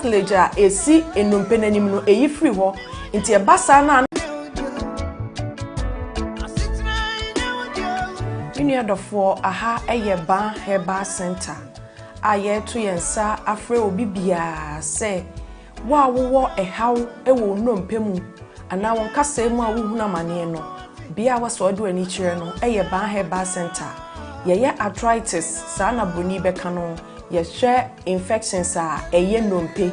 leja esi enumpe nanim no eyi free ho nti ebasa na Uniadofo aha eye ban Herbal Center aye to yensa afre obi bia se wa wo ehaw ewo nnompe mu ana won kasa mu a wo huna mane no bia waso do ani kire no eye ban Herbal Center ye arthritis sa na boni beka no ye hwe infections a eye nnompe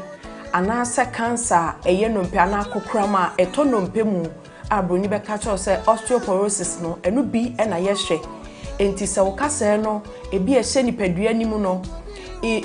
ana se cancer eye nnompe ana kokrama eto nnompe mu a boni beka cho se osteoporosis no enu bi na ye hwe enti se wo kasa no ebi ehye nipadua nimu no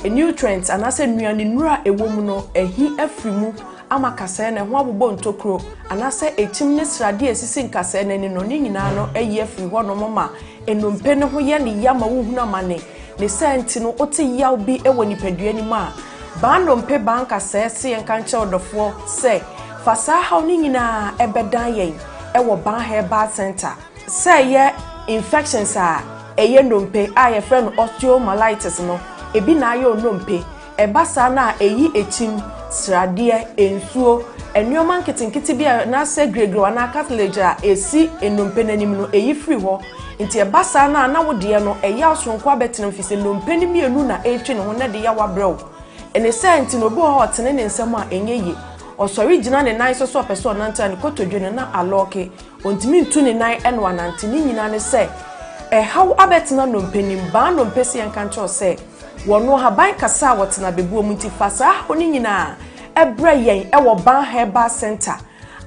nutrients anase nuane nura ewo mu no ehi afrimu ama kasa na ho abobɔ ntokro anase etim ne srade esisi nkasa na ni no ni nyina no eyi afri ho no mama enompe ne ho ye ne yama wo huna mane ne senti no ote yaw bi ewo nipadua nimu a ba nompe ban kasa se yen kan che odofo se fasa ha ni nyina ebedan yen ewo ban Herbal Center se ye infections a eye nompe a ye friend osteomyelitis no ebi na ayo nompe ebasa na eyi echim srade ensuo enyoman nkitinkiti bia na se gregre na catleja esi enompe nanim no eyi free ho nti ebasa na wode no eya osonko abetenam fise nompe ni mienu na etwe ne ho na de ya wabrew ene senti no bo ho tene ne nsem a enyeye osori gina ne nan so person nanta ne kotodwe na aloke ontimi ntu ne nan eno anante ni nyina ne se how abetena nompe nim ba nompe se yanka ncho se wono haban kasa wotena bebuo mu nti fasa oni nyina ebre yen ewo ban Herbal Center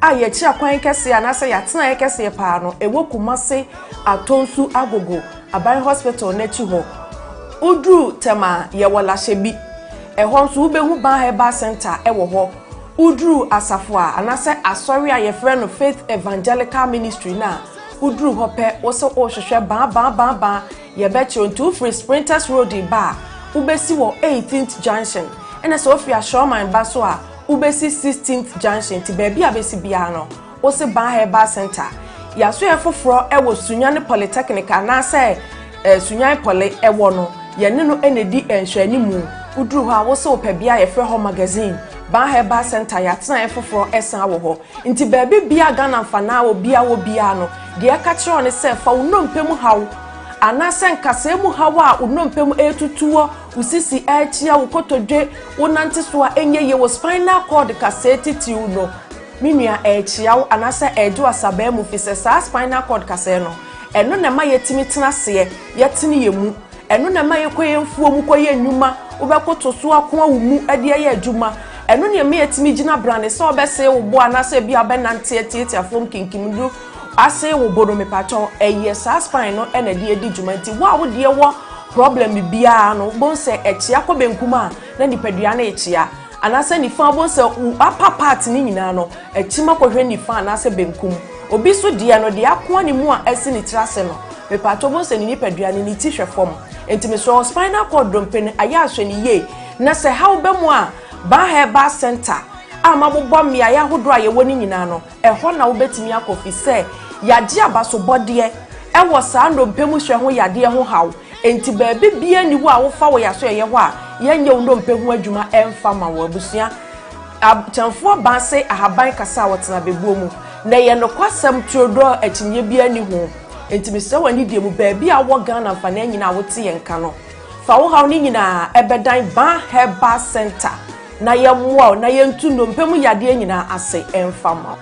a ye kira kwan kese anase yatena ye kese pa no ewo kumase atonsu agogo aban hospital nechi ho udru tema ye wola shebi eho nso ubehu ban Herbal Center ewo ho udru asafo a anase asori a ye frɛ no Faith Evangelical Ministry na udru hope wose ohwehwe ba ye bechi onto free Sprinters Road ba ubesi wo 18th junction ena so ofia Showman ba so a ubesi 16th junction ti ba bia besi bia no wose ban Herbal Center ya so ye foforo ewo Sunyane Polytechnic na se Sunyane Poly ewo no ye ne no enedi enhwani mu udru ha wose opabia ye frɛ ho magazine ban Herbal Center ya tena ye foforo esan wo ho nti ba bia Ghana mfana wo bia no de aka kire on se fa unompe mu hawo anase nkasa mu hawa unompe mu etutuo usisi achia ukotodwe unanti so a enyeye wo spinal cord kaseti tiu no minua achia anase ejo asaba mu fise sa spinal cord kase no eno na ma yetimi tena se yetini yemu eno na ma yekoye mfuo mu koye nnuma ubekoto so akwa wo mu ade ye adwuma eno na me yetimi gina brand se obese wo bo anase bia benante tietia fom kinkimdu ase wo bodo me pacho eye sa spine no ena de edi dwumanti wo de wo problem bia no bonse echia ko benkuma na nipadua na echia anase ni fa bonse upper part ni nyina no echima ko hwe ni fa anase benkum obi so de no de akwa ni mu a ese ni trase no me pacho bonse ni nipadua ni ti hwe fom entime so spinal cord dompen aya ahwe ni ye na se how be mu a ban Herbal Center amabobọ mmia ya hodo a ye woni nyina no eho na wo betimi akofi se yade abaso bode ewo saa ndompemu hwe ho yade ho haw enti baabi bia ni wo a wo fa wo yaso ye ho a yenye wo ndompemu adwuma emfa ma wo abusua abtamfo banse ahaban kasa wotena bebuo mu na ye no kwasam tuodo akinye bia ni ho enti mese wani die mu baabi a wo Ghana fa na nyina wote ye nka no fa wo haw ni nyina ebedan ban Herbal Center na ye mwa na ye ntu ndompemu yade nyina ase emfa ma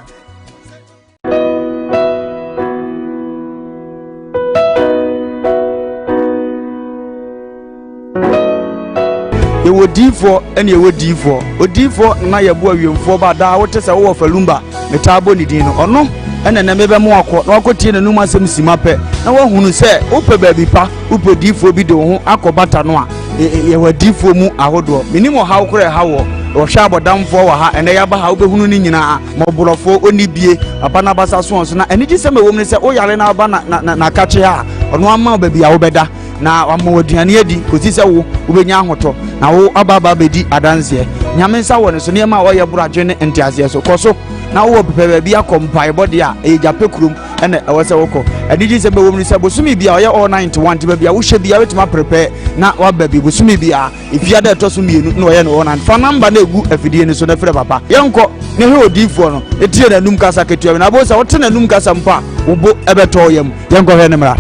yewo difo ene yewo difo odifo na yebo awiemfo ba da wote se wo falumba metabo ni din no ono ene na mebe mo akọ na akotie na num asem simape na wahunu se ope baabi pa ope difo bi de ho akobata no a yewo difo mu ahodo minimo hawo kore hawo wo hwa abodamfo wa ha ene ya ba ha obehunu ni nyina moborofo oni bie papa na basa so na ene gi se mewom ne se o yare na ba na kache ha ono ama baabi a wo beda na wamoduane adi kosi se wo ubenya ahoto na wo ababa bedi adanse nyame nsa wo ne so ne ma wo ye buradwe ne ntiase so koso na wo pepe bia kompai body a e jape krum ene ewo se woko aniji se be wo mri se bosumi bia oye all 91 te bia wo hye bia wetima prepare na wa ba bi bosumi bia ifia da to so mienu na oye no one fa number na egu afidie ni so na frɛ papa yenko ne he odifo no etie na num kasa ketua na bo se wote na num kasa mpa wo bo ebeto yam yenko hwe ne mra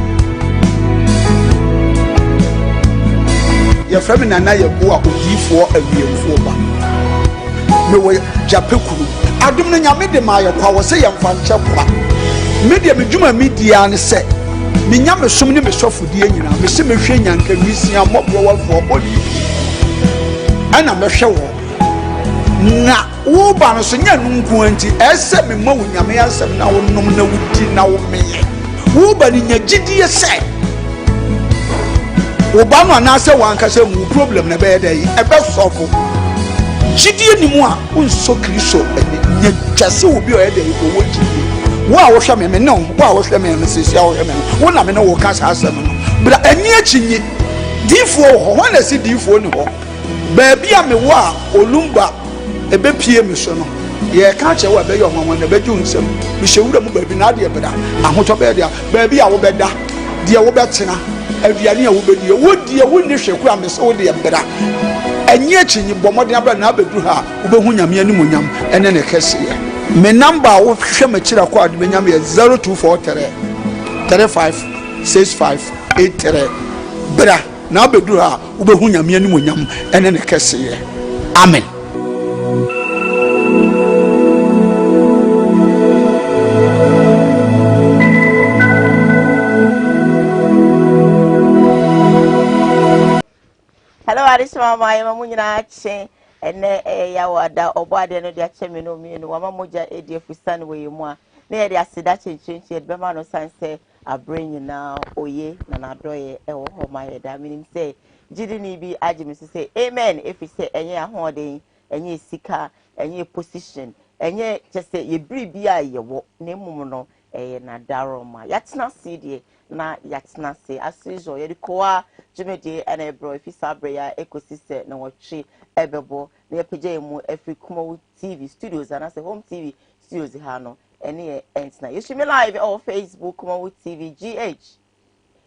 ya frame na ye bo a odifo awiemfo ba me wo japekuru adum no nyame de ma ye kwa wo se ye mfa nche kwa media medwuma media ne se me nyame som ne me sofodie nyina me se me hwe nyanka wisia mobro wafo bodi ana me hwe wo na wo ba no so nya nunku anti ese me ma wo nyame asem na wo nom na wudi na wo meye wo ba ni nya gidie se wo ba no na se wanka se mu problem na be dey e be solve gidie ni mu a unso kristo nya twase wo bi o dey ko wo gidie wo a wo hwe me no wo a wo hwe me sisi a wo hwe me wo na me no wo ka sa asem no bra ani achinyi difo ho ho na si difo ni ho ba bia me wo a olumba ebe pie me so no ye ka che wo be yo nwanwa na be ju nsem me hyewura mu ba bi na de beda ahoto be dia ba bia wo beda de wo betena aduane a wo bedi wo die wo ni hweku a me so de beda ani achinyi bomode abra na abedu ha wo be hu nyame animu nyam ene ne kese me number wo hwe me kira kwa de nyam ye 0243 356583 bra na abedu ha wo be hu nyame animu nyam ene ne kese amen. Hello, Arisma, my Mamuina Che, and Yawada, or Badi, and the Achemino, and Wamamuja, Edia Fusan, where you more. Near the Asidachi change, Bemano Sanse, I bring you now, Oye, Nanadoye, or my head. I mean, say, Jidini be Ajimis to say, Amen, if you say, and ye holding, and ye seeker, and ye position, and ye just say, ye breathe be ye walk, Nemuno, na Daroma. Yatsna CD, na Yatsna say, as usual, ye Koowaa Jumedi and a bro, if you sabria, ecosystem, no tree, ebebo, near PJ mu, every Koowaa TV studios, and as a home TV studios, Hano, and near ends now. You stream me live on Facebook, Koowaa TV, GH,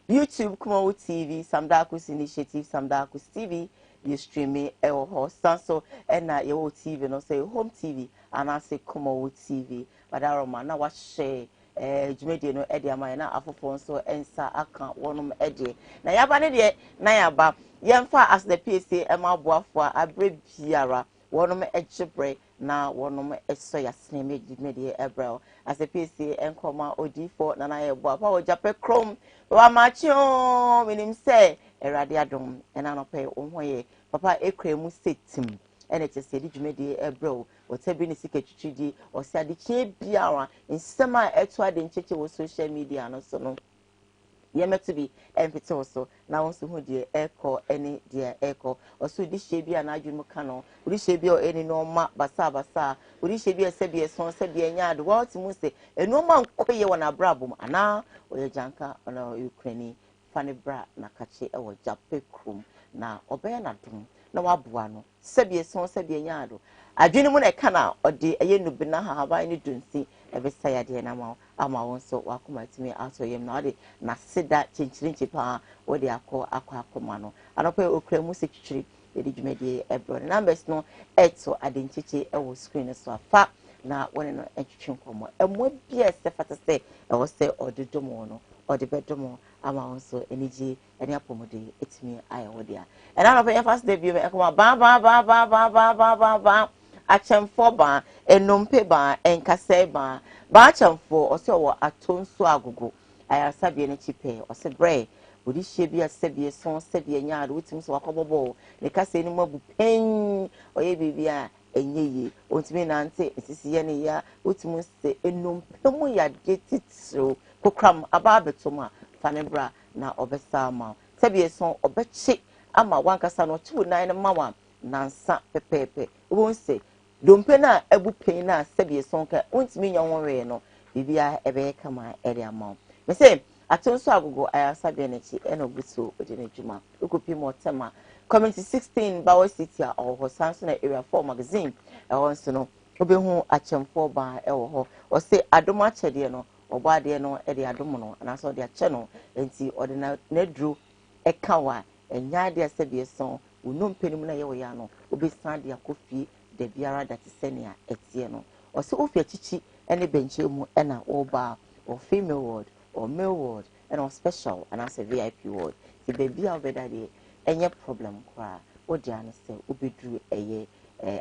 YouTube, Koowaa TV, Samdakus Initiative, Samdakus TV, you stream me, or Sanso, and your TV, no say home TV, and I say Koowaa TV, but I don't know what share. Jumedi no edi amana afofo so ensa aka wonum edi na yaba ne de na yaba yemfa as the PSA emaboafo abre biara wonum egibre na wonum eso yasne Jumedi ebrel as the PSA enkoma odifo na na yebo pa ojape krom wa macho minim se erade adom ena no pe ohwoye papa ekremu setim ene chese di Jumedi ebrel whatever ni sika chichidi or say the che biara in sema eto ade ncheche wo social media no so no yemeto bi empete so na won so hu de echo any de echo or so di she bia na adwunu ka no uri she bia any no ma basa uri she bia se bia so se bia nya de what mu se eno ma nkoye wona brabum ana oye janka na Ukraine fane bra na kache e wo jape krum na obeya na dum na waboa no se bia so se bia nya do adwene mu na kana odi eyenu bi na haba ni dunsi ebesa ya de na ma ama won so wakoma timi aso yem na odi na seda chinchirinchi pa odi akoma no anope okra mu sekchiri edi Jumedi ebro numbers no eto adenchichi e wo screen so afa na woni no etwetwe nkomo emo bia se fata se e wo se ododomo no odi bedomo ama won so eniji eni apomode etimi aye wodia e na anope first debut e koma ba achemfo ba enompe ba enkase ba achemfo ose wo atonso agogo ayasabie ne chipe ose bre odi hye asabie son sabie nyaade wotim so wakobobo ne kase ni mabu pen oye bibia enyeye ontimi nante esisi ye ne ya wotim se enompe mu ya detitro kokram ababetoma fanebra na obesa ma sabie son obechi ama wankasa no tu nan mawa nansa pepepe won se dompe na ebu pen na sabie sonka ontimi nya wonwe no bibia ebe kama ere ama me say atonso agogo ayasabie na chi eno buso odine djuma okopi mo tema community 16 Bawo City a oho sanso na area 4 magazine e wonso no obehu achemfo ba e wo ho o say adoma chede no obade no e de adom no na so de ache no enti ode na duro e ka wa enya de asebie so wonom penim na ye wo ya no obesan de akofie de biara that senia etie no o se ofie chichi ene benche mu na oba or female ward or male ward and or special and as a VIP ward the baby obeda de enye problem kwa o de an se obedru eye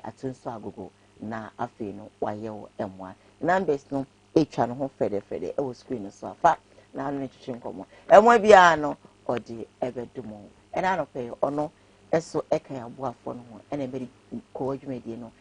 atunso agogo na afi no waye wo emwa numbers no etwa no ho fede e wo screen so afa na no twetwe nkomo emwa bia no odi ebedumo ena no pe ono eso ekan aboafo no ho ena be ko adwumedie no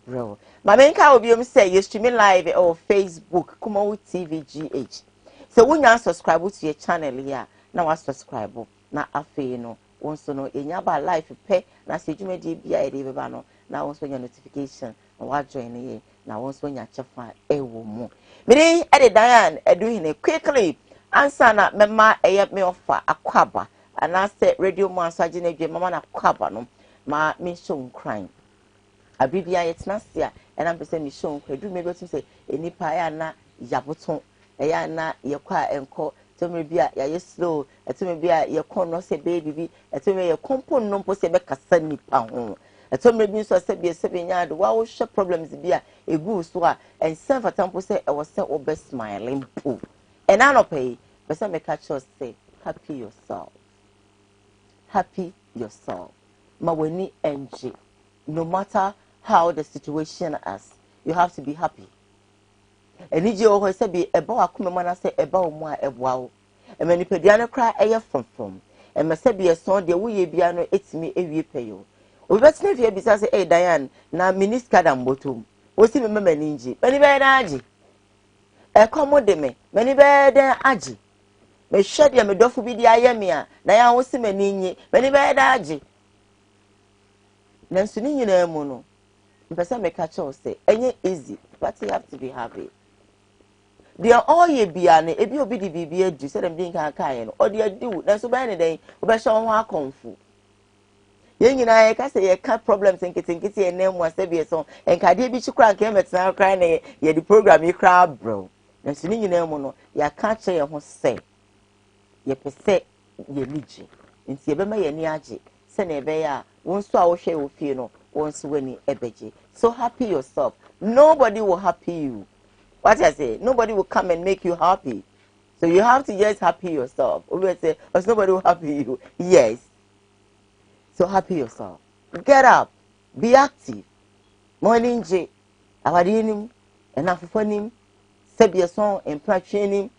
bro ma menka obiom say you streaming live on Facebook Koowaa TV GH so when you subscribe to your channel here na wa subscribe na afi no wonso no enya ba live pe na se adwumedie bia e de beba no na wonso nya notification na wa join here na wonso nya chefa ewo mu me de Diane edu hine quickly answer na mema eye me offer akwaba and say radio man so agene dwe mama na akwaba no ma me show crime abibia yetnasia and am pese me show kwadu me betu say enipa ya na yaboton ya na yekwa enko tome bia ya ye slow etome bia ye kon no se baby bi etome ye kompon no mpo se be kasa nipa ho etome bi so se bia se benya do wa wo hwe problems bia egu so a ensen fatampo se e wo se obe smiling po and anope pese me catch us say happy yourself ma weni enje no matter how the situation is you have to be happy enije o ho se bi eba wakoma na se eba omu a eboa wo emanipadia no kra eye from emese bi eson de wo ye bia no etimi ewie peyo obetina fie bi say eh Diane na minister da mbotom osi me mani nji mani be na agi e komode me mani be den agi me hwede me dofo bi di ayeme a na ya wo si mani nyi mani be da agi nanso ni nyina mu no mpesa me catch us say enye easy but you have to be happy they all ye bia ne ebi obi di bibia adu say dem din kan kan no odi adu nanso be ne den obe hye ho akonfu ye nyina ye ka say ye ka problems nkiti ene mu asebie so enkade bi chikura nke metena kra na ye di program yi kra bro nanso ni nyina mu no ya ka che ye ho say ye pese ye niji nti ye be ma ye ni age se na ebe ya wonso a wo hwe wo fie no wonso wani ebeje so happy yourself nobody will happy you what I say nobody will come and make you happy so you have to just happy yourself always say oh, nobody will happy you yes so happy yourself get up be active morning j awadinim enafofanim sebie son empatrenim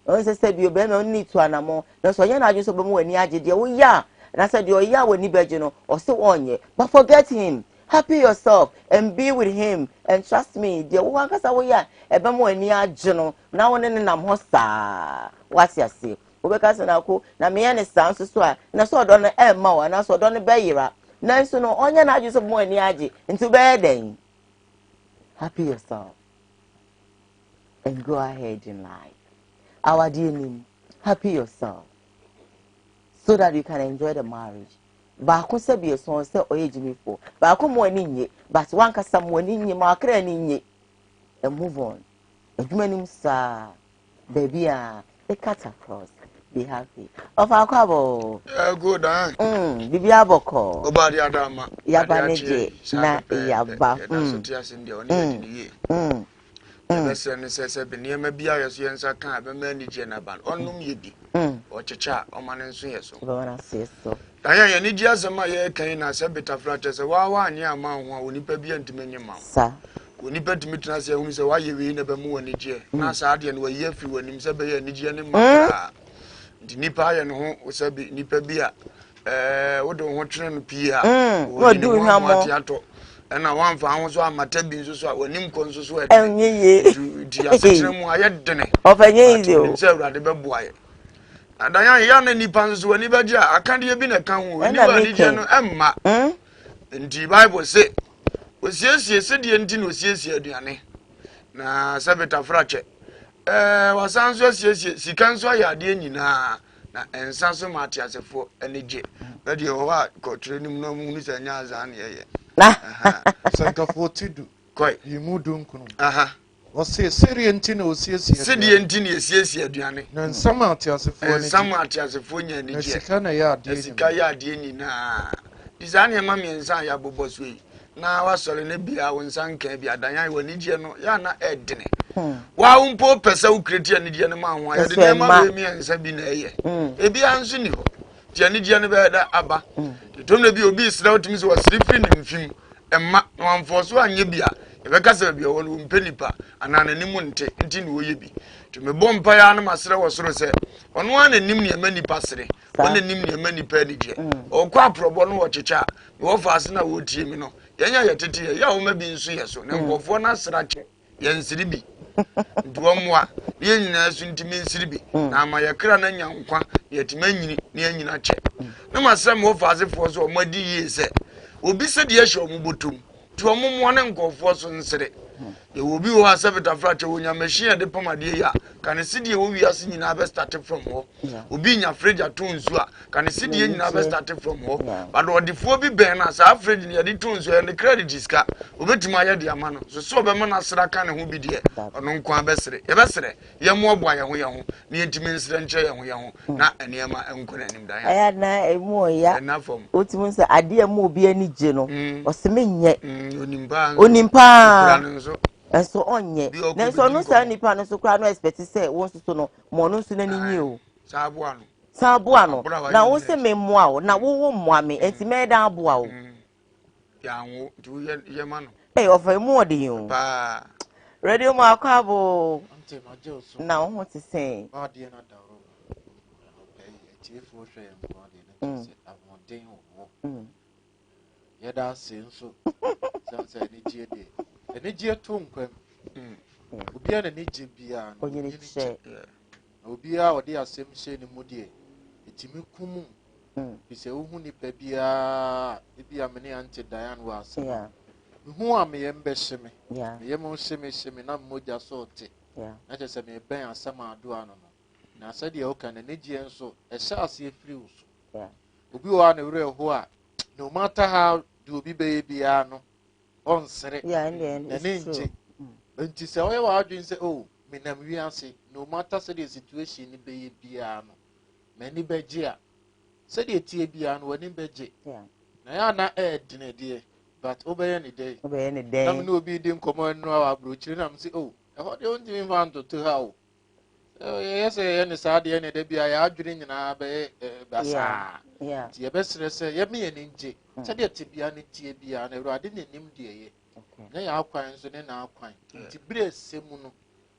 on se sebie be me need to anamo na so nya na adwo so be mo wani age de wo ya na said your ya wani beje no or so onye but forget him happy yourself and be with him and trust me the one kasa wo ya ebe mo ani age no na woni ne nam ho saa what you say obekasa na ko na me ne san so a na so odo no e ma wa na so odo no be yira na so no onye na age so mo ani age nti be den happy yourself and go ahead in life our dear name happy yourself so that you can enjoy the marriage. Ba ko se bi so se oyejimi fo. Ba ko mo ani nye, but one kasa mo ani nye, ma akra ani nye. And move on. Adwuma nim sa baby they cut across. Be happy. Of akwabo. Good Bibi aboko. Obadi adama. Yaba neje na yaba. Na so tia sin de oni ye. Bese ne se be niam bia yeso yensa kan be ma ni je na ban. Onum ye bi. O checha o man nso yeso. Be wana se so. Danya ye ni ji asema ye kan na se betafra te se wa anya ama ho a onipa bia ntimanyi ma. Sa. Onipa timitena se hu se wa ye wi na be mu woni je. Na sa de ne wa ye afi wanim se be ye ni je ne ma. Ndi nipa ye ne ho se be nipa bia wo de ho twene no pia. Wo du hwamo. Na wan fa ho so amata bi nso so a wanim ko nso so enye di asetre mu aye dene ofanye izi o nse urade be boaye adanya ya na nipa nso wani be je akande bi na kan ho ni ba ni je no emma ndi bible say osiesie se die ndi na osiesie aduane na sabeta frache wasanso osiesie sika nso ya ade nyina na ensa so mate asefo enije be de ho a ko trenim no mu ni sanya azan ye na sanka 42 koi yimudu nkunu Ɔse seri enti na osiesie. Sedi enti na esiesie aduane. Na nsama atiasefo ni. Nsama atiasefo nya ni je. Sika na ya ade. Sika ya ade ni na. Disane ma me nsa ya bobo so yi. Na wasɔre ne bia wo nsa nka bia dan wa ni je no ya na edene. Wa umpo pesa wo kreti ani je no ma ho ya de ma be mi nsa bi na eye. Ebi anso ni ho. Je ani je no be da aba. Tom na bi obi sra otimi so wasiri firi ne mfim. Emma na wamfoso anye bia. Ebekasa bia wo mpenipa ana nanimu nte nti ne woye bi. To me bompa ya na masre wo soro se. Ono ana nim ne manipa sere. Ono nim ne manipa ni je. Okwa probo no wo checha. Wo fa ase na wo tie mi no. Yenya yetete ya wo ma bi nso ye so. Ne nkofo na sra che. Ye nsiri bi. Nduwa mwa. Ye nyina so ntimi nsiri bi. Na ama ye kra na nya nkwa. Ye tima nyini ne nyina che. Na masre mo fa ase fo so o madi yi se. Obi se de ye hye o mubotum. To omomo ne nkofo so nsere. Ye obi wo asebeta frache wonya machine de pomade ya kan sidie wo wiase nyina be start from ho obi nya fridge ato nsu a kan sidie nyina be start from ho but odifo bi ben na sa fridge ne de to nsu e ne credit iska obetima ya de ama no so be ma na sra kan ho bi de ono nko abesere ye besere ye mo oboa ye ho ne yentimi nsre nche ye ho na enema enko na nim dan ya aya na emu ya otimu se ade mu obi ani je no o se menye onimpa Enso onye. Na so no sa nipa no so kra no expect say won so no mo no so na ninyi o. Saboa no. Na wo se memmoa o na wo mmoa me enti me da aboa o. Ya wo tu ye ma no. Ofa mu odi o. Pa. Radio ma kwabo. Na wo ho te sen. Ma de na da ro. Eti fo hwe em ma de na se amoden o. Ye da se nso. Sansa ni je de. Energy to nkwam. Obi ana energy bia no. Onye che. Obi a odi asem hye ni mu de. Etimi kumu. Bise ohu ni pa bia bia me ne ante Diane was. Yeah. Hu am ye mbe hyeme. Yeah. Ye mo hyeme na moja so te. Yeah. Na che se me ben asama ado ano no. Na asa de o kan energy enso e hye ase free uso. Yeah. Obi wa na wure ho a no matter how do obi be bia no. On sere. Yeah, and it's true. Nti se oye wa adwin se oh me nam wi ase no matter say the situation ni be bia no me ni beje a say the tie bia no wani beje yeah na ya na dine de but obeye ni dey na me no obi di nkomo no a abrochire na me say oh e ho de on tin van to ha o yes ye ni sa de ni de bia ya adwin nyina be basa yeah ti ye be sere se ye me ye ni nje say the tie bia ni tie bia na ewrade ni nim de ye na ya akwan so ne na akwan nti bire semu no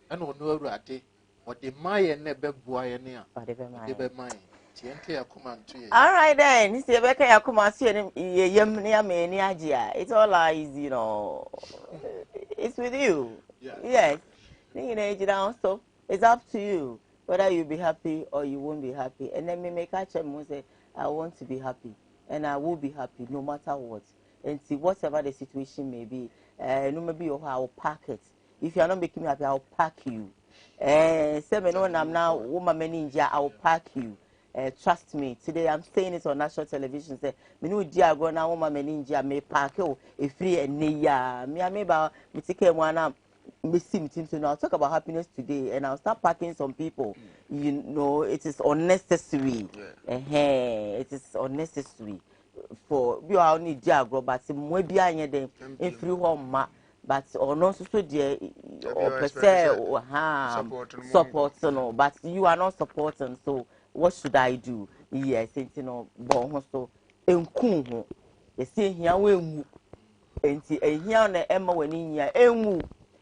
na ono awurade ode maye na beboa ye ne a de be maye ti enke yakoma nto ye all right then see be ka yakoma so ye yem ne amani age a it's all easy you know it's with you yes you know so it's up to you whether you be happy or you won't be happy and then me make a check say I want to be happy and I will be happy no matter what. And see whatever the situation may be, no maybe I'll pack it. If you are not making me happy, I'll pack you. Seven I'm now woman ninja, I'll pack you. Trust me. Today I'm saying it on national television. Say, me no dia go now woman ninja may pack you a free and neya. Me I maybe me take one me sim to now talk about happiness today and I'll start packing some people. You know, it is unnecessary. It is unnecessary. For you are only diagro but maybe I need them in free home but or no so dear or per se or support no but you are not supporting so what should I do? Yes, you know bon so enku you see here we enti ehia na emma wani nya enwu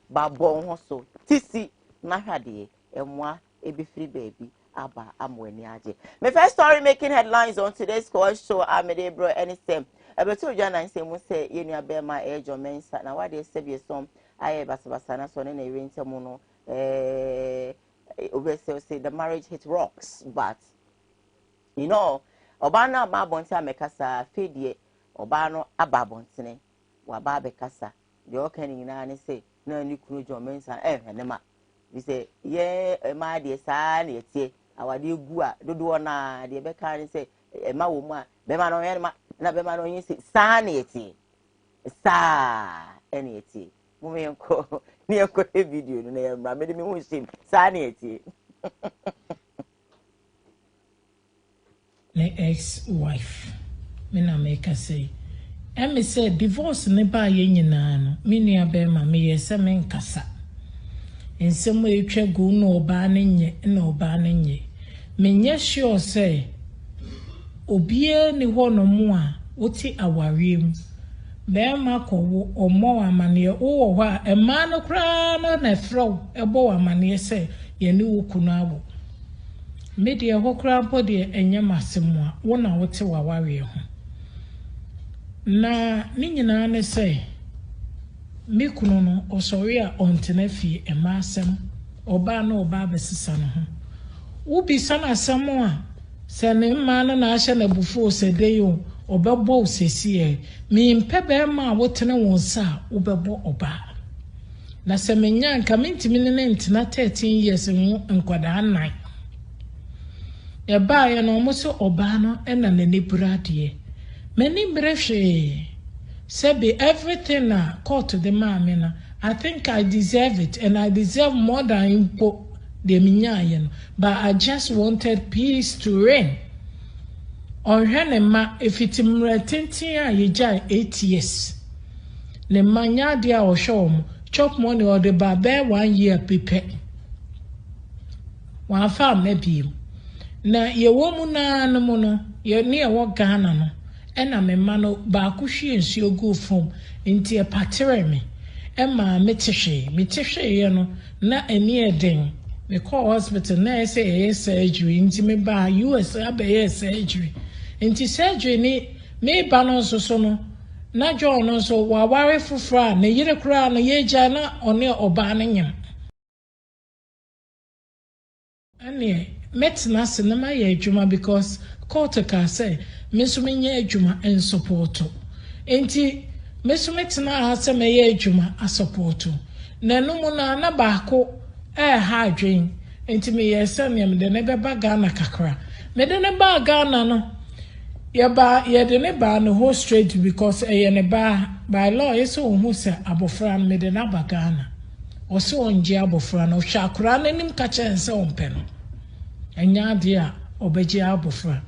ba bon so tisi na hwade emwa ebi free baby Abba amweni aje. My first story making headlines on today's Koowaa Show. Amede bro anything. Ebeto Jana say mu say ye nua be ma ejo mensa na wade se bi som aye basabasa na so ne na ewente mu no obese say the marriage hit rocks but you know oba na ma bonti amekasa fedie oba no aba bontene wa ba bekasa de okani na ne say na ni kunu jo mensa ne ma we say ye ma de sa na etie awade egu a dodo na de be kan say ma wo mu a be ma no ye ma na be ma no yin say sa na etie sa ene etie Mumenko, near a video, near my made me him, sanity. My ex-wife, Mina make her say, and me say divorce never yen nano, mini a bear mammy, a semen cassa. In some way, you go no banning ye, no banning ye. Men yes, sure say, Obie ni one or more, what's our room. Bear Marco or more mania, or what a man of crown and a throw, a boa mania say, ye knew Kunabo. Media hokra body enye masemwa wona wote wa ware ho na ni nyina ne say me kunu no osori a ontena fie e masem oba na oba besisa no ho wo bi sana asem a se ne ma na na ahye na bufo se de yo obebo osesi e me mpe be ma wotene won sa obebo oba na se menya nka mentimi ne ntina 13 years mu nkwada anan Eba ya no muso obano ena nene brade. Many brefshe. Sebi everything na caught to the mamina. I think I deserve it and I deserve more than impo de minyayen. But I just wanted peace to reign. On ma if it mretentia yejai 8 years. Ne manya dia o show chop money or the babe 1 year pipe. One farm maybe. Na ye womu na no no ye ne e wo Ghana no e na me ma no ba ku hwie nsuo gu fom nti e patere me e ma metehwe ye no na eni eden me call hospital na e say e surgery nti me ba US abaye surgery nti surgery ni me ba no so no na jo no so wa ware fufura na yire kura na ye gya na one oba na nyam ane Metna cinema ye juma because court ka say mesumenye juma en supporto enti mesumetna ase meye juma a supporto na no mu na baako ha adwen enti me yesa nem de ne beba Ghana kakra me de ne ba Ghana no ye de ne ba no ho straight because ne ba by law yeso hu se abofra me de na ba Ghana o se onje abofra no hwa akra nanim ka chense ompe no enya dia obeji abofra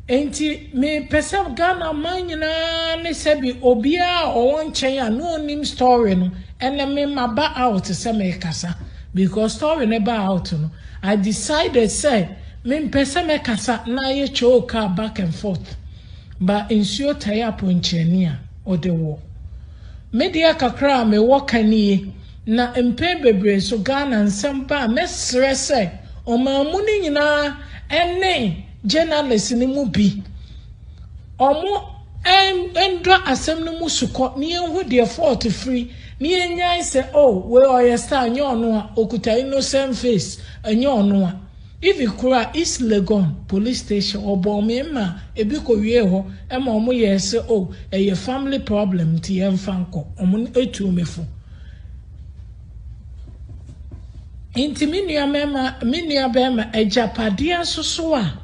enti me pesa Ghana manyina ne sebi obia o wonchen a no nim story no ene me maba out se me kasa because story ne ba out no I decided say me pesa me kasa na ye choka back and forth but insure tire ponchenia o de wo media kakra me wokanie na empe bebre so Ghana nsamba mesre say Oma muni nyina ene journalist ni mu bi omo endro asem no mu suko ni enhu de fault free ni enyan se we oyesta anya ono a okuta innocent face anya ono a if ikura East Legon police station obomema ebi ko wie ho e ma omo ye se eye family problem ti emfanko omo etu mefu Intiminiya minia bema ejapadia susua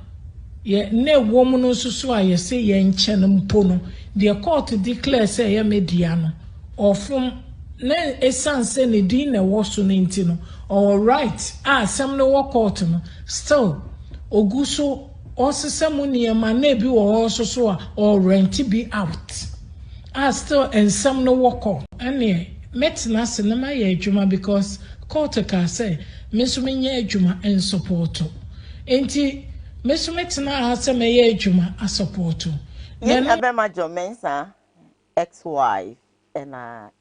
ye ne womu no susua ye se ye nchen mpo no the court declare say ye media no ofum na esanse ne din na woso ne nti no all right asem no wo court no still oguso osesemu niema na bi wo soso a or rent be out still ensem no wo court ane metna sinema ye adwuma because court ka say mesumenye adwuma en supporto enti mesumetna ase meye adwuma a supporto yen abema jomensa ex-wife and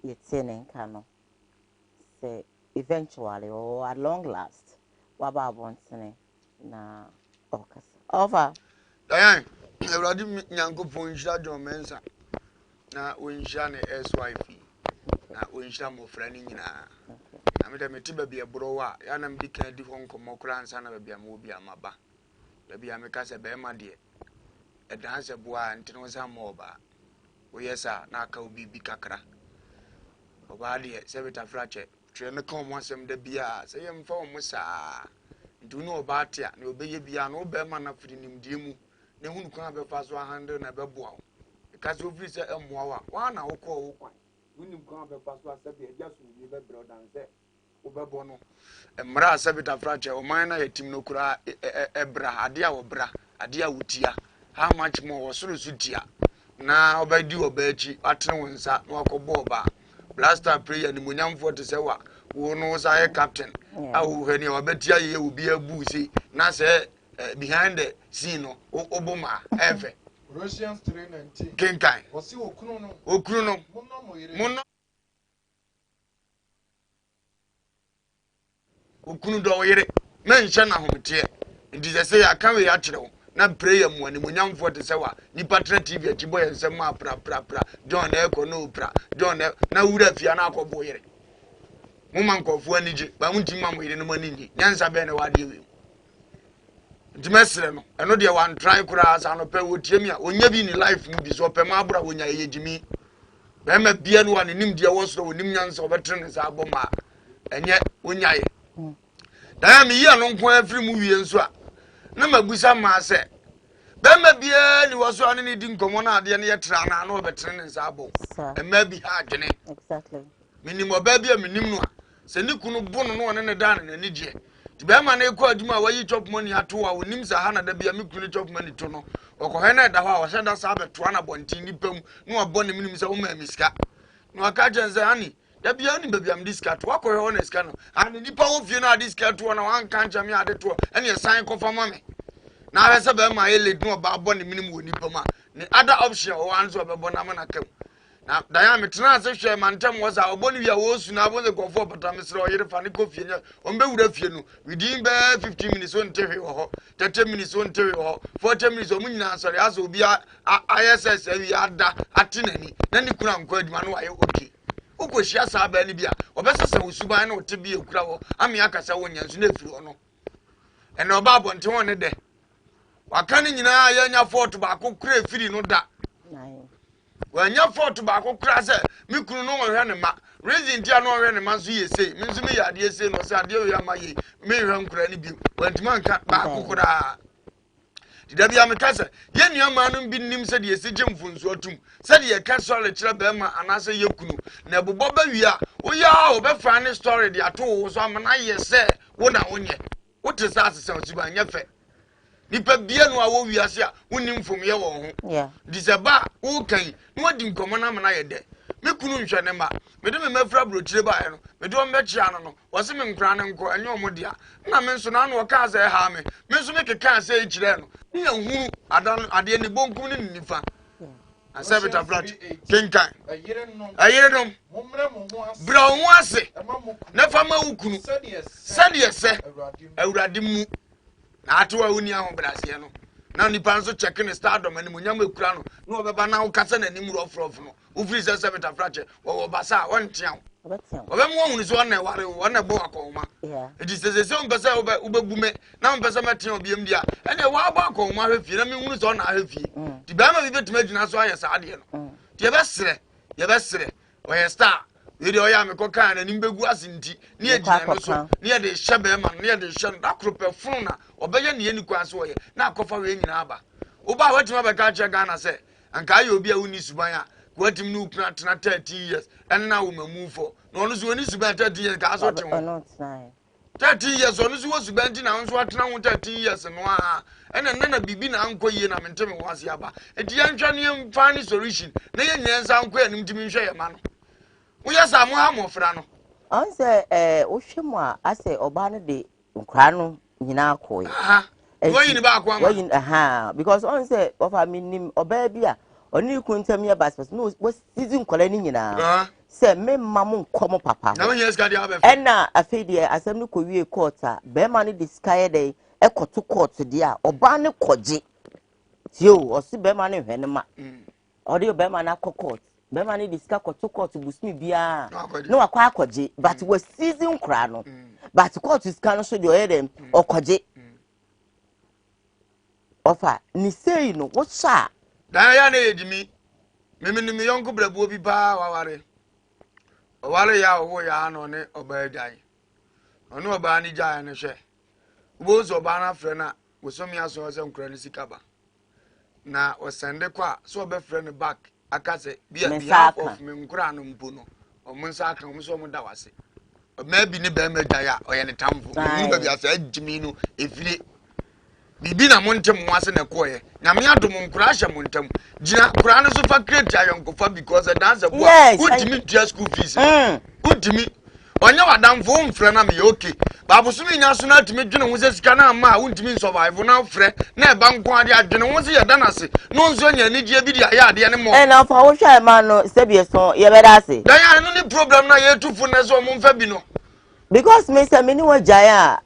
yetene kano say eventually or at long last waba abontene na okas over Diane Euradi Nyankopon hira jomensa na onhira ne ex-wife na onhira mo frani nyina amede meti ba bia browa ya na mbi kan di hon komo kura ansa na ba bia mo bia maba ba bia me ka se be ma de e dan se boa ntino sa mo ba o yesa na aka obi bi kakra oba de se beta frache twe ne kan mo asem da bia se ye mfa mo sa ntu no oba atia na obeye bia na oba ma na firi nimdie mu ne hunu kan be fa so handle na be boa ka se ofiri se emoa wa na wo ko wo kwan wunim kwa be kwa so asabi eja so ni be brother nse obebo no emra asabi ta frache o man na yetim no kura ebra ade a wo bra ade a wutia how much more wo soro sutia na obadi obachi atene wonsa na wakobo ba blaster prayer ni munyamfo te se wa wo no sa captain a wo hani obatia ye obi abu si na se behind the scene no oboma efe Russians 319 kenkai wasi okunu no munno okunu do yere menhye na homte ndi ze se ya kan we ya kire wo na prayer mu ani munyamfo te se wa ni patra tv atibo ye nsem ma pra john na eko no pra john na wura fia na akobo yere mo man kofo anije ba munti ma mo yere no mani ni nyansa be na wade we dimesre no eno de wan try kura asa no pe wotie mi a onya bi ni life mu bi so pe ma abura wonya ye jimi be ma bia no wan nim de wo so wonim nyansa obetre ne sa aboma enye wonya ye da mi yi anu nko afiri mu wie nso a na mabusa ma se be ma bia ni wo so ane ni di nkomo na ade ne ye tra na na obetre ne sa abo e ma bi ha adwene exactly minimo ba bia minim no a se ni kunu bono no ne dan na ni je be ma na ekọ adwuma wayi chop money ato a wonim sa ha na da bia mikunu chop money to no okọ na da ho a wo se da sa beto na bontin ni pam no abo ne minim sa wo ma miska no aka jenze ani da bia ni bia am diska to akọ he na iska no ani nipa wo fie na diska to na wan kan chame ade to ene san ko fama me na ha se be ma ele no ba abo ne minim wo nipa ma ni other option o wan so be bo na ma kam na daya metena ase hwe mantem wo sa oboni wi a wo su na bo ze kofo pata mesre o yere fa ne kofie nya o mbe wura fie no within be 15 minutes on tewe ho 30 minutes on tewe ho 40 minutes o munyina sori aso obi ISS wi ada atenani na ni kura nko aduma no waye okay ukohia sa ba ni bia obesese usuban na ote bi ekura wo ame akasa wo nyansu na efiri ono ene oba abonte won ne de waka ni nyina ya nya fort ba ko kura efiri no da wanya fort ba ko kura se mi kunu no hwe ne ma reason dia no hwe ne ma so ye sei mi nso mi ya de sei no se ade o ya ma ye mi hwe nkura ni bi wantima nka ba ko kura dida bia me kasa ye nua ma no bi nim se de ye se mfunso atum se de ye ka sole kire ba ma anase ye kunu na bobọ ba wi a wo ya o be fa ne story de ato wo so amana ye se wo na wonye wo te sa asese o si ba nya fe nipa bia no a wo wi ase a wonim fom ye wo ho disaba wo kan no wadi nkomo na amana ye de me kunu nhwe ne ma me de me mafra brochire ba ye no me de o mechia no wo se me nkra ne nko enye omo dia na me nso na no wo ka se ha me nso me keka se ikire no ni ehuru adan ade ni bonkum ni nifa asabita flat kenkan ayire no bra wo ase na fama wukunu sade ese awurade mu na atwa woni aho brase no na nipa nso check ne stardom ani munyam ekura no na obeba na wo kasa na nim rofrof no wo free asabita flat wo basa wontia obem wo hunu so na ware wo na bo akoma it is se mpesa obegume na mpesa matia obiem dia ene wa bo akoma hwefie na me hunu so na hwefie ti ba ma bi betima gina so aye sa ade no ti ye besere o ye star ye de o ya me ko kan na nimbegu asinti ne ye gina no so ne ye de hye be ma ne ye de hye da krope funu na obeye ne ye ni kwa so o ye na akofa we nyina aba oba watima be ka che Ghana se anka aye obi a woni suban a kwatim no kuna tena 30 years and now we move for no no so ni suban 30 years ka so te ho 30 years no so suban ti na so atena ho 30 years no a na bibi na anko yie na menteme ho ase aba enti ya ntwa ne mfani solution na ye nyensa anko ya nimtimi nhwe ye ma no wo ya sa mo ha mo fra no on se wo hwemu a ase oba no de nkra no nyina akoye wo yin ba akwa ma because on se ofa minim oba bia oni kuntam ye baspas no wo season kwala ni nyina se me mamu nkomo papa na wo ska dia ba ena afedi asem no kowie court a be ma no discaye dey ekoto court dia oba ne koje tio o si be ma no hwene ma odi be ma na court be ma no disca court busmi bia no akwa akoje but wo season kra no but court disca no so de oyedem okoje ofa ni sei no wo sha dan ya na edimi me yonko brabuo bi ba waware ya wo ya no ne oba dan ono oba ni jaya ne hwe wo zo oba na frɛ na wo so mi aso se nkura ni sikaba na o sende kwa so oba frɛ ne back akase be behalf of me nkura no mpo no omunsa aka omso mo da wase maybe ne be medaya oye ne tamfo mu be asa agimi no efire bibi na montem wase ne koye na me adom nkura ahye montam gina nkura no so fa create ayonkofa because dance boy udimi tua school fees udimi onye wadamfo mfre na me okay babu so nya so na atimi dwene ho se sika na ma udimi survive na frɛ na e ba nko ade adwene ho se ye danase no nso nya ni die bi dia ya ade ne mo na fa wo hwa ma no se bi so ye be da se dan ya no ni problem na ye tufu na so mo mfa bi no because me say me ni wo jaya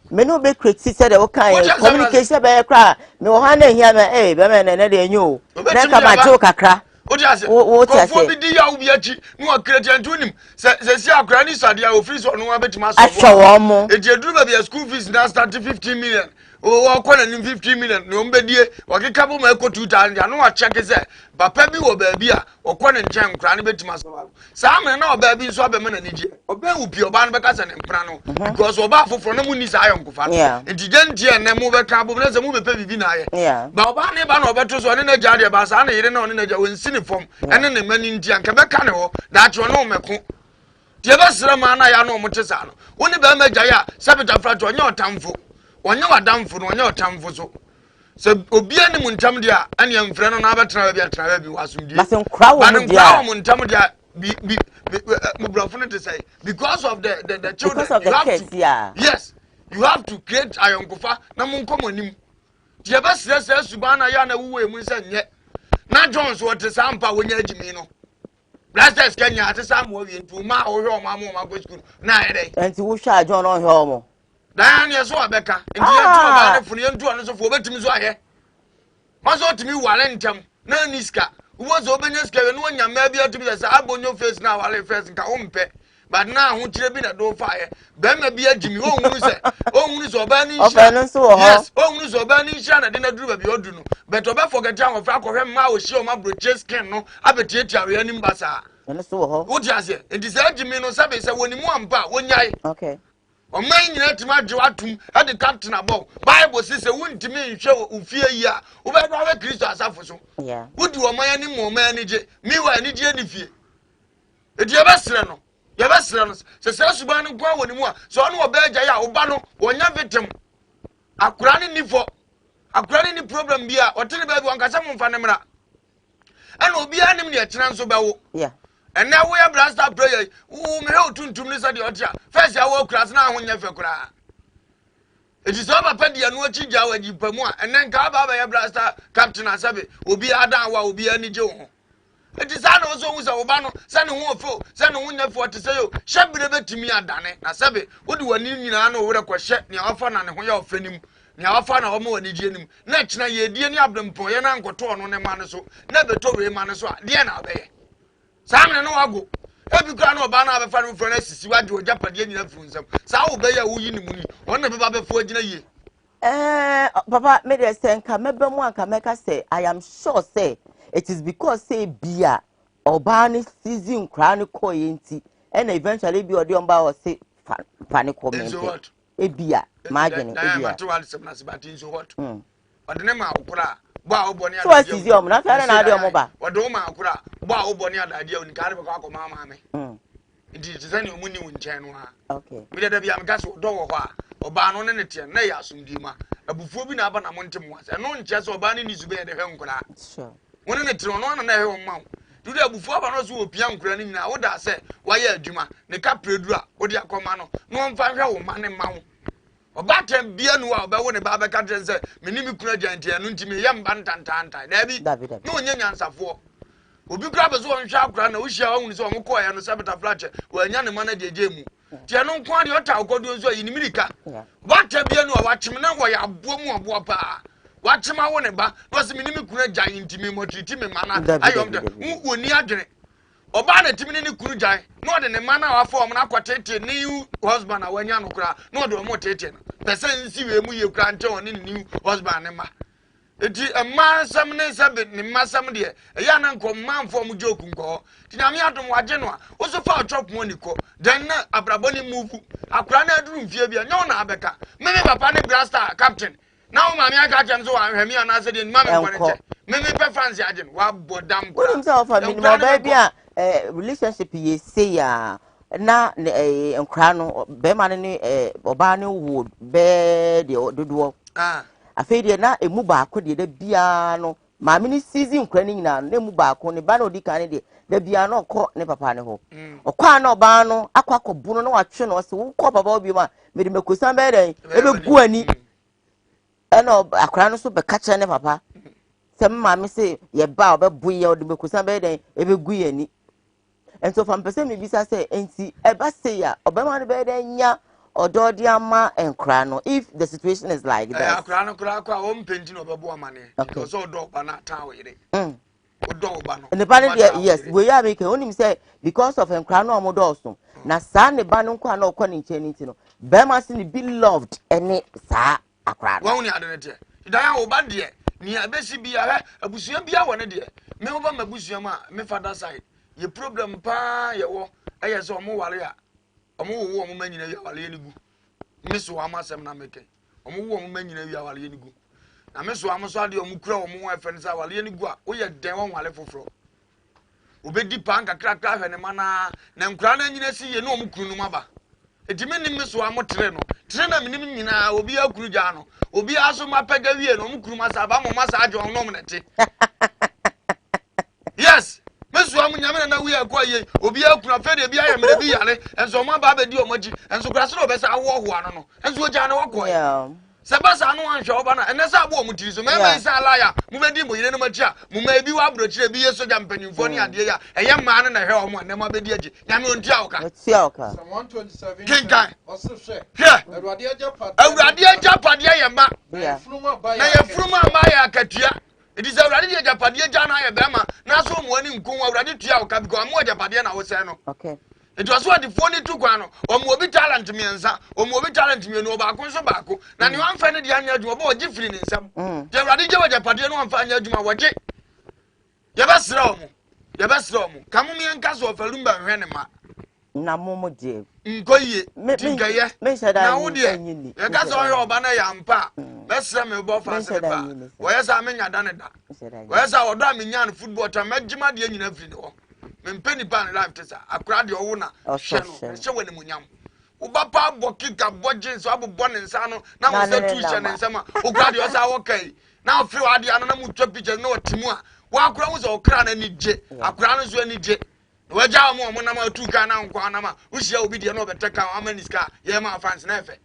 me no be critic say the kind communication be kra me wo ha na hia me be me na de enyo na ka ma jo kakra Odi ase ko bi di ya obi achi no akreti antunim se si akra ni sade a ofiri so no abetima so ahwe mo e je duru ba bi school fees na start 15 million o ko na 15 million no mbedie o keka bo ma ko 2000 ya no wa check se papa bi wo ba bi a o ko ne nchen nkra ne betima so sa me na o ba bi so abema na nije o ba wu bi o ba no be ka se ne mpra no because o ba foforo na mu ni sa ayon kofa intelligent na mu be ka bo na se mu be pa bibi na aye ba o ba ne ba na o beto so ne na jade ba sa na yire na one na ja won form ene ne mani ntia nka be ka ne ho da atwo no meko tie ba sra ma na ya no motesa no woni ba ma gya ya sabita frato onye otamfo onye wadamfo no onye otamfo so se obia ni muntam dia ane amfre no na abetra ba atra bi wasumdie ba se nkra wo mu dia muntam dia bi mubrafo no to say because of the children because of the kids yes you have to create ayonkofa na munkomonim tie ba sra subana ya na wuwe mu se nye na Jones what sampa wonya agimi no blasters Kenya ate sam wo wi ntu ma wo hwe o ma ma go school na ere enti wo hwa John o hwe o mo dan ne so abeka enti entu ba ne funu entu ono so fo betimi so aye ma so timi wale ntem na niska wo so benya ska we no nya ma bia timi say abonyo face na wale face nka o mpe but na ho kire bi na do fa aye be ma bia agimi o hunu so ba ni yes o hunu so ba ni sha na de na duru ba bi odu no but obe forget am of akohwe ma o shi o ma broche skin no abetieti awe ani mbasa eno so ho wo dia se enti se agimi no sabe se woni mu ampa wonyai okay o man nyina tima gye watum e de captain above bible say wontimi nhwe ofie yi a wo be do awe Kristo asafo so wodi o man ani mo man ani je mi wa ani je ni fie edi e be sere no ye be sere no se suban no kwa woni mu a so no oba gya ya oba no wonya victim akura ni nifo akura ni problem bia otene ba bi wankasa mo mfa ne mra ana obi anim ne kyena nso bawo and now we have blaster prayer me he otuntum ni sade otia first ya wo kura na ahonya fe kura it is over pedi anu achi gya wa jipamu a enen ka ba ya blaster captain asabe obi adan wa obi ani je ho it is ana oso hu sa oba no se ne ho ofo se ne ho nya fo te se yo hyebire betimi adane na sabe wodi wani nyina na owre kwhye ne afa na ne ho ya ofenim ne afa na omo wani je nim na kyena ye die ni abdempo ye na nkoto no ne ma ne so na beto we ma ne so a de na be samne no wago ebi kra no ba na abefa no fro na sisi waje ojapade nyina frunsam sa wo be ya wo yi ni muni wonna be ba be fo agina ye papa me dey say nka mebe mu anka meka say I am sure say it is because say bia oba ni season kra ni koye nti and eventually bi odi omba o say fa ni comment ebia margin ebia ma to wal sem na se batin so what odene ma okura bo a oboni ada so asizi om na fa na ade om ba odo ma akura bo a oboni ada dia oni ka ne be kwa akoma ma me ndi tizani omuni wonchen no ha okay bi da bia me ka so do wo ho a oba no ne tie na ya asumdi ma abufuo bi na aba na montem wase no nche so oba ne nizu be de hwe nkura sure woni ne tiro no na hwe o ma du da abufuo aba no so opia nkura ni nyina wo da se wa ya adwuma ne ka predu a wo de akoma no no mfa hwe wo ma ne ma wo obatem bia nu a obawo ne ba be ka tren se menimi kuna jantia no ntimi ye mba ntantanta da bi no nya nyansafo obi kura be so onhwa akura na wo hia wo hunu se omko ya no sabeta flat wa nya ne ma na deje mu tie no nko ade ota okodu so yi ni mirika obatem bia nu a wachim na wo ya abo mu abo pa wachim awo ne ba no se menimi kuna jantimi motriti me mana ayom de wo ni adwene oba na timini ni kuru jan no de ne mana wa form na kwatete new husband awanya no kura no de omo tete no person nsi we mu ye kura nte oni new husband ne ma eti emma sam ne sabe ne masam de ya na nko man form joke nko ti na me adom waje no a wo so fa chop money ko then na abraboni move akura na aduru mfie bia nya na abeka me papa ne blaster captain na wo ma me aka chem so wa hwemi ana se de ma me kwante Me preference agent wa bodam. What himself I mean my baby relationship ye say ya na nkra no be ma ne oba ne wo be de dodo. Afei de na emu baako de da bia no ma me ni season nkra ni nyina na emu baako ne ba na odi kan de da bia na okọ ne papa ne ho. Okwa na oba no akwakobu no na watwe no se wo kọ papa obi ma me de mekosan be den ebe gu ani. Eno akra no so be ka kire ne papa. Some mammy say, ye bow, but boy, or the Becusan bed, every guiani. And so from person, maybe I say, and see, a bus say, ya, or Bama bed, and ya, or Dodiama and Crano, if the situation is like that. Crano, home painting of a woman, okay, so dog, but not tower. And the banner, yes, we are making only say, because of Crano Modoso. Now, son, the Banon Crano, Conning Chenitino, Bama sin be loved, and it, sir, a crowd. Only other day. Diana Obandia. Ni abesi bia abusua bia wone de me ho ba mabusua ma me father side ye problem pa ye wo eye so omo ware a omo wo omo manyina wi awale enigu me so amasem na meke omo wo omo manyina wi awale enigu na me so amoso ade omo kura omo wa fene sa awale enigu a wo ye den won wale foforo obedi pa nkakra kra hwe ne mana na nkura na nyina si ye na omo kuru no maba etime ni me so amotre no tre na minim nyina obi akuru gya no obi aso mapega wie no mukuru masa ba mo masa ajo no mnete yes mesu amu nyame na wie akwaye obi akuru afede bia ya mere bi yale enso mo ba bedi omaji enso kura se no be sa wo ho ano no enso gya na wokọ yeah sebasa no anhwe oba na enesa abo omutiri so mema isa alaya mu bedi mo yire no machi a mu ma bi wa brochire bi yeso gya mpanimfo ni ade ya eye ma no na hwe omo na ma bedi agi nyame onti awka ti awka 127 kinkai oso hwe awurade agapade ye ma na ye fruma ma ya akatua it is awurade agapade gya na ye bema na so mo ani nkon awurade tua awka because mo agapade na wo se no okay. It was what the phone took one or more talent to me and some or more talent to me no back so back. Now you want find the young you about different in some. The radical Japan one find you my watch. Your best room. Your best room. Come me and castle of a lumber renema. Namomo Jay. Ngoye. Now dear. You got all your banner yampa. Best ram above us. Where's I mean I done it. Where's our damn football to make Jima in every door. Penny pan life tesa akra de owo na hwe wani munyam ubapa boki ka bojin so abobon nsa no na mo se tu hye nsa ma okra de osa wo kai na ofri ade anu na mutwa picture na otimu a wa akra wo so okra na ni je akra no so ni je waja mo na ma tu ka na nkwa na ma uhia obi de na obeteka amaniska ye ma fans na efe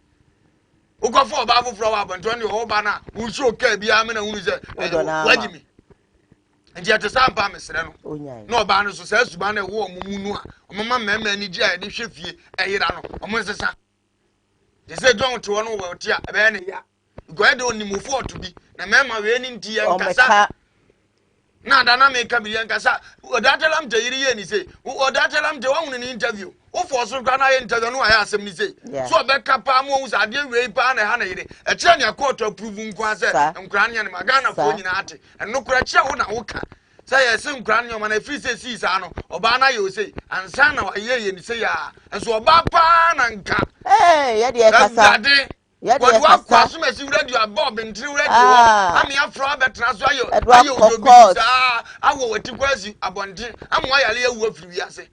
ukofo ba foforo wa bonto ne ho ba na wo so ka bia me na hunu se wajimi nti ate sampa mesere no no ba no so sa suba na wo omumunu a omama mema ni gi a de hwefie eyira no omonsesa de se don to no wo ti a be ne ya go e de onimofo oto bi na mema we ni nti ya nkasa na da na me ka bi ya nkasa odatelam je yiri ye ni se odatelam je wo hunu ni interview wo force kwa na ye interview no aya asem ni se so be ka pa mo uza de we pa na ha na yire e kire ne court approve nkwa se nkra ne ne magana fo nyina ate eno kura kire wo na wo ka say yes nkra ne o na free say si sa no oba na ye o say ansa na ye ni say ya enso oba pa na nka ye de kasa what wa kwaso mesi radio abob ntri radio am ya fro betra so ayo odobi sa awo wati kwasi abonde am wa yale ewu afiri wiase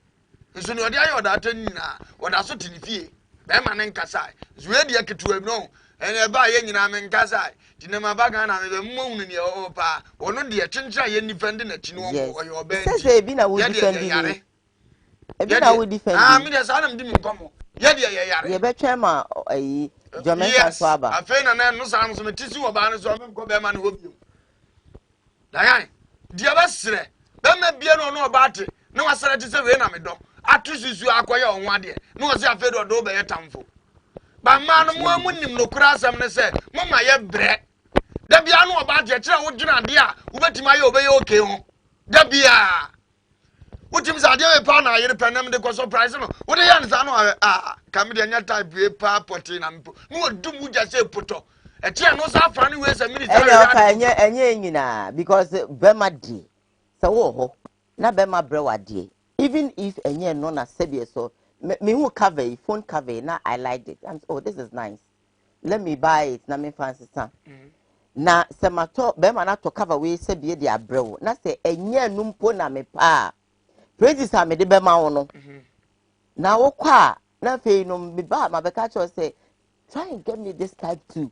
nso ne odi ayo da tanina oda so tinifie be ma ne nkasa zuwe de ketuwa no ene ba ye nyina me nkasa tinema baga na me mmonu ne o pa ono de twentra ye defend na tinu oyo oba ndi se bi na wo defend ni e bi na wo defend me de sa na mdi mi nkomo ye de ye yare ye betwe ma ayi Jamaica so aba afena na no sa so metisi wo ba no so me nko be ma no hobi dayan dia ba sere be ma bie no ba ate na wasere ti se we na me do atususu akoye onwa de na o se afedo do be yetamfo ba ma no mo amunim no kura asam ne se mama ye bre da bia no ba ate kire wo dwuna de a wo betima ye obeye okay ho da bia utim sa de pa na yire penem de ko surprise no wo de yan sa no kam de nya type we pa poti na mpo no dum uja se poto e tie no sa fa ni we se minister enye nyina because bema di sa wo ho na bema bre wade even if enye no na sebie so me who cover phone cover na I liked it and oh this is nice let me buy it na me fancy some na se mato be ma na to cover we se bie de abrewo na se enye numpo na me pa praises a me de be ma wo no na wo kwa na fe no me ba ma be ka cho say try and get me this type too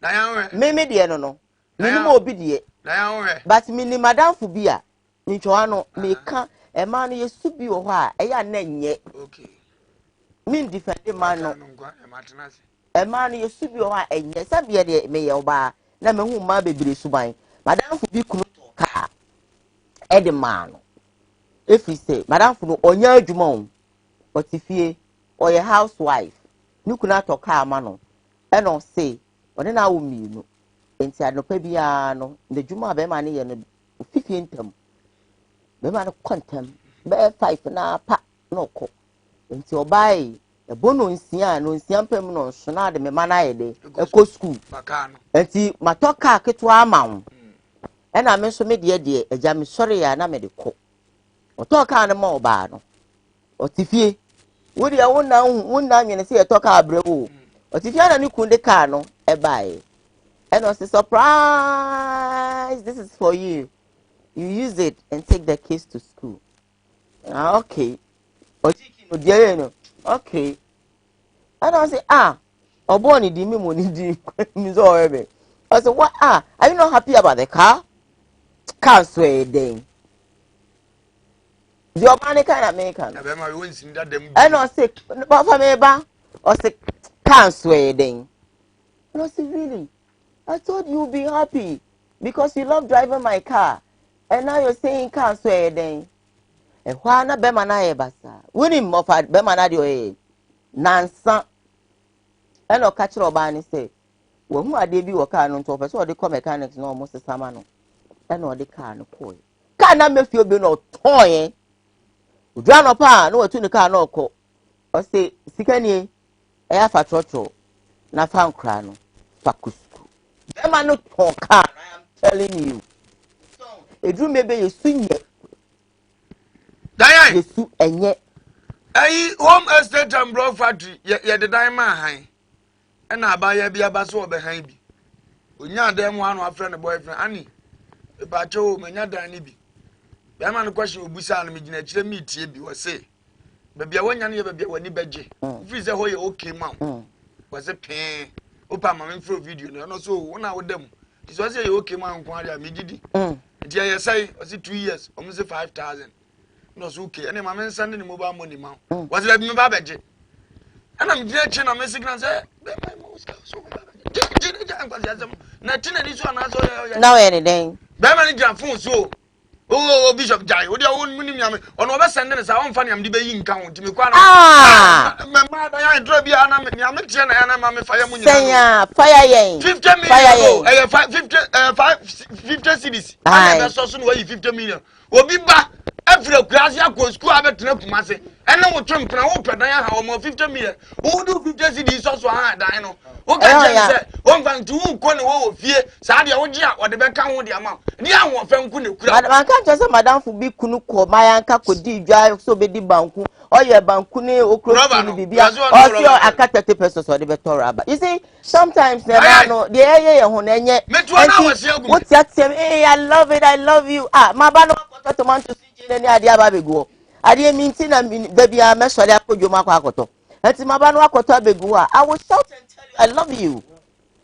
na ya we me de no minimum obi de na ya we but minimum madam fu bi a ntwa no me ka e ma no yesu bi wo ho a e ya na nye okay min defend man no e ma no yesu bi wo ho a enye sabia de me ye oba na me hu ma bebire suban madam fu bi kunu to ka e de man no efi say madam fu no onya adwuma on otifie oye housewife ni kuna to ka ama no e no say one na wo mienu enti anopa bia no de dwuma be ma ne ye no fifie ntam be ma no kontem be 5 na pa no ko enti obai e bono nsia no nsia pam no so na de me ma na ye de e ko school enti matoka ketwa ama wo e na me so me de eja me sori ya na me de ko otoka na ma oba no otifie wo de wona nwene se ye toka abrewo otifie na ni kunde ka no e bai and I say, surprise, this is for you. You use it and take the kids to school. Okay. Okay. And I say, Oboni di me money di me so ebe. I say, what are you not happy about the car? Car sway then. Your money kind of American. And I say, but for me ba, I say, car sway then. And I say, really? I thought you'd be happy because you love driving my car. And now you're saying car swear then. And why not Bemana Ebasa? Winning of Bemana de Nansa. And no catch your bani say, well, who are they be or car no to so they call mechanics no almost the samano. And no, they can't coy. Can't I make you be no toy? Drown upon no to the car no co. Or say, Sikany, I have a trotro. Na found crano. Fakus. Bema no talk, I am telling you. So, a dream maybe you swing it. Diane, You sue and yet. Ayi home estate and bro factory ye the diamond high. And I buy a beer basso behind me. When you them one of friend boyfriend Annie. A bacho may not die be. The man question will be sound me in a meet ye was say. Baby, I want you never be when you bedgy. If it's a way okay, mount was a pain. Opa, my info video, and also 1 hour them. It was a okay, mount, me did it. Say, was it 2 years, almost 5,000. No, okay, and my man sending mobile money, mount. Was it me, babaji? And I'm judging a message and say, Now anything. Bemani Jafun so. Oh, Bishop Jai, what your own minimum on over sending us our funny. I'm debating count to me. Mamma, I drove you and I'm a fire. Fire yang. 50 million, 50 cities. I saw soon 50 million. Obiba, every class, I go school, I bet to Massey. And I will Trump and I will put how 50 million. Who do 50 cities also hard, I know. Okay, one van to Kono fear, Sadia Ojia, or the back on the amount. The hour from Kunu. I can't just say Madame Fubi Kunuko, my uncle could drive so be banku, or your bankune, or close to be or your Akata pesos or the Betoraba. You see, sometimes the what's that? Hey, I love you. My banner to man to see any idea baby go. I didn't mean to baby, I mess with you, Makoto. And my banner Begua, I will shout and tell you I love you.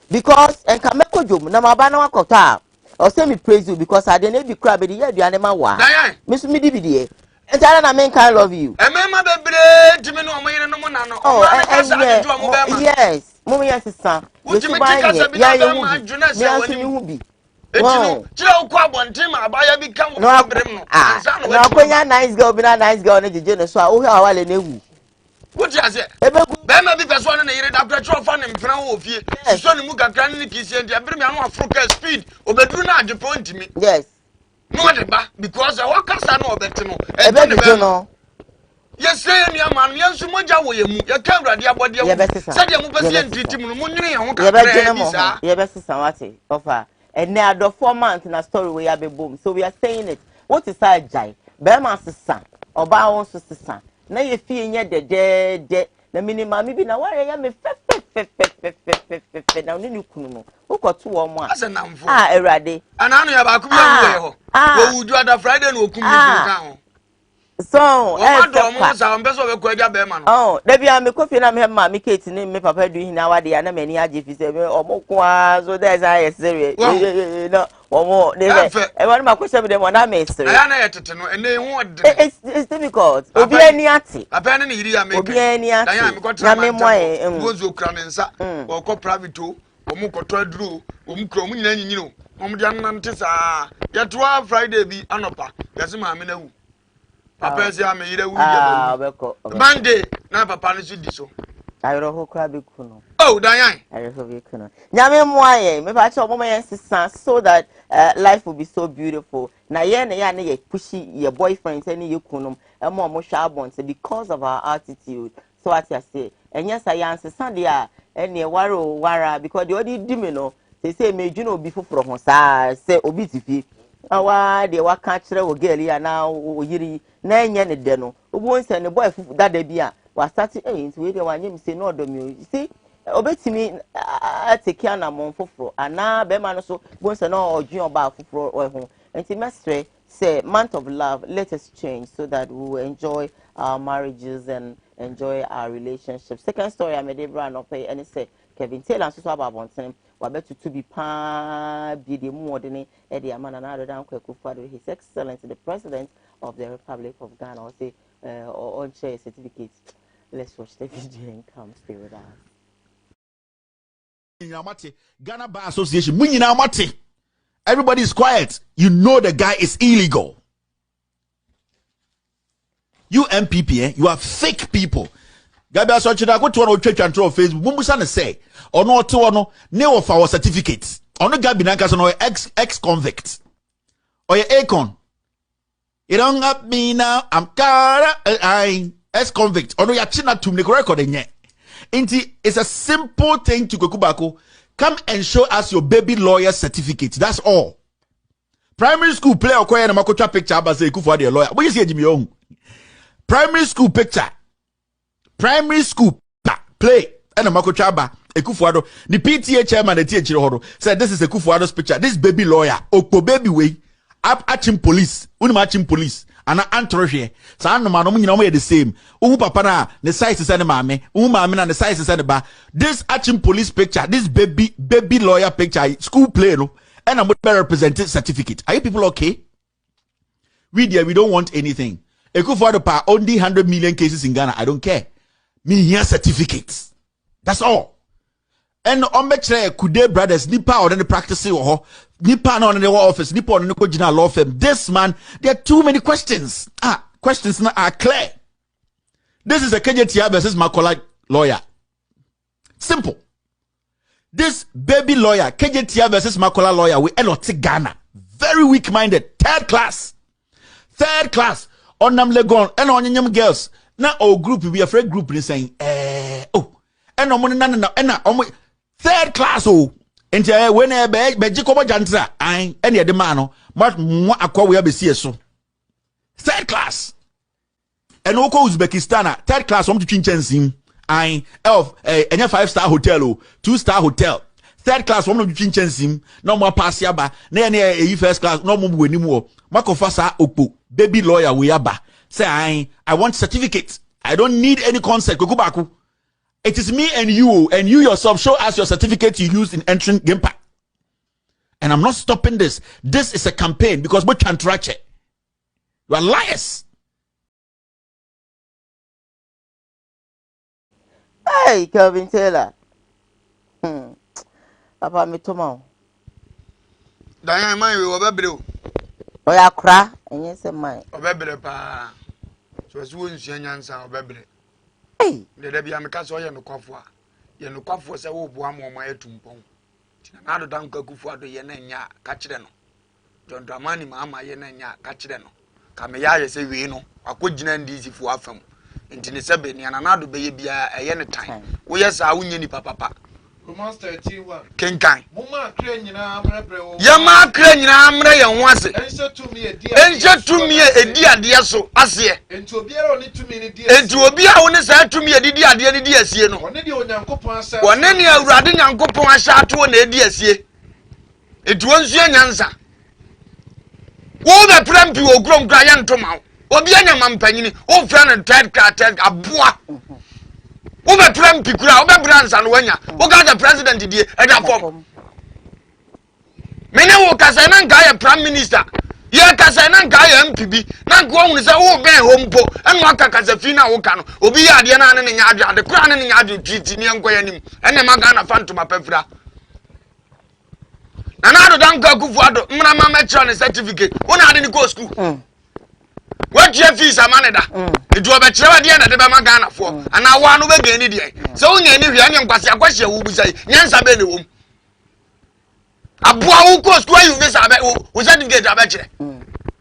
Because and Kameko Jum, Namabana Kota, or send me praise you because I didn't be crab the year the animal one. Miss Midi, and tell an Amen can love you. And Mamma, baby, oh, yes, Mummy, yes, son. Would you make us a bit of a movie? Wow, become no, nice girl, be a nice girl, and the so I owe her a new. What you say? Bema be person na yire da petrol fan mpran wo fie. So ne mu kakra ne kisi enti abere me anu afroka speed obeduru na adjepo ntimi. Yes. No de ba because I work kasa na obete no. Ebe de no. Yes say ni ama no yensu moja wo ye mu. Ye ka urade abode wo. Say de mu pese ntiti mu mu nwene ye ho kakra bi sa. Ye be sesa wate. Ofa. And now the 4 months na story we have be boom. So we are saying it. What is our jai? Bema sesa. Oba won so sesa. Na ye fie nye de na minimum bi na ware ya me na oni kunu no ukoto wo mo ase namfo erade ana no ya ba ku bi awu ho wo wuju ada Friday no okum ni kan ho so mo sa on beso be ko aja be ma no oh da bia me kofi na me ma me Kate ni me papa du hina wade ya na mani age fi se omoko a so there is a serious no omo dey e won ma kwese be dem na me sere ya na yetete no ene hu de it's difficult obi ani ate papa ne yiri ya me obi ani ate dan ya me ko tra ma gozo kra ne nsa o ko private o omu ko to aduru omu kra omu nyina nyinyino omu de anante sa yeto Friday bi anopa yase ma me na wu papa say am yire wu ye Monday na papa no so di so ayro ho kra be kuno oh dan ayro ho be kuno nyame moaye me ba che omo yen sisa so that life will be so beautiful na ye na ye pushy your boyfriend any ye kunum e mo hwa abonte because of our attitude so what I say enya sa yan sisa dia ene wara because the odi di me no say me dwuna obi foforo ho sa say obi tifi awa de waka kire wo girl ya na oyiri na enye ne de no obo nse ne boy fufu dada bi a wa start nti we de wanye mi say no do me see obetimi ateki ana mon foforo ana be ma no so bo nse na odwen oba foforo ho nti mestre say month of love let us change so that we will enjoy our marriages and enjoy our relationships. Second story I made Debra no pay and say Kevin Taylor so about one wabetu to be pa be the more than Eddie Amanana down Kwekufado. His Excellency the President of the Republic of Ghana or say on share certificate. Let's watch the video and come stay with us. Ghana Bar Association. Everybody is quiet. You know the guy is illegal. You MPP, you are fake people. Gabi aso go to one church and throw Facebook. Mumbusa ne say, ono to ono ne of our certificates. Ono Gabi nanka so no ex convict. Or your Akon. You don't have me now. I'm I ex convict. Ono ya china tum ne record enye. Inti it's a simple thing to Kokubako. Come and show us your baby lawyer certificate. That's all. Primary school play okoye na makocha picture abase ekufu de lawyer. What you say Jimmy Young? Primary school picture. Primary school play and a makochaba Ekufuado. The PTA chairman the TH Horo said this is Ekufuado's picture. This baby lawyer, Okpo baby way, up achim police, unimachim police, and an antroche. So no man no the same. Papa na the size is any mame, mame na the size is any ba. This achim police picture, this baby lawyer picture, school play no, and I'm represented certificate. Are you people okay? We don't want anything. Ekufuado pa only 100 million cases in Ghana. I don't care. Me here certificates. That's all. And on the Kude brothers, Nipa or the practice or Nipa on the office, Nipa on the original law firm. This man, there are too many questions. Questions are clear. This is a KJTR versus Makola lawyer. Simple. This baby lawyer, KJTR versus Makola lawyer, we Eloti Ghana. Very weak-minded. Third class. On nam legon and on young girls. Now our group we afraid group is saying and no money na third class and when be Jacob Jantra any the man but akwa we be so third class and oko Uzbekistan third class to chinchensim of any 5-star hotel 2-star hotel third class to chinchensim no more pass yaba na any first class no more wenimu makofasa okpo baby lawyer we yaba. Say I want certificates. I don't need any consent. It is me and you yourself. Show us your certificate you used in entering Game Park. And I'm not stopping this. This is a campaign because we can't track it. You are liars. Hey, Kevin Taylor. Papa me tomorrow. Diane, my we were better. Oh, ya cry and yes, my. Obebre pa. So as won nyansa obebre. Hey, de da bia meka so ye no kwafo a. Ye no kwafo se wo boa mo ma etumpon. Tina na do dan kakufu ado ye na nya ka kire no. John Dramani ma ama ye na nya ka kire no. Ka me ya ye se wi no. Akogina ndizifo afam. Nti ne sebe ne na do be ye bia eye ne tan. Wo ye sa wonye ni papa. Romans 13:1. Kenkan. Mama kra nyina amrebre wo. Yama kra nyina amre ye ho ase. Ense tumi edi. Ense tumi edi ade so ase. Enti obiara oni tumi ni di. Enti obiara woni sa tumi edi ade ni di asie no. Wone de onyankopon asa. Wone ne awurade nyankopon asa ato na edi asie. Enti wonsu anyansa. Wo be prampi wo grom kra ye ntoma. Obi anya mampanyini, wo fra ne third aboa. Wo be prampi kura, wo be bransa no wanya. Wo ga the president die e da form. Mene wo kasa na nka ye prime minister. Ye kasa na nka ye MPB. Na nka wo se wo ben hompo. Enu aka kasa fi na wo ka no. Obi ya ade na ne nya ade kura ne nya ade titi ne enko yanim. Ene maga na fantoma pafra. Na na do dan ka kufu ado. Mna mama chira ne certificate. Wo na ade ni go school. What your fees are manada? It will be Trevor Diana de Bamagana for, and I want to begin it. So, any young Passia question will say, Yansa Benny. A boy who goes to you, Miss Abbott, who didn't get a betcher.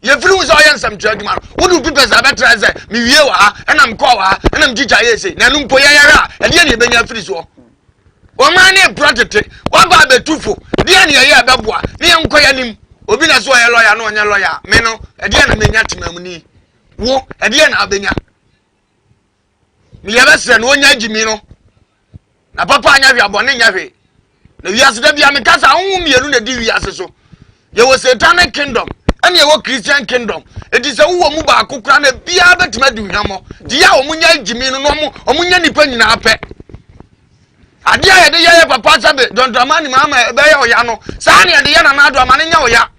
Your flu is all some gentleman. What do people say better as me, and I'm Koowaa, and I'm Jijay, Nanum Poyara, and Yenny Benya Friso. One man protected, one by the Tufo, the Ania Babua, the young Koyanim, Obina so a lawyer, no one lawyer, Meno, and the enemy Yatimani. Wo ede na abenya mi yabesre no nya jimino na papa anya hwe abone nya hwe na wiase da bia me kasa hu mienu na di wiase so ye wo satanic kingdom ene ye wo Christian kingdom edi se wo mu ba akokra na bia betima di hwamo di ya wo nya jimino no omunya nipa nyina apɛ ade a ye de ye papa sabe don dramani mama be ye oya no sa ne de ye na na do amane nya oya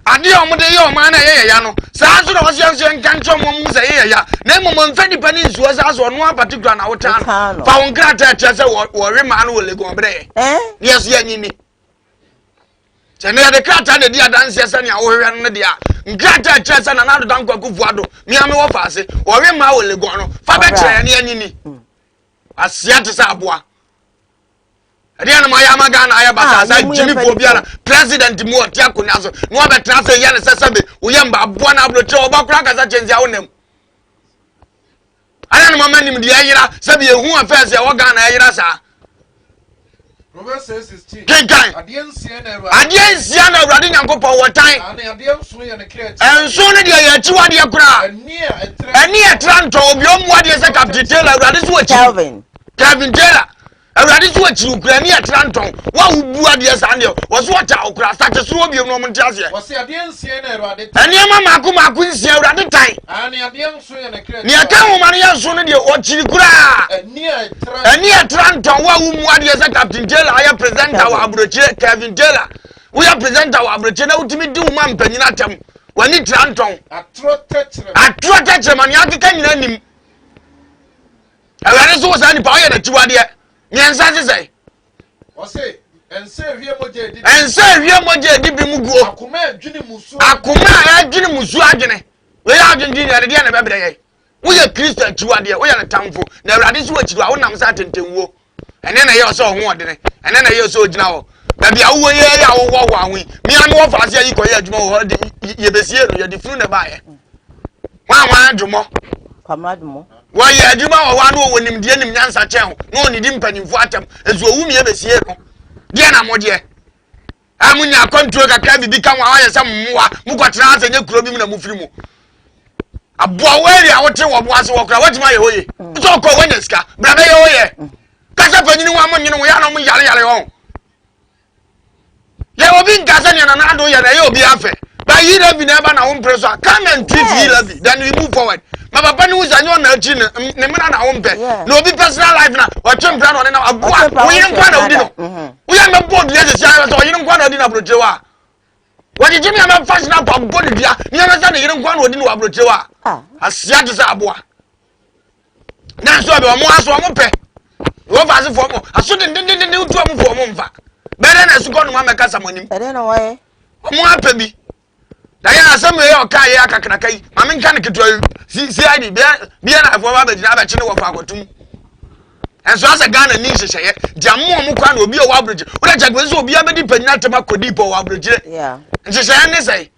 ade omude ye o man na ye ya no saa so na wo se nkancho mo se ye ya na mo mfa nipa ni nsuo saa so no particular na wo ta fa won grata ta se wo we man wo legon bre yes ye nyini se ne de grata na di adanse se ne a wo hwe no de a grata ta se na na do dan kwakufu ado mi ame wo fa se wo we man wo legon no fa be kire ne nyini asia te sa aboa Riana Mayama Gana Ayabata, Jimmy Pobiana, President Muatia Kunazo, Noba Trasa Yana Sasabe, Uyamba, Buana Blocho, Bakraka, such as your name. I don't know many of the Ayra, Sabi, who affairs your organ Ayrasa. Robert says it's tea. I didn't see Siana running and go for what time. And soon as you are Chiwadia Kra, and near Tranto, beyond what is a Captain Taylor, that is what Calvin Taylor. Awurade so achi ukura ni atranton wa wubu ade sande wo so acha ukura sache so obi no mntiase wo se ade nsie na awurade ane ma mako nsie awurade tan ane ade nso ye na kra ni aka wo man ye nso no de o chiri kura ani atranton wa wumu ade sa Captain Taylor aya presenter wa abrochire Kevin Taylor wo ya presenter wa abrochire na utimi di wo man panyina atam wani tranton atro techre man ya keka nyina nim awurade so wo sa ni pa ye na chiwade Nyansa se say. O say, ense hwie moje di bi muguo. Akoma adwene musu adwene. We ya adwene di na de na bebre ye. Wo ye Christian chiwade, wo ye na tamfo. Na awurade so achiru a wo nam sa atentenwo. Ene na ye o so ho odene. Ene na ye o so ogina ho. Na bia wo ye ya wo ahwe. Mi ame wo fa se yi ko ye adwuma wo ye besie no ye di funu na ba ye. Wa adwumo. Kwamadmo. Why ya adwuma wo wa no wonim de nim nyansa chen ho no oni di mpanimfo atam ezu owu mi ebesie no de na mo de amunya control kakra bibi kan wa ya se mmoa mukotra ase nye kuro bi mu na mufiri mu aboa weri a wote wo boa se wo kra watima ye hoye so ko wanya ska bra be ye hoye kasa fanyini wa mo nyine wo ya no mo yare ho ye obi nkasa ne na ado ya na ye obi afe ba yi na bi na ba na wo preso come and treat yi labi then we move forward. My papa knows I know na chin ne mana na wo mpe na obi personal life na o twempra no ne na aboa wo yin kwa na odi no wo ya me board le se sia so yin kwa na odi na brochewa wo ji jimi am fashion na pa board dia ni na sa na yin kwa na odi na brochewa asia te sa aboa na so be o mo aso mo pe wo fa se fo mo aso de utu am fo mo mfa be na su ko no ma meka samonim ede na waye mo apa bi da ya asem ye o ka ye akakana kai ma me nka ne keto CID bia na afọ ba be jina ba chine wo fa akotum enso asa Ghana ni hyehyeye diamo mo kwa na obi o wa abroje wo da jagbe so obi abedi panyina tema kodi po wa abroje hyehyeye ne sai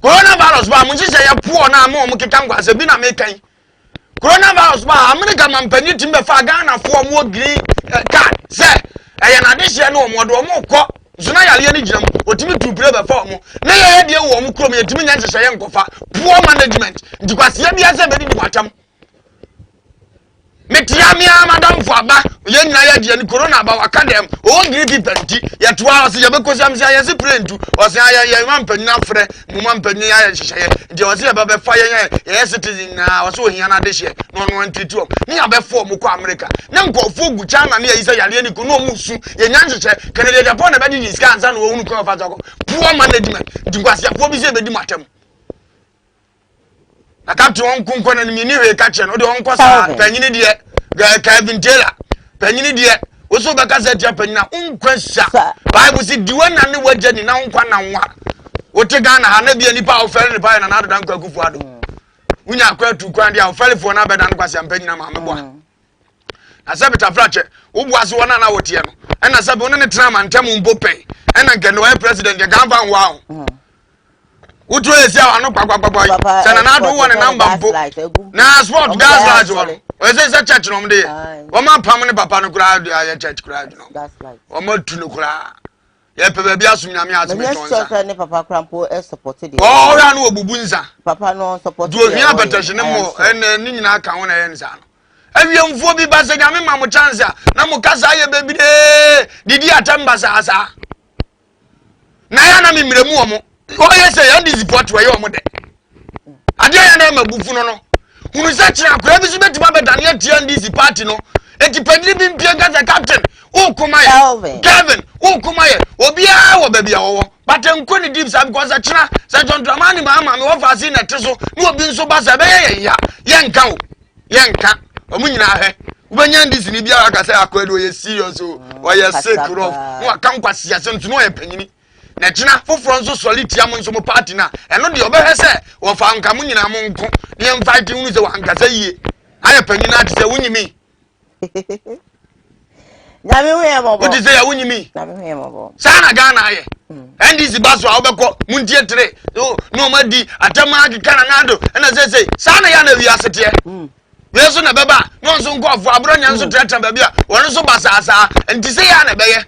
coronavirus ba mo hyehyeye po na mo keka ngwase bi na me kan coronavirus ba America man panyi timbe fa Ghana fo mo green card say aya na de hye no omodo omo kɔ zuna yale ni gyina mu otimi tu brebe fa omo na ye de wo omo krom yetimi nya nhyehyɛ ye nkɔfa poor management ndikwase ya bia se bedi di matam metia mia madam fo aba ye nyina ya de ni corona aba waka dem o ngiri bi panti ye toa o se ye bekosiam se ye se prentu o se ye man panyin afre mu man panyin ya nhyehyɛ ye de o se ye ba fa ye citizen na o se o hia na de hye no no ntiti o ni ya be fo mu kɔ America na nkɔfo gu China na ye se yale ni ko no mu su ye nya nhyehyɛ Canada Japan na be di scan san wo hunu ko fa tako poor management ndikwase afo bi se be di matam na captain on kunko na ni we ka che no de on kosa panyini de Kevin Taylor panyini de wo so be ka se tia panyina unkwasa Bible si diwa na ne waje ni na unkwa na nwa wo te Ghana ha na bia nipa wo fere ne pa na do dan kwakufu ado unya akwa tu kwan dia wo fere fo na be dan kwase panyina ma mebo na sabe ta frache wo buase wona na wote no na sabe wona ne tra man tam mbo pe na nke no president de Gamba nwa Utu esi awa no kwakwakwakwa sana na do won number mpo na sport gas light won we say church no mde o ma pam ne papa no kura ya church kura no gas light o ma tu no kura ye pe ba bia sum nyame asem tonsa so ne papa krampo e support dey o ya no obubu nsa papa no support do hia petition mo ni nyina ka ho na ye nsa no awiemfo bi ba se nyame ma mo chance na mo kasa ye bebi didi atamba sa na ya na mimremu o mo oh yes say and this report where you de ade ya na mabufu no hunu se kira akura bi so betima bedane atia this party no etipadi bi mpia gaza captain Ukumaye Kevin Ukumaye obia wo babia wo but enko ni deep sam because kira se John Dramani ma me wo fa si na teso na obi nso ba se be ya yenka o yenka omunyina he ubenya this ni bia aka se akwado ye serious o ye sick rough no aka nkwase ase ntu no ye panyini na kina foforo nso solid am nso mo party na eno de obehese wo fa nka mo nyina mo nko ne invite unu se wankasa yie aye panyina ate se wunyimi Nyame we mobo oti se ya wunyimi nyame we mobo sana Ghana aye ndisi baso a obekọ muntie tere no madi atama akika na ado na se sana ya na wi asete yeso na beba no nso nkofo abronya nso treta ba bia won nso basasa nti se ya na beye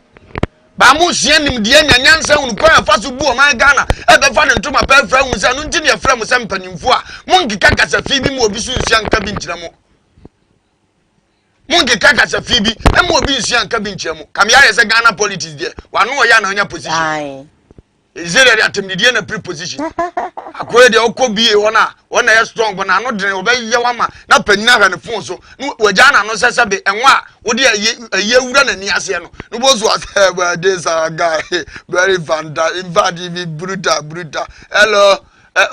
ba mu hia nim de nyanyansa hunu kwa fa so bu o man Ghana e be fa ne ntoma pa fra hu se no nti ne fra mu se mpanimfo a monkika kasa fi bi mu obi so nsia nka bi nkyira mo monkika kasa fi bi e mu obi nsia nka bi nkyira mo kam ya se Ghana politics there wano ya na onya position zero ya temdie na preposition akoye de okobie wona ya strong bona no de obeye wama na panyina hwa ne fon so wagya na no sesebe enwa wo de aye wura na ni ase no bozu ase this guy very vanda invade me brutal hello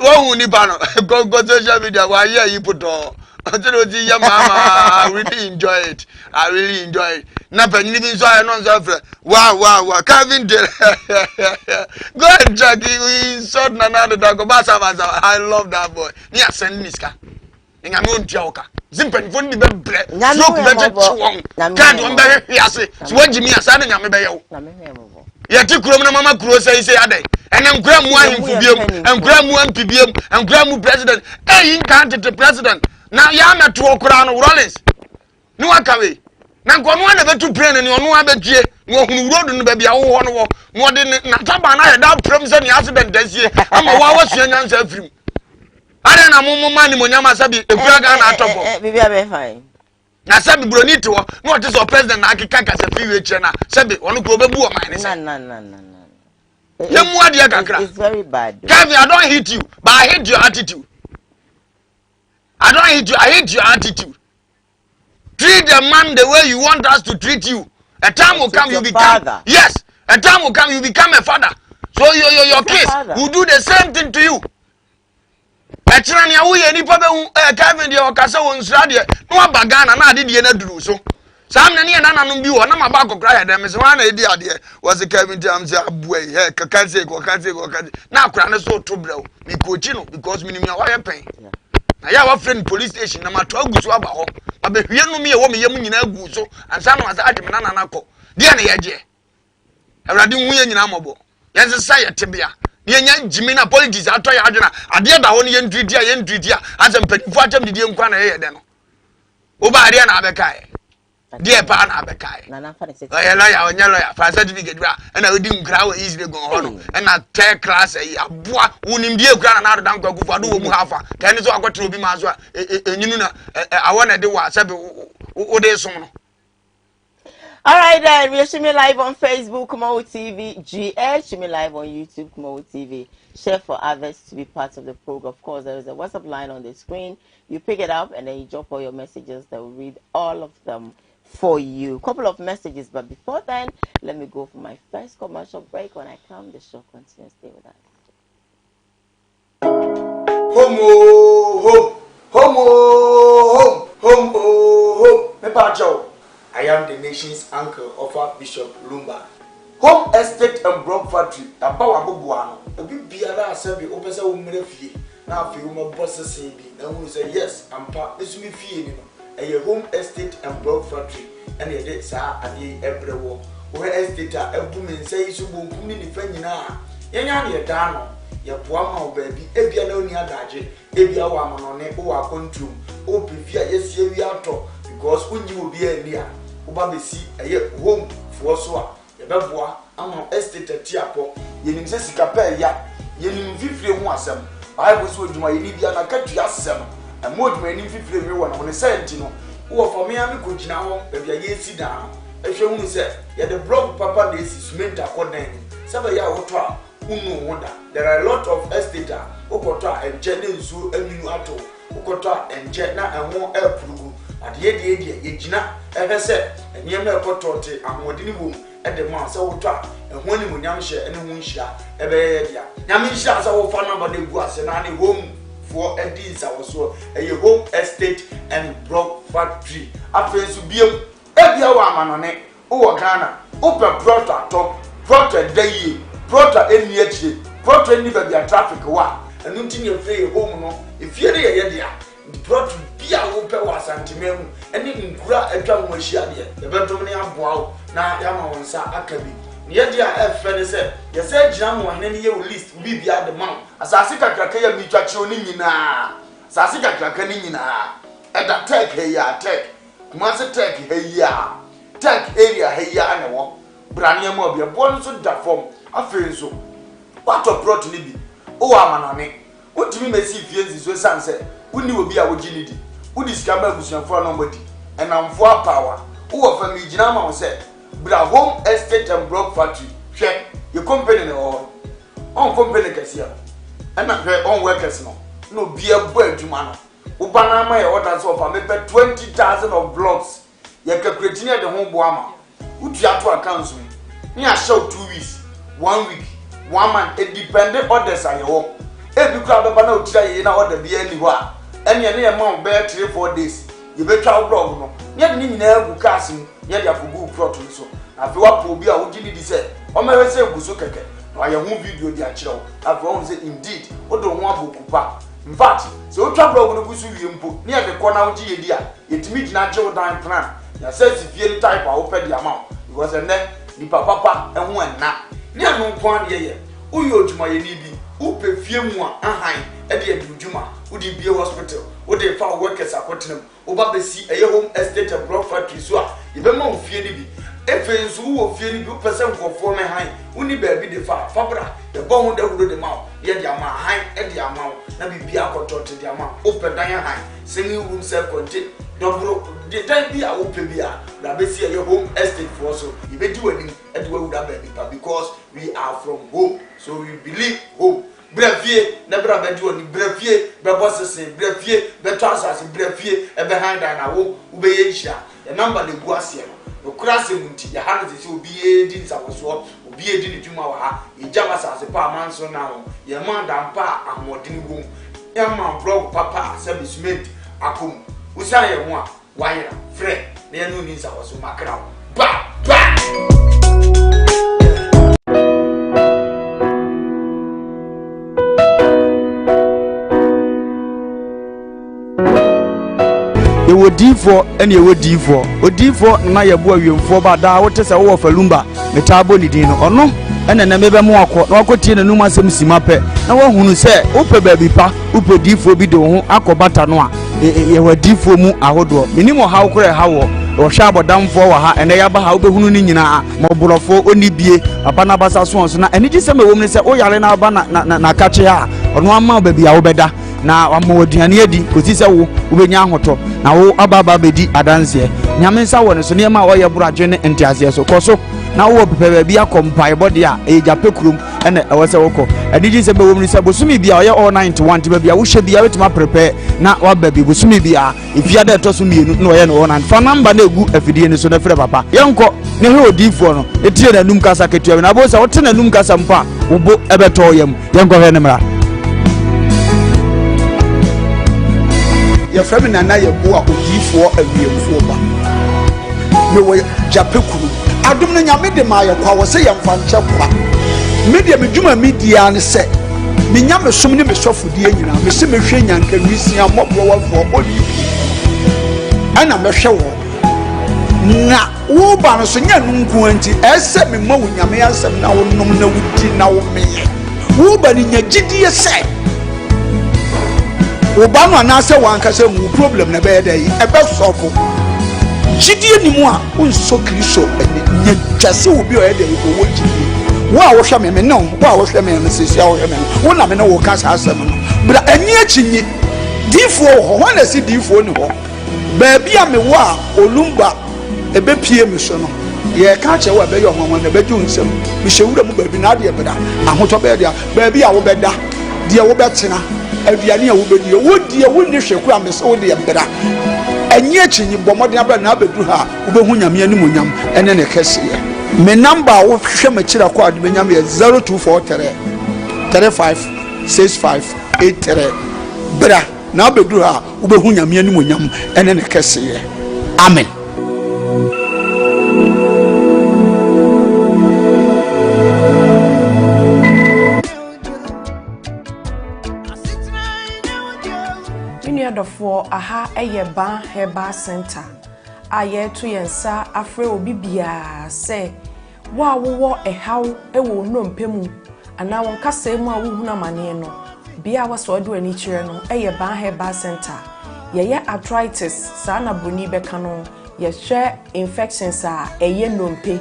wo ni ba no go social media wa ye yi puto until the young mama, I really enjoy it. Na panyini bi so aye no nso afre. Wow. Kevin did. Go and check. We saw Nana the go basa. I love that boy. Ni asend niska. Nga me ontua oka. Zimpen fo ni be bre. So ku be chiwon. Kan on be hwe ase. So wagimi asa na nyame be ye wo. Na me hwe mo. Ye ti kuro na mama kuro say adai. Ene nkura mu ahimfu biem. Nkura mu MP biem. Nkura mu president. Yin kan tete president. Na ya meto okura no Rollins ni wakawe na nkono na betu plane ni onu abetue ni ohunu road no ba bia wo no wo no de na taba na he da pram se ni accident dasie ama wa wasua nyansa afrim are na mumu mani monyama sabi ekura ga na atofo bibia be fine na sabi broni to no what is your president na akika kasa fiwe che na sabi onu ko bebu o mine se na yemu ade kakra it's very bad Kevin, I don't hate you but I hate your attitude. I don't hate you. I hate your attitude. Treat the man the way you want us to treat you. A time will come you become father. Yes. A time will come you become a father. So your kids will do the same thing to you. Echira ni awu ye ni pa be Kevin de okasa won sra de no abagana na ade de na duru so. Sam na ne na nanom bi wo na ma ba kokra ya dem se wa na edi ade was Kevin de am say abuai he kakanse ko na akura ne so to brew mi coach no because minim ya wa ye pen. Na ya wa friend police station na mato aguso aba ho abehwie no me ye wo me yam nyina aguso ansa no asa adem na nakọ de na ye je awrade hu ye nyina mobo ye sesa ye tebia ne nya jimi na politics ato ya adwena ade da ho ne ye ntwidi a asem padifo atam didie nkwa na ye de no wo ba ade na abeka dear pa na bekai oya lawyer onya lawyer fa certificate bra na odi nkra we easy go hono na third class aboa wonim die kura na dan kwaku fa do wo mu hafa kan so akwetro bi ma so enyinu na awona de wa sabe wo de som no. All right, then we are me live on Facebook, Koowaa TV, GH, me live on YouTube, Koowaa TV. Share for others to be part of the program. Of course, there is a WhatsApp line on the screen. You pick it up and then you drop all your messages. They will read all of them for you. Couple of messages, but before then, let me go for my first commercial break. When I come, the show continues. Stay with us. Home. Mepa Joe. I am the nation's uncle of our Bishop Lumba. Home estate and block factory. Abawa bubuano. Ebi biara asabi opesa umre fie. Na afi uma bossa sebi. Na who say yes, ampa esumi fie ni no. Eye home estate and block factory. And ye de sa ade ebrewo. Wo estate a ebu men say isu bonkum ni nifa nyina. Yenya ne da no. Ye boa ma obabi ebia na oni adaje. Ebia wa amonone wo akontum. O pefia yesie wi ato because unyi obi ania. Uba besi eye home for so a yebeboa ama estate tiapo yenim se sika pa ya yenim fifire hu asem bible so djuma yeni bia na katu asem amodjuma yenim fifire we wona wona senti no wo for me am ko gina ho be bia yesi dan ehwe hu se ye the block papa na esi cement akodan sebe ya woto a unu woda there are a lot of estate okoto a enje ne nsu aminu ato okoto a enje na enwo apurugu adie ye gina ehese enyem na ekotote amodini bom ede ma se woto a ehwo ni munyam hye ene hu nhia ebe ye dia nyam nhia se wo fa number de gu ase na ne home for edins awoso eye home estate and block factory afensu biem ebia wa amanone wo Ghana ope prota to prota dayi prota eni echi prota eni ba bia traffic wa enu ntini efre home no efie de ye dia prota bia wo pe wa santimemu eni nkura atwa ho ahia de ye betom ne aboa na ya ma wonsa akabi ye dia efre se ye se gina mo hene ne ye list bibia de man asase kakraka ya mitwache oni nyina asase kakraka ni nyina eda tech ya tech kuma se tech ya tech area ya na wo brane mo bia bo so da form afenso wato prot ni bi o amanane wotimi mesi fienzi so sanse woni obi a wogini di wodi skamba abusuafo no mbodi enamfo power wo fa mi gina ma wo se bra home estate and block factory hwe your company no on company kasia ana hwe on workers no bia bo adwuma no wo bana ma ye order so fa me pe 20,000 of blocks ye calculate ne de ho bo ama utu ato accounts ni a show 2 weeks 1 week 1 month it depend orders aye wo e bi kra beba na otira ye na order bia ni ho a ene ne ye ma be 3-4 days ye betwa blog no ye ni nyina egu kasim ye dia fugu prot so afi wa po bi a wo gini di se o mewe se egu so keke na ye hu video di a kire wo afi wo say indeed o do ho abokupa in fact se o twa blog no busu wie mpo ne ye de ko na wo gi ye di a yetimi gina je wo dan plan ya say si fie type a wo pe di ama because ene ni papa ehu enna ne anu kwan ye uyo odjuma ye ni bi upe fie mu a ahan e de adujuma udi bie hospital udi fa workers akotenam oba besi eye home estate and block factory so a ye be ma ofie ni bi efe nso wo fie ni bi upese nkofo me han uni ba bi de fa fabra de bo hu de hudo de ma ye de ama han e de ama na bibi akotote de ama upe dan han semi room self contain dobro de dan bi a upe bi a na besi eye home estate for so ye be di wani e de wu da ba bi because we are from home so we believe home brefie na bra be di wani brefie be bossese brefie be transase brefie e be hand na wo ube ye hia the number de gu ase no krase munti ya hanu se obi e di nsawoso obi e di ni dwuma wa ha e jama sase pa manso na ho ye man dan pa amodin gu ya man blog papa sabi cement akom usana ye ho a wayera fre na ye no ni nsawoso makra ba ewo difo ene ewo difo odifo na ye bo awemfo ba da wote se wo falumba metabo ni din no ono ene na mebe mo akọ na akotie na numa asem simape na wo hunu se upe baby pa upe difo bi de ho akobata no a ye wa difo mu ahodo minimo hawo kore hawo o hwa abodamfo wa ha ene ya ba ha obehunu ni nyina ma oborofo oni bie papa na basa so na eni gise me wom ne se o yare na ba na kache ha ono ama ba bia wo beda na wama wadiane adi kosi se wo ubenya ahoto na wo ababa bedi adanse nyame nsa wo ne so ne ma wo ye buraje ne entiase so koso na wo pepe bia kompai body a eja pekurum ene ewo se woko adiji se be wo ni se bosumi bia wo ye all 91 ti bia wo hye bia wetima prepare na wa ba bi bosumi bia ifia da to so mienu na wo ye no one fa number na egu afidie ni so na frɛ papa yenko ne he odifo no etie na num kasa ketua na bo se wo te na num kasa mpa wo bo ebeto yam yenko he ne mra ya frame nana ye bo a odifo awiemfo ba me wo japekuru adom na nyame de ma ye kwa wo se ye mfa nche kwa media me dwuma media ne se me nyame som ne me sofodie nyina me se me hwe nyanka wisia mobro wafo odi ana me hwe wo na wo ba no so nya nunku anti ese me ma wo nyame asem na wo nom na wudi na wo me wo ba ni nya gidie se Obama na se wanka se mu problem na be dey e be sofo gidie ni mu a unso kristo nya twase obi o e dey ko wo gidie wo a wo hwe me no wo a wo hwe me se sia wo hwe me wo na me no wo ka sa asem no bra ani achinyi difo ho na si difo ni ho ba bia me wo a olumba e be pie me so no ye ka che wo be yo honhon na be ju nsem me hyewura mu ba bi na de beda ahoto be dia ba bia wo beda de wo betena aduane a wobedi wodi wonni hweku amese wodi yembera enye achinyi bomoden abra na abedu ha wobehu nyame ani monyam ene ne kese me number wo hwe makira kwa ade nyam ye 0243 35 65 83 bra na abedu ha wobehu nyame ani monyam ene ne kese amen. For aha eye ban heba center aye to yensa afre obi bia se wa wo ehaw ewo nnompemu ana won kasa mu a wo huna mane no bia waso do ani kire no eye ban heba center ye arthritis sa na boni beka no ye hwe infections a eye nnompe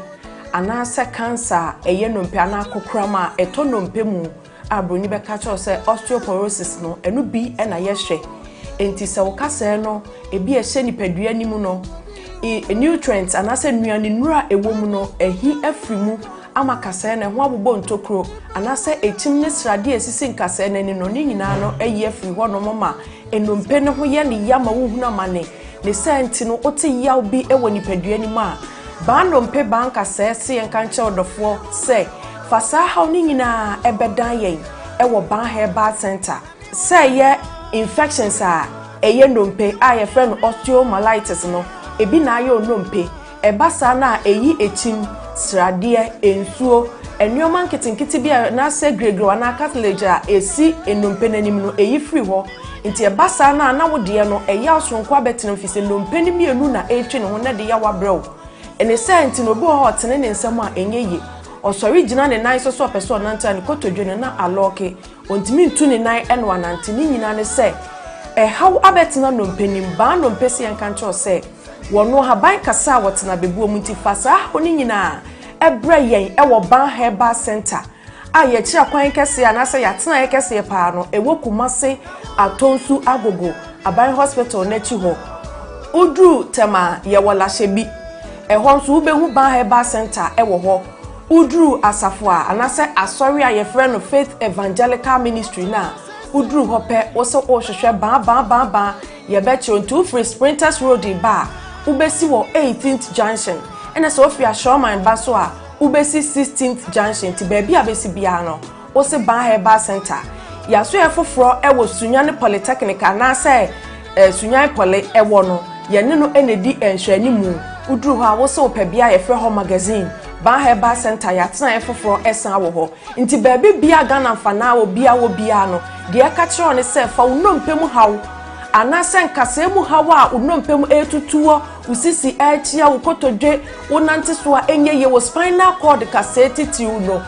ana se cancer eye nnompe ana kokrama eto nnompemu a boni beka cho se osteoporosis no enu bi na ye hwe enti se wokase no ebi ehye nipadua nimu no nutrients anase nuane nura ewomu no ehi afrimu ama kase na ho abobo ntokro anase echim ne srade esisi nkase na ni no ni nyina no eyi afri ho no mama enompe ne ho ye ne yama wo huna mane ne senti no ote yaw bi ewo nipadua nimu a ba nompe ba nkase se yenka nche odofo se fasa ha ni nyina ebedan yen ewo ban herbal center se ye infections a eye nnompe a ye friend osteomyelitis no ebi na ayo nnompe ebasa na eyi echim srade ensuo enyoman kitinkiti bia na se gregro na cartilage a esi ennompe nanim no eyi free ho nti ebasa na wode no eya osonko abetene mfise nnompe ni mienu na etwe ne ho na de ya wabrew ene senti no bo hotene ne nsem a enye osori gina ne nan so opeso nanta ne kotodwene na aloke ontimi ntu ne nan eno anante ni nyina ne se haw abetena no mpanim ba no mpesi enkancho se wono haban kasa wotena bebuo munti fasa oni nyina ebra yen ewo ban herbal center aye kira kwan kese anase yatena ye kese pa no ewo kumase atonsu agogo aban hospital na chi ho udru tema ye wola shebi ehon so ubehu ban herbal center ewo ho udru asafo anase asori aye friend of faith evangelical ministry na udru hope wose ohwehwe ba ye betcho ntu free sprinters road ba ubesi wo 18th junction ena so ofia showman ba so a ubesi 16th junction ti baby abesi bia no wose ban herbal center ya so ye foforo ewo sunyane polytechnic anase sunyan poly ewo no ye ne no enedi enhwani mu udru ho a wose opabia ye frɛ ho magazine ban herbal center ya tena efoforo esan wo ho nti baby bia Ghana mfana wo bia no de aka kire ne se fa unompemu hawo anase nkase mu hawo a unompemu etutuo usisi achia ukotodwe wonante so a enye ye wo spinal cord kaseti ti uno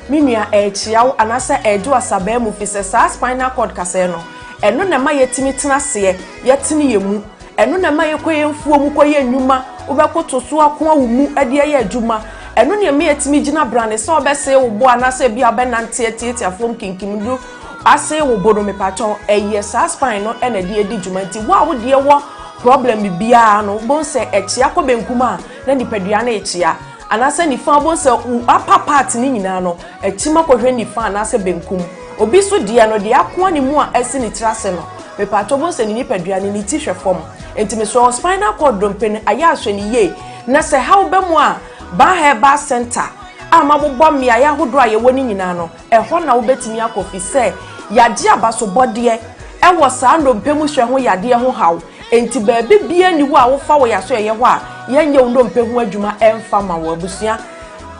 minua achia wo anase edu asaba mu fise sa spinal cord kase no eno na ma yetimi tena se yetini yemu eno na ma yekoye mfuo mu koye nnuma wobɛkoto so ako awumu ade aye adwuma eno ne me etimi gina brane se obese wo bo anase bia benante tietiafom kinkimdu ase wo bodo me paton eye sa spine no ena de edi dwuma nti wo a wo de wo problem bia no bon se echia ko benkuma na nipadua na echia anase nifa bon se upper part ni nyina no echima kohwe nifa anase benkum obi so dia no de akoa ne mu a esi ni trase no me paton bon se ni nipadua ni ti hwefom enti me so spinal cord dompen aya ahwe ni ye na se how be mu a ba heba center ama bobọ mmia ya hodo aye woni nyina no ehọ na wobetimi akofi se yade abaso bode ewo saa ndompemu hwe ho yade ho haw enti ba bibia ni wo a wo fa wo yaso ye ho a yenye ndompemu adwuma emfa ma wo abusua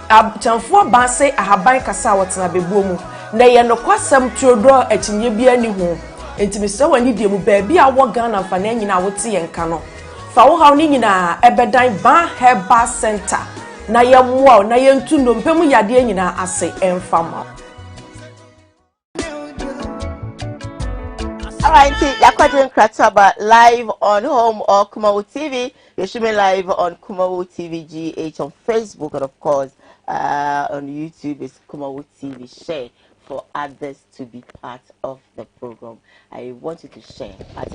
abchanfo ba se ahaban kasa wotena bebuo mu na ye no kwasam tuodo akinye bia ni ho enti me se wani die mu ba bia wo Ghana fa na nyina wote ye nka no fa wo haw ni nyina ebedan ba heba center na ye mwa na ye ntu ndompemu yade nyina ase emfa ma. Alright, Yakwajin Krataba live on Home or Koowaa TV. You're streaming live on Koowaa TV GH on Facebook, and of course on YouTube is Koowaa TV. Share for others to be part of the program. I want you to share. As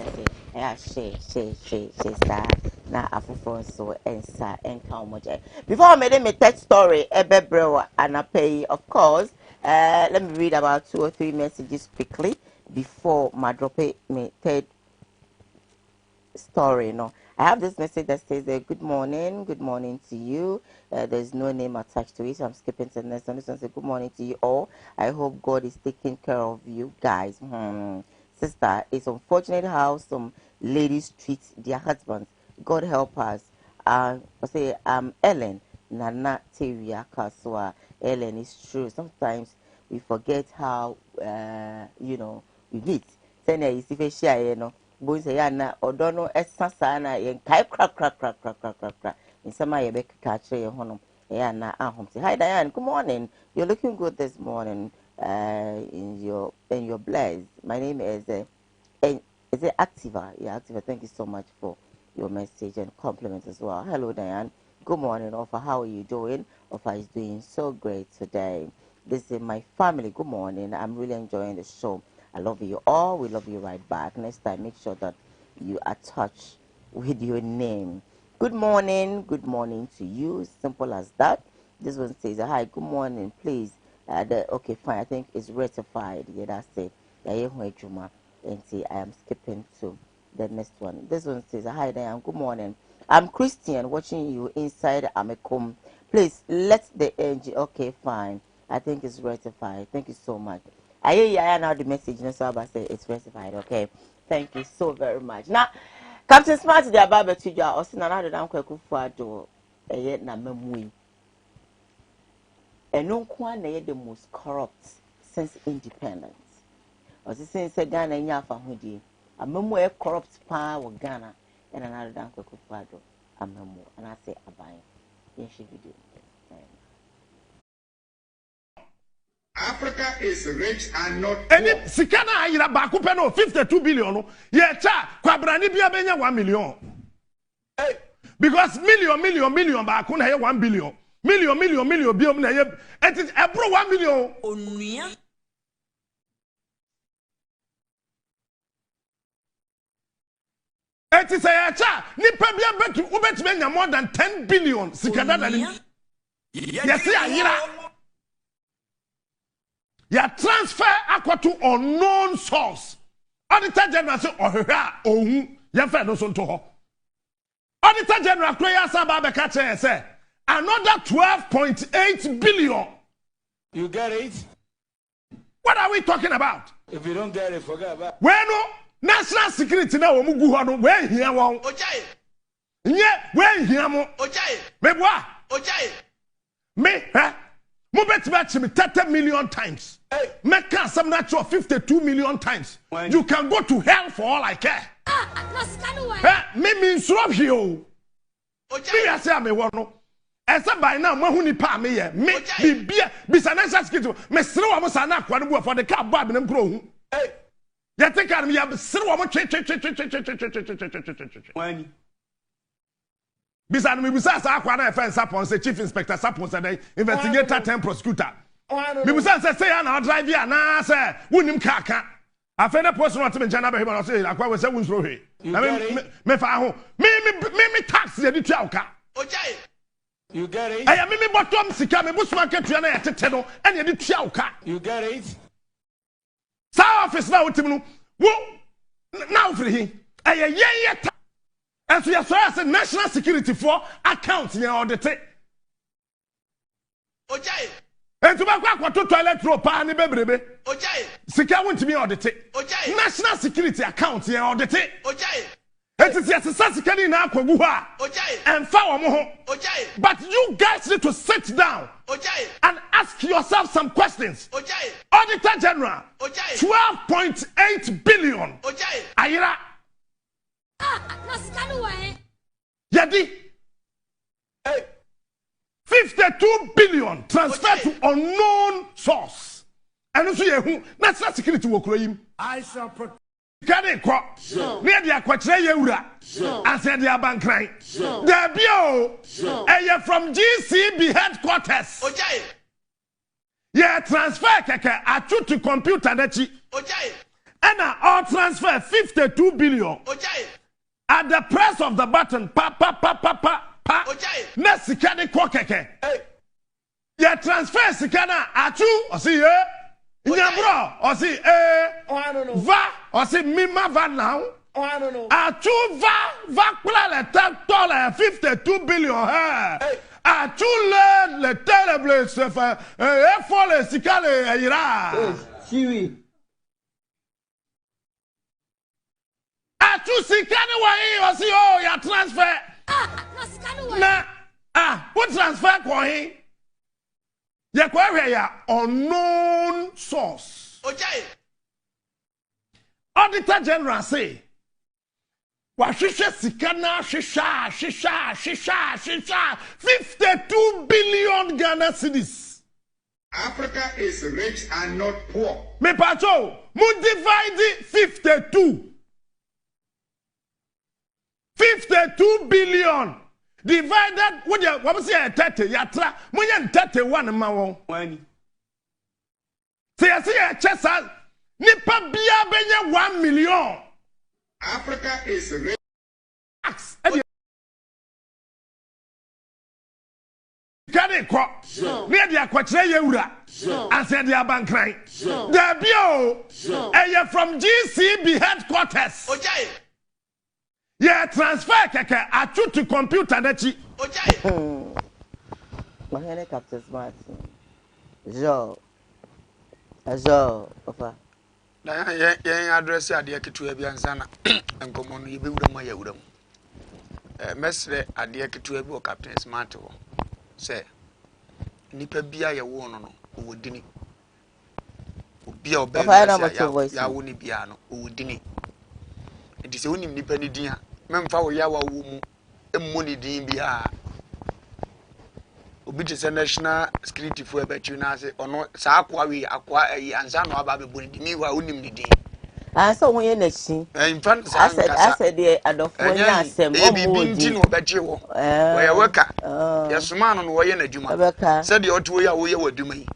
I say, share, star. Now, Afro so and sir and how much. Before I made a third story, Ebebrewa and I pay, of course. Let me read about 2 or 3 messages quickly before my drop me third story. No, I have this message that says good morning to you. There's no name attached to it, so I'm skipping to the next one. This one says good morning to you all. I hope God is taking care of you guys. Sister, it's unfortunate how some ladies treat their husbands. God help us. I say Ellen Nana Teria Kaswa. Ellen, is true. Sometimes we forget how we meet. Send a if share, boys na odono esasa na yen kai crack. In some I beg catch your honor. Na ahom. Say hi Diane, good morning. You're looking good this morning. In your blessed. My name is Activa. Yeah, Activa. Thank you so much for your message and compliments as well. Hello Diane. Good morning, Offa. How are you doing? Offa is doing so great today. This is my family. Good morning. I'm really enjoying the show. I love you all. We love you right back. Next time, make sure that you attach with your name. Good morning. Good morning to you. Simple as that. This one says, hi, good morning, please. Okay, fine. I think it's rectified. Yeah, that's it. And see, I am skipping to the next one. This one says, hi, Diane. Good morning. I'm Christian, watching you inside Amekom. Please, let the engine. Okay, fine. I think it's rectified. Thank you so much. I now the message, so I say it's rectified. Okay, thank you so very much. Now, Captain Smart, the Ababa to you, or another damn quick for do a yet na memui. And no one the most corrupt since independence. Or the same said Ghana in Yafa Hoodie, a memo corrupt power of Ghana, and another damn quick for do a memo, and I say a buying. Yes, she do. Africa is rich and not poor. And Sikana ayira baako pɛ no 52 billion. Ye cha kwabrani bia benya 1 million. Hey, because million baako na ye 1 billion. Million bia na ye it is ebro 1 million. Onua. It is a cha nipa bia betu ubetime more than 10 billion sikada dali. Yes ayira. Ya transfer akwa to unknown source. Auditor General say ohwa ohun ya fa no so nto ho. Auditor General prayer saba be ka say another 12.8 billion. You get it? What are we talking about? If you don't get it, forget about it. When no national security na wo mu gu ho no we hia won. Ojaye. Nye we hia mo. Ojaye. Me boa. Ojaye. Me, huh? Mubet match me 30 million times. Hey. Make some natural 52 million times. When? You can go to hell for all I care. Me means rob here. Me I say I'm a one. As a by now, Mahuni pa me ye. Me be beer, be financial schedule. Me slow almost an aqua for the car bob and grow. Hey. You think I'm here, slow almost when Bisa me bisa sa akwa na defense sapon say chief inspector sapon say investigator ten prosecutor. Me bisa say na drive here na say wonim kaka. Afena post no to nchana be no say akwa we say wunsro hwe. Na me fa ho. Me tax ye di tua oka. Ojai. You get it? Aya me bottom sika me busuma ketua na yetete no ene ye di tua oka. You get it? Sa office na wotim no. Wo now free him. Aya ye and so you say national security for account ye audit. Ojai. And to back to toilet roll pa ni bebrebe. Ojai. Sika won't me audit. Ojai. National security account ye audit. Ojai. It is yes sika ni na akwagu ha. Ojai. And fa wo ho. Ojai. But you guys need to sit down. Ojai. And ask yourself some questions. Ojai. Auditor General. Ojai. 12.8 billion. Ojai. Ayira. Na sika way. Yadi. Hey. 52 billion transferred to unknown source. And also you national security work him. I shall protect. Can it crop? Near the aquatre yeura. I said the bank right. The bio. And you're from GCB headquarters. Ojai. Yeah, transfer keke atu to computer dachi. Ojai. And all transfer 52 billion. Ojai. At the press of the button, pa. Ojai. Na sikane kwa keke. Yeah, transfer sikana atu. Osi ye. Nyabro. Osi va. Osi mima va now. Atu va kula le tole 52 billion. Atu le teleble se fa. Efole sikale ayira. Siwi. Atu sikane wa yi osi oh ya transfer. Na sika way. Na what transfer kwa yi? Ya kwa ya unknown source. Ojai. Auditor General say, Washisha Sikana Shisha 52 billion Ghana cedis. Africa is rich and not poor. Me pacho, mu divide 52 billion divided what was your 30 yatra munyan 31 ma won wani say a chesa nipa bia benya 1 million. Africa is rich. Kade ko me dia kwakyere yewura ase dia bankran da bio eye from GCB headquarters. Ojai. Yeah, transfer keke atu to computer dachi. Ojai. Mahene Captain Smart. Jo, papa. Na ya address ade ketu e bia nsana enkomo no yebewura ma ya wura mu. Mesre ade ketu e bi o Captain Smart wo. Say nipa bia ye wo no owodini. Obia oba ya wo ni bia no owodini. Enti se wonim nipa ni din a memfa wo ya wa wo mu emmo ni din bia. Obi je national security for ebetu na se ono sa akwa we akwa anza no aba be boni mi wa onim ni din. So when you nechi infant I said the adofo nya asem o mo di no beche wo we weka yesuma no no wo ye na adwuma said the oto ya wo ye waduma yi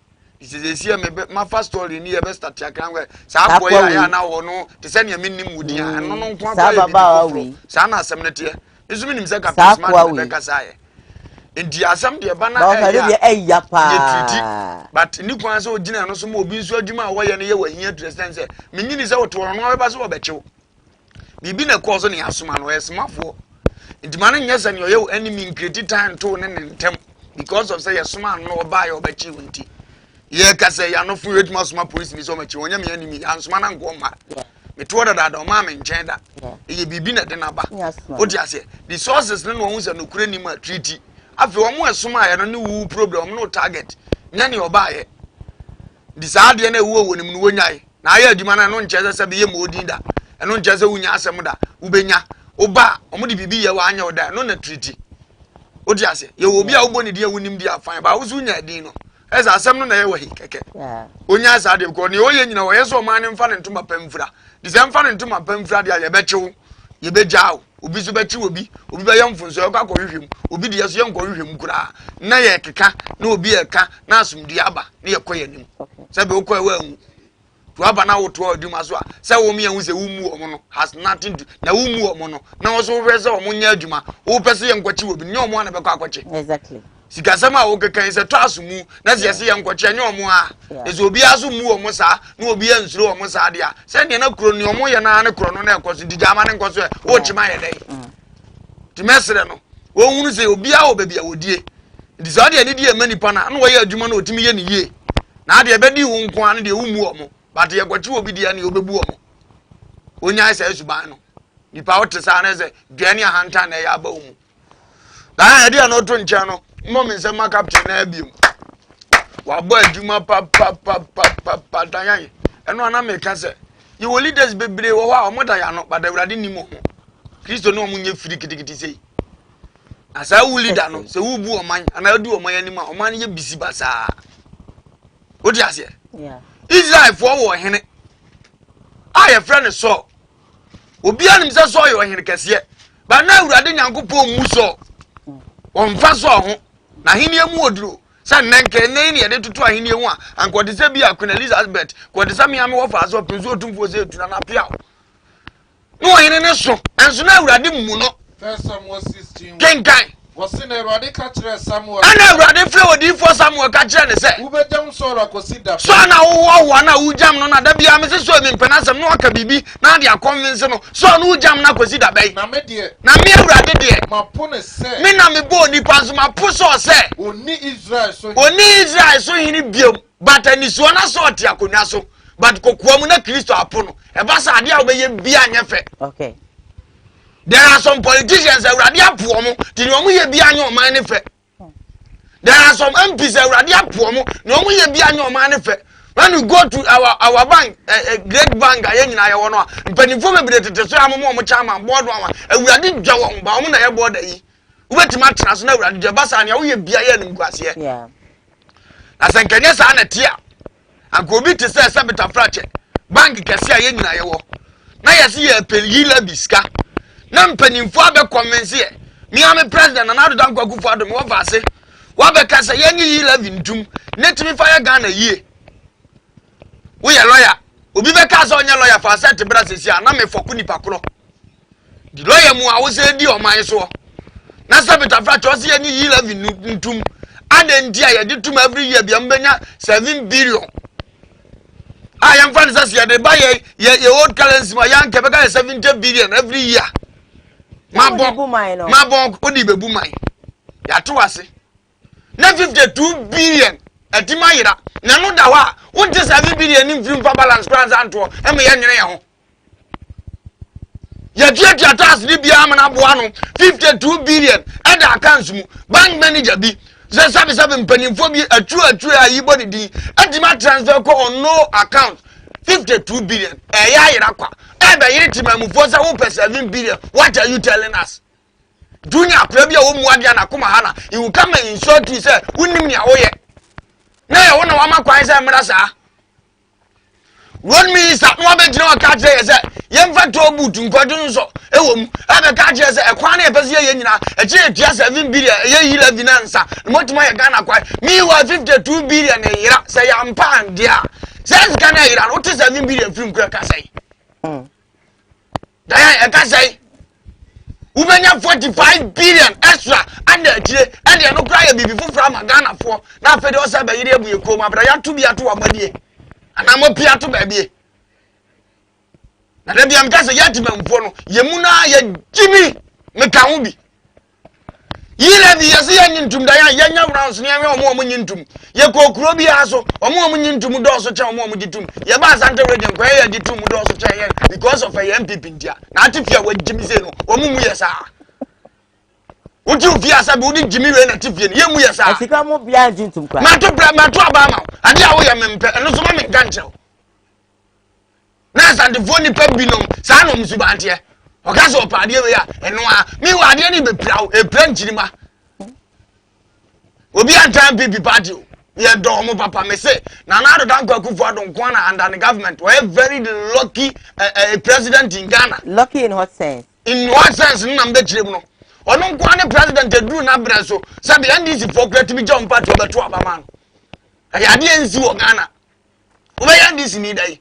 isese me ma first story ni ye be start akran sa akwa ya na wo no te se ne menim wudi a no no nko akwa ye sa na asem ne te isumi nim se Captain Smart be kasa ye ndi asam de ba na ya pa but ni kwan se ogina no so mo obi nso adwuma a wo ye no ye wahia president se menyini se woto no ba se wo bechew bibi na ko so ne asoma no esmafo ndi man nya se ne ye enemy incredi time to ne ntem because of say yesoma no ba ye obechew nti ye ka se ya no fu eduma soma police ni so machi wonya me enemy ansoma na ngo ma me to da ma me nchen da ye bibi na de na ba odi ase the sources no hu se no kure ni ma treaty afi omo esoma ya no ne wu problem no target nya ne oba ye di saade na ewu onim no wonyai na aya adwuma na no ncheze se be ye modin da eno ncheze wunya asem da ubenya oba omo de bibi ye wa anya oda no na treaty odi ase ye obi a uboni de wunim di afan ba wuzu nya din no eza asem no na ye wa hi keke onya saade ko ne oye nyina wo ye so ma ne mfa ne ntoma pamfura di se mfa ne ntoma pamfura de ye bechew ye bejaaw obi so bechi obi be yam funso e kwa hwehwem obi de yeso ye nkọ hwehwem kura na ye keka na obi eka na asumdi aba na ye koye nim se be okọ ewa hu to aba na wo to oduma so a se wo me hu se wo mu omo no has nothing to na wo mu omo no na wo so hwe se omo nya adwuma wo pese ye nkọchi obi nya omo na be kwa akọchi exactly sikasama wo kekan se to asumu na se ye nkọchi nya omo a ezo obi aso mu omo sa na obi ansuro omo sa de a se ne na kro ni omo ye na ne kro no na ekoso dijama ne nkoso e wo chima ye dai ti mesre no wo hunu se obi a wo bebia wodie ndi so de die mani pa na wo ye adwuma na otimi ye ne yie na de be di wo nko an de wo mu omo but ye kwachi obi dia ne obebu omo onya se suban no nipa wote sa na se duane ahanta na ya ba omu na ya de no to ncha no mo me se ma captain na abiem wa bo adwuma pa tanyan eno ana me ka se you will leaders bebre wo ha omoda ya no bada urade ni mo ho Kristo no omunye firi kitikiti sei asa wu leader no se wu bu oman ana adu oman ani ma oman ye bisi basa odi ase yeah Israel for wo hene aye friend so obi anim se so yo hene kese ba na urade nyankopon mu so onfa so ho na hene emu oduro sa nenke ne ne de tutu ahene emu a ankode se bi akuna Elizabeth kode se me ame wo fa so prince otumfo se tuna na pia no hene ne so enso na urade mu no First Samuel 16 kenkan wasi na urade ka kire Samuel ana urade fre odi for Samuel ka kire ne se ubejam so ra kosi da so na wo na ujam no na da bia me se so mi mpenasem no aka bibi na de akonvince no so na ujam na kosi da bai na me de na me urade de mapo ne se me na me bo ni panso mapo so se oni Israel so hini biom but ani so na so te akonwa so but kokoa mu na Kristo apo no e ba sa ade a obeye bia nyefe okay there are some politicians urade apo mo ti no mu ye bia anye oman ne fe there are some MPs urade apo mo no mu ye bia anye oman ne fe when you go to our bank great bank aye nyina ye wono mpanifo mebire tete so amomo mo chama board wa urade dwa won ba mo na ye board yi ubetima tena so na urade dwa basa ne wo ye bia ye nim kwase yeah asankanya sa na tia ankobi te se sabita frache bank kese aye nyina ye wo na yesi ye pelila biska na mpanimfo abe convince ye mi am president na ado danko akufo ado me wo vase wo be kasa ye nyi yi 11 ntum netimi fire Ghana yie wo ye lawyer obi be kasa onye lawyer for asset brasesi a na me foku nipa kro di lawyer mu a wo se di oman so na sabita frache o se ye nyi yi 11 ntum and ndia ye di tum every year bia mbenya 7 billion I am fan say they buy ye old currency ma yan ke beka 70 billion every year mabon odi bebu man ya to ase na 52 billion etima yira na no da wa won 7 billion in film balance plans anto e me ye nwere ye ho ya dia tax ni bia ma na boa no 52 billion e da accounts mu bank manager bi ze sabe mpanimfo bi atu ayi body di etima transfer ko on no account 52 billion ya yira kwa e be yiri timamufo se wo 7 billion what are you telling us junior plebia wo muade na kuma hana you will come and insult you say unim nia wo ye na ye wona wa makwan se mra sa one minister no be gina wa ka kire ye se ye mfa to butu nkwadu nso ewom e be ka kire se e kwan na e pese ye nyina e kire tia 7 billion ye yira binansa motima ye Ghana kwa mi wa 52 billion e yira se ya mpa ndia says Ghana yira no 7 billion film kura ka sai daya e ka sai ubenya 45 billion extra and akire and no kura ye bibi fufura ma Ghana fo na afede o sa ba yire ebu ekro ma bra ya to bia to amadie ana mo pia to ba bie na da bia mka se ya timamfo no ye mu na ye jimi me ka ho bi yile bi yesi ya nyintum da ya nya grounds ne ya omo nyintum ye kokuro bi aso omo nyintum do so che omo ditum ye ba Santa Radio kwa ya ditum do so che ye because of a MPP ndia na atifia wa jimi se no omo mu yesa uti ufia sabe udi jimi we na tifia ye mu yesa asika mo bia jintum kwa mato abama ade a wo ya mempe eno so ma me ganchel na Santa Foni pebinom sa no msubante okaso opade we ya eno a mi wa ade ni beprawo epra nchirima obi antan PP party ye do mo papa me say na ado danko akufo adon kwana under the government we very lucky president in Ghana lucky in what sense in what sense nam be kire mu no ono nko ane president eduru na bra so sabe NDC for create me jump party obeto abama no ade ensi wo Ghana obe NDC ni dai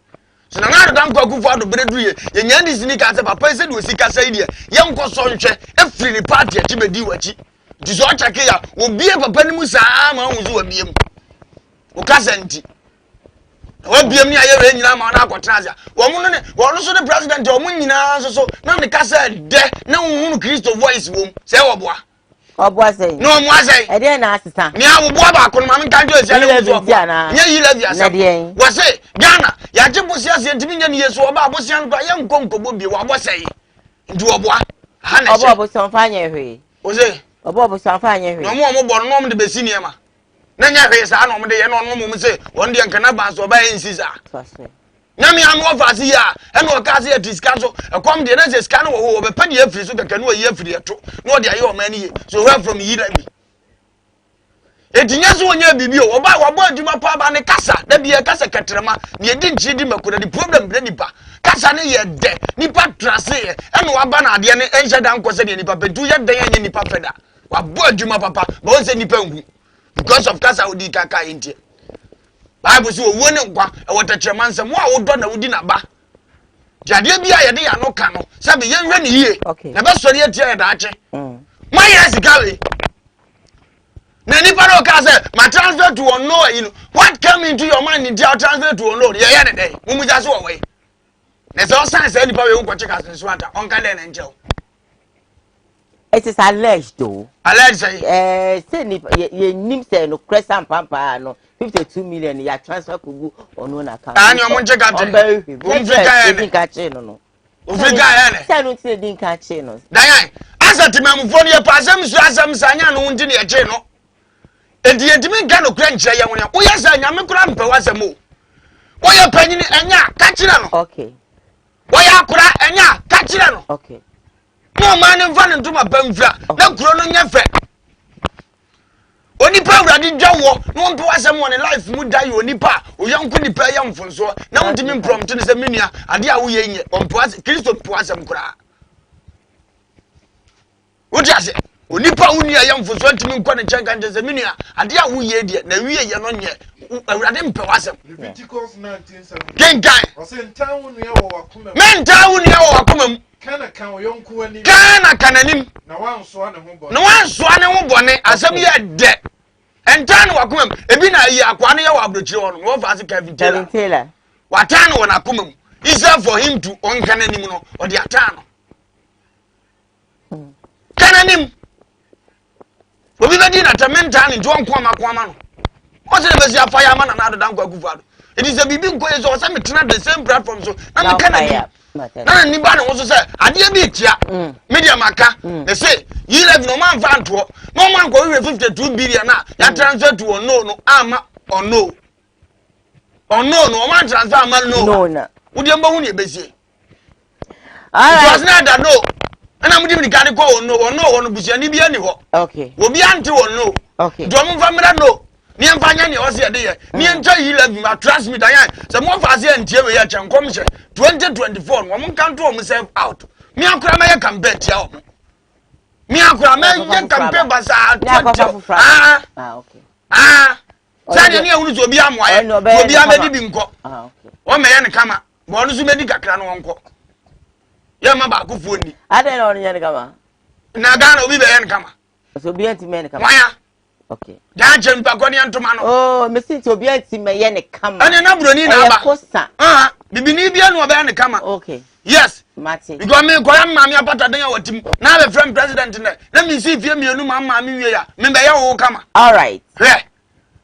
so na ngado dan kwaku fo ado bereduru ye nya NDC ni ka se papa se do sika sai die ye nko so nhwe efiri ni party achi bedi wachi diso achake ya obie papa ni mu saa ma hu zo wabie mu o kasa nti wabie mu aye we nyina ma na akotra azia wo mu ne wo so the president o mu nyina so na ne kasa de na hu Christo voice wo se wo boa oboa say no mo asay e dey na asita ni awo boa ba ko ma nka jo ese le wo nya yi la via sa wo say Ghana ya je bosia se ntimi nya ne yeso oba abosia no ya nkonko bobie wo abosay nti wo boa ha na obo abosia fa nya hwe o say obo abosia fa nya hwe no mo bo no mo de besi ne ma na nya hwe sa no mo de ye no mo say won de nka na ba so ba yin sisa na mi am offer ya e no ka se atiska so e kom de na se ska no wo be pa de afiri so kaka no ye afiri eto no de aye o mani ye so where from yi na bi etinya so onya bibi o ba wo ba adwuma pa ba ne kasa da bi e kasa katrema ne edi nchi di makura di problem bi nipa kasa ne ye de nipa trase e no wa ba na ade ne enhye dan ko se de nipa pedu ye den anye nipa feda wa bo adwuma papa ba won se nipa ngu because of kasa odi kaka entie Bible say owo ne nkwa e wotakyerema nsem wo a wodo na wodi na ba jade bia ye de ya no ka no sabe ye nhwe ne yie na be sori etia ye da ache ma ye sikawe na nipa no ka say ma transfer to one no you know what come into your mind in transfer to one no ye ye ne dey mumu ja so we na so san say nipa we nkwa chika so anta on ka dey na nje. It is alleged though. Alleged say say ye nim say no crescent pampa no 52 million ya transfer kugu onu na account. Ani omo nche ka te. Umfika din ka che no. Umfika ya ne. Say no ti din ka che no. Dan asati memfo ne pa asem su asem sanya no nti ne ye che no. Edi edimi ga no kura nche ye won ya. Wo ya sa nyame kura mpa wasem o. Wo ya panyini enya ka kire no. Okay. Wo ya kura enya ka kire no. Okay. No man mfa ne ntoma pamfra na kuro no nya fe. Onipa urade dwawo no mpe wasem won life mu dai onipa oyanku nipa ya mfonso na wontimi prompt ne se menua ade a wo ye nye ompo ase Kristo mpo wasem kura wodi ase onipa unia ya mfonso ntimi nkwa ne chenka nje se menua ade a wo ye die na wie ye no nye urade mpe wasem Leviticus 19:7 kenkan ose ntawo nua wo wakoma mentawo nua wo wakoma kana kan oyonku ani kana kananim na wansoa ne ho bone na wansoa ne ho bone asem ye de entan wakomam ebi na yi akwa ne ya wa abrochire won wo fa se Kevin Taylor watan won akomam isa for him to on kananim no o de atan no kananim obi be di na tamentan nti won kwa no o se be si afa ya ma na na do dan kwa kufu ado it is a bibi nko ye so se me tena the same platform so na me kananim na ni ba na wo so se ade bi tia media maka they say you live no man fan to no man go 52 billion na ya transfer to no ama no man transfer ama no na wo de mba hu ne besie all right na da no na mu di mi ka de ko no busia ni bia ni ho okay obi ante no okay do mu famira no ni mfanya ni o se de ye ni nta yi live ma transmit ayan se mo fa se ntie we ya chenkom she 2024 no mo kan to o self out mi akura me ya kan bet ya o mi akura me ya kan pe basa okay sani ni ehunu so obi amoaye obi amedi bi nko okay o me ya ne kama bo no so medi kakra no nko ya ma ba ku fuoni ade na onu ya ne kama na Ghana obi be ya ne kama so obi anti me ne kama waya okay dan chen pa ko ni antoma no oh me sinti obi anti me ye ne kama ane na broni na aba kosa bibini bia no obi ya ne kama okay yes Martin because me ko ya mama apata den ya watim na be friend president na me si fie mienu mama me wie ya me be ya wo kama all right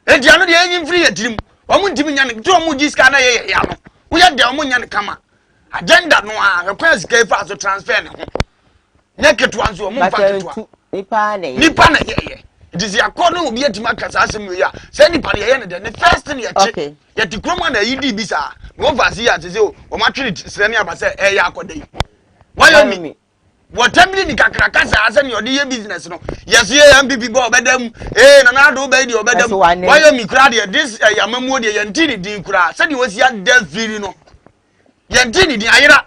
edia no de enyi free atirim omu ntimi nya ne to omu jiska na ye ya no wo ya de omu nya ne kama agenda no a kwa sika fa so transfer ne ho ne keto anso omu fa keto nipa na ye it is yakọ no obi atima kasa asem we ya say nipa ye ne de the first thing ye che ye ti kroma na yidi bi sa no fa si ya se o ma twiri srani aba say e ya akoda yi wayo mi wotambi ni kakra kasa asem ye odi ye business no yes ye MPP bo obedam na na do be di obedam wayo mi kura de this yamamu de ye ntini din kura say di wosi ya da firi no ye ntini din ayira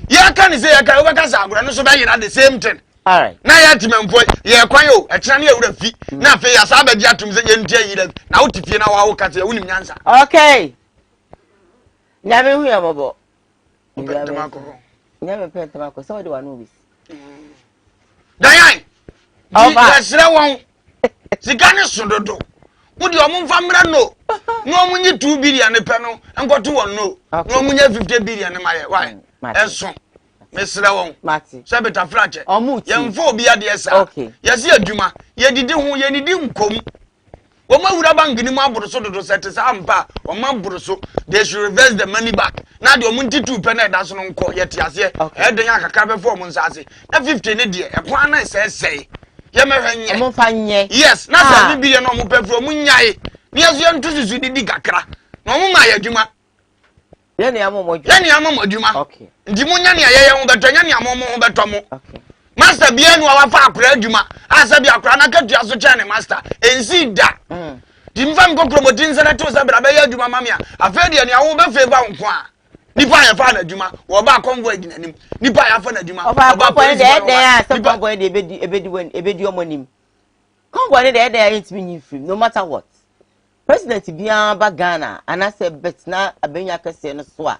ya kan say ya kan obeka sa agora no so be yina the same thing. All right. Na ya timempo ye kwan yo e kira na ya wura fi na fe ya sa ba di atum se ye ntia yi na wotifie na wa wo ka se wunim nyansa. Okay. Nyame hu ya bobo. Nyame pentama ko so de wa no bis. Dayan. Ya sira won. Sika ne sododo. Wo di omo mfa mra no. No omo nyi 2 billion pe no. Enkoto won no. No omo nya 50 billion ma ye. Why? Eso. Mesra won. Mati. Se beta frache. Omuti. Ye mfo obi ade esa. Okay. Ye se adwuma. Ye didi hu ye nidi nkom. Oma wura bank ni mu aboroso dodo set sa ampa. Oma aboroso. They should reverse the money back. Na de omo ntitu pe na da so no nko ye tiase. E den akaka be for omo nsase. Na 50 ne de e kwa na se. Ye mehwenye. Omo fanye. Yes, na sa bibire no omo pe fro omo nyae. Ni aso ye ntususu didi kakra. Na omo ma ye adwuma. Ye ne amomo adwuma. Ye ne amomo adwuma. Okay. Ndi mo nya ne ye ho beto nya ne amomo ho beto mo. Okay. Master bia nu awafa akura adwuma. Asa bia akura na katua so che ne master. Ensi da. Di mfa nko promoting se na to sa bra be ya adwuma mamia. Afa de ne awo be favor nko a. Nipa ya fa na adwuma. Wo ba convoy gina nim. Nipa ya fa na adwuma. Oba convoy de a some convoy de ebedi omonim. Convoy de intimi nyi film no matter what. President bia ba Ghana anase bet na abenya kase no so a.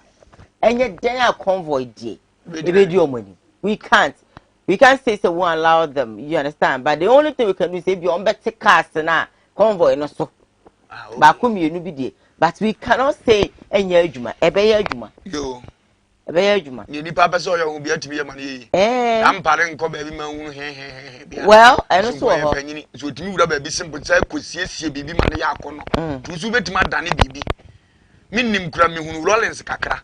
Enye den a convoy de ebedi omonim. We can't say we won't allow them, you understand? But the only thing we can do is say be on better cast na convoy no so. Ba kumi enu bi de. But we cannot say enye adwuma, ebeye adwuma. Yo. Ebeye adwuma. Ni nipa pese oyo bi atimi ye mane ampare nko ba bi ma hu he. Well, I know so ho. Panyini so timi wura ba bi simple say kosiesie bibi mane ya akono. Tusu betima dane bibi. Minnim kura me hunu Rollins kakra.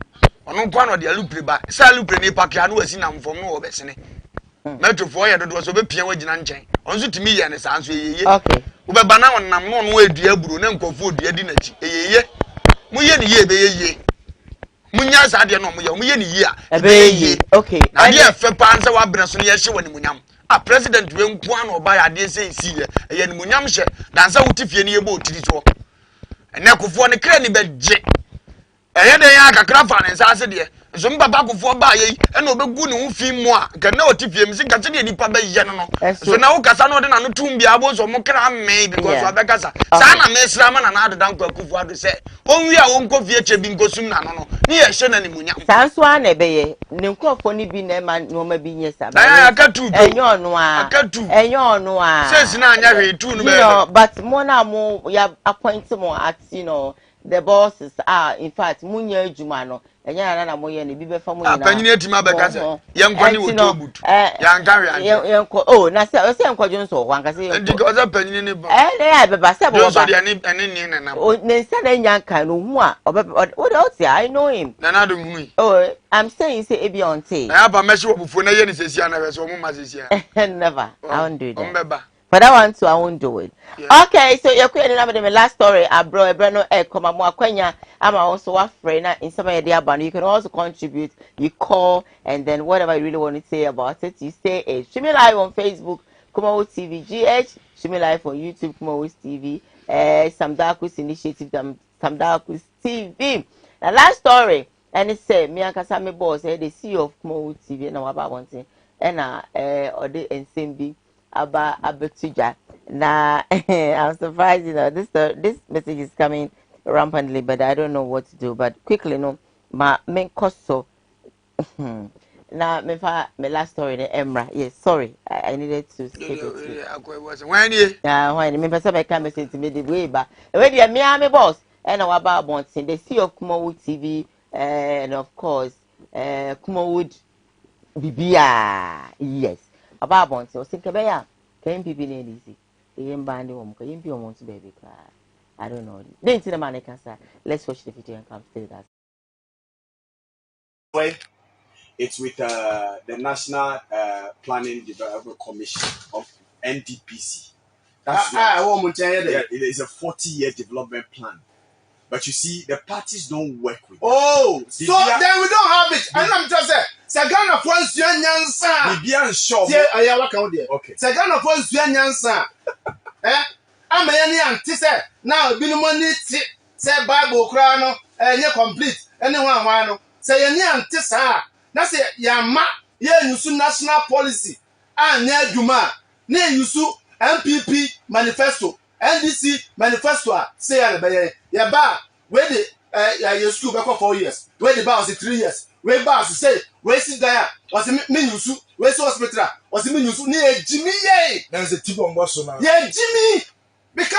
Ono kwa no de alupre ba. Say alupre ni pakya no asi na mfom no obesene. Metro for ye dodo so be pia wagina nchen. Onso timi ye ne sanso yeye. Okay. Ube bana wonam no no adua buru ne nkofo odua di nachi. Eyeye. Mu ye ni ye be ye. Munya sa de no mu ye ni ye a. Be ye. Okay. Na de efe pa ansa wa brɛ so ne ye hye woni munyam. Ah president we nko an oba ya de se si ye ni munyam hye. Dan sa wutifie ne ye bo otiri so. Ene kofo ne kra ni be je. Eye de ya kakra fa ne nsa ase de. So mbaba kofo ba ye ena obegu ne ho fi mu a ka na otifie mi sika che de nipa ba ye no no. So na wo kasa no de na no tum bia bo so mo kra me because wa be kasa. Sa na me sra ma na adodan kwa kofo ado se. Onwi a wo nkofie che bi nkosum na no no. Ni ye hye na ni munya. Sanso a na be ye. Ne nkofo ni bi na ma no ma bi nye sa. Na ya akatu do. Enyo ono a. Akatu. Enyo ono a. Sense na anya hwe tu no be. No, but mo na mo ya appoint mo at the bosses are in fact munya adwuma no. Enya na mo ye ne bi be fa mo nyina. Apanyini etima be ka se. Ye nkwa ni wotobutu. Ya nka hwe anje. Ye nko oh na se nkwadwo nso ho anka se ye. Ndi ko za panyini ni ba. Na ya be ba se bo ba. So de ani ni na. O ne se na nya nka no hu a what else I know him. Na na do hu. Oh, I'm saying say ebi on tay. Na ya ba meshi obufu na ye ni sesia na we so mo ma sesia. Never. I won't do that. Ombeba. But that one too, I won't do it. Yeah. Okay, so you're quitting the last story. Abro, Ebreno, Ekoma, Mwakwenya. I'm also a friend in some of the band. You can also contribute. You call, and then whatever you really want to say about it, you say it. Stream me live on Facebook, Koowaa TV GH. Stream me live on YouTube, Koowaa TV. Samdakus Initiative, Samdakus TV. The last story, and it said, me and Kasame boss, the CEO of Koowaa TV, and I'm about one thing, and or the NCMB. Abetija. Nah, I'm surprised, this message is coming rampantly, but I don't know what to do. But quickly, my main cost so now my last story the Emra. Yes, sorry. I needed to skip it. When you when me person I come say to me the way but when the me boss and our about the CEO of Koowaa TV and of course Koowaa Bibia. Yes. About bonds, so think about ya. Can people need easy? The band home, can you want to baby cry? I don't know. Then to the man can say, let's watch the video and come stay with us. It's with the National Planning Development Commission of NDPC. That's it is a 40-year development plan. But you see, the parties don't work with. Oh, so then we don't have it. And I'm just saying, Sagana for Nyansa. Bibian shop. I work out there. Okay. Sagana for Nyansa. I'm any anti now. Binumani say Bible crano and you complete anyone. Say any anti sa. na say yama ye yusu national policy anya adwuma na yusu MPP manifesto NDC manifesto say ya ba we the ya school back for 4 years we the ba was 3 years we ba say we sit there was me yusu we so hospital was me yusu na ejimi ye there is a tip on boss now ye ejimi make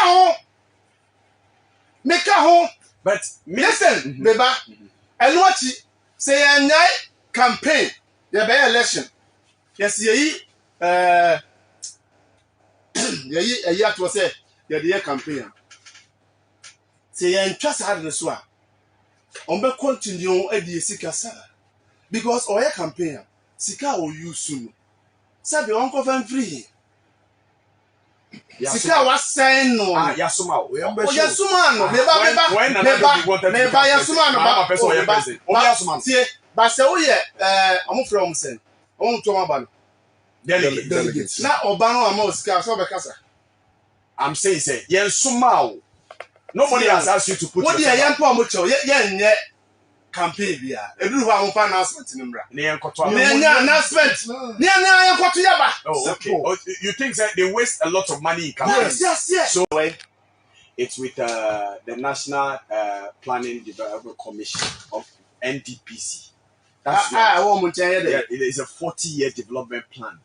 ho but listen beba eluachi say anyai campaign ya be election yes ye yeyi ato say ya the campaign say ya ntwasa hard so a on be continue edi sika sa because oya campaign sika o use no sabe on ko fan free sika wa sen no yasoma o yasoma no meba yasoma no ba yasoma tie ba se wo ye omofre omsen on to ma ba no delegate na oba no ama sika so be kasa I'm saying say yasoma o nobody has asked you to put what your young poor mucho ye campaign bia eduru ho amfa announcement ni mra ne enkoto ne announcement ne enkoto yaba okay you think that they waste a lot of money in campaign yes so it's with the National Planning Development Commission of NDPC that's it is a 40-year development plan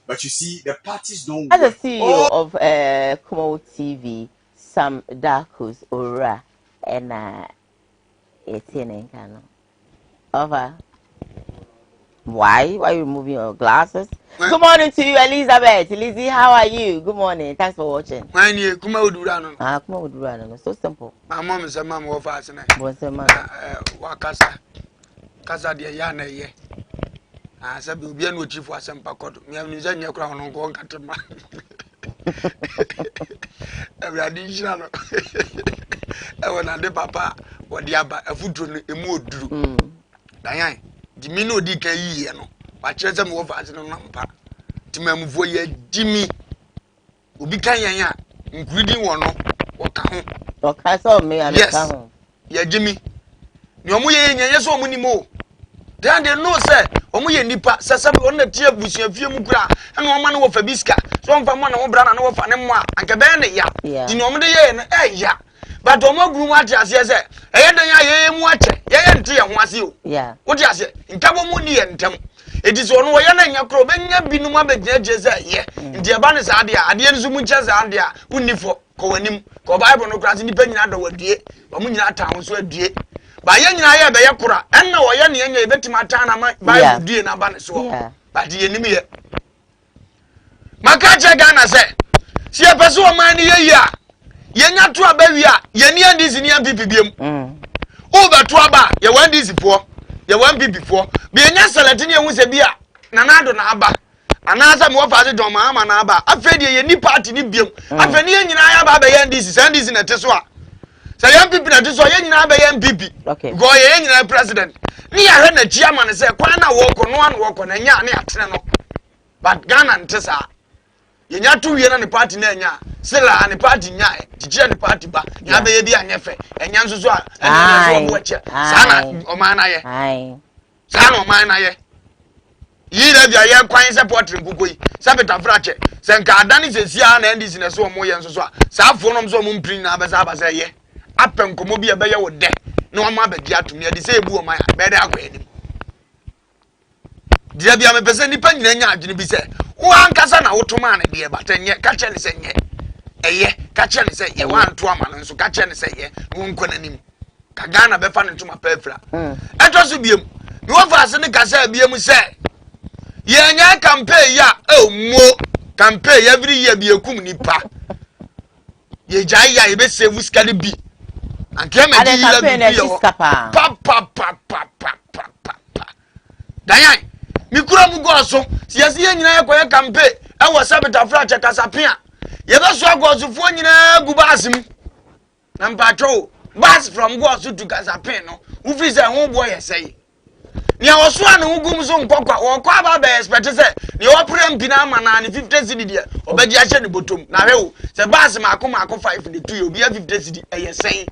but you see the parties don't as a CEO of Koowaa TV Sam Darkus Ora and 18 cano. Over. Why are you removing your glasses? Good morning to you, Elizabeth. Lizzie, how are you? Good morning. Thanks for watching. When you come out Durano. Come out Durano. So simple. My mom is a mom of us and Wakasa. Casa de Yana ye. I said, you'll be a new chief for some pacot. Me have in your crown on going at my every additional. When I did papa, what the abba a foot on a mood drew. Diane, the mino decay, no, but chess and wolf as a number. To me, for ye, Jimmy, who became ya, including one or come. Okay, so me, yes, yeah, Jimmy. No more, yes, so many more. Then they know, sir, Omuye nipa, Sasabi on the tier with your few mukra, and one man of a bisca, some from one of Brana of an Emma, and Cabana, ya, in Omade, ya. But Omo grew much as yes, I had a watch, ya, dear, was you. Yeah. What you say? In Cabomuni and Tem. It is on Wayana and Yakro, Binuma, judges, yeah, in the Abanis Adia, Adian Zumuchas Adia, Unifo, Coanim, Cobible, no class independent out of dear, Omunia town, so dear. By any eye, by Yakura, and no, I any Betimatana by dear Naban, but the enemy. Makacha Gana said, see a person of mine here. Yenya to a baby, Yenian this in your PPBM. Over to a bar, you want this before, you want before. Be a Salatinia with a beer, Nanado Naba, another more father Doma Naba. I fed you any party in Bium. I fed you and I have this in a Tesla. So young people are just saying now by MPP. Okay. Go in president. Me I heard the chairman say, "Kwana walk on a nya but Ghana and Tessa. You nya 2 years on the party nya. Sela and the party nya. Teacher the party ba. Nya be and yefe. And yan so and watch. Sana o man aye. Aye. Sana o man aye. Yi da bia ye kwan support nkukoi. Sabeta frache. Senka adani se sia na ndisi na so mo yen so so. Sa afo nom so mo mprin na abesa abasa ye. Apen komo bi ebe ye wo de na o ma bagi atumi e de se ebu o ma be de akwa enim dia bia me pese nipa nyina nya adwene bi se wo ankasa na wotoma na de batenye ka che ne se nye eye ka che ne se ye wa nto ama no so ka che ne se ye wo nkwa nanim ka Ghana be fa ne ntoma pafra eto so biem me wo fa se ne ka sa biem se ye nya campaign ya mo campaign every year bi ekum nipa ye jai ya ye be save skali bi and came and Diane, Mikura Mugoso, Siasi Yanya campaign, I was Sabata Fracha Casapia. Yabaswa goes to Fonina Gubasim. Nampacho, bus from Gosu to Casapeno, who is a homeboy, say. Nia was one who goes on Coca or Quaba Bears, but say, the opera Pinama and 50 city, or Badiachan Butum, Naro, Sebas Macoma 5 in the 2, be a 50 city, a say.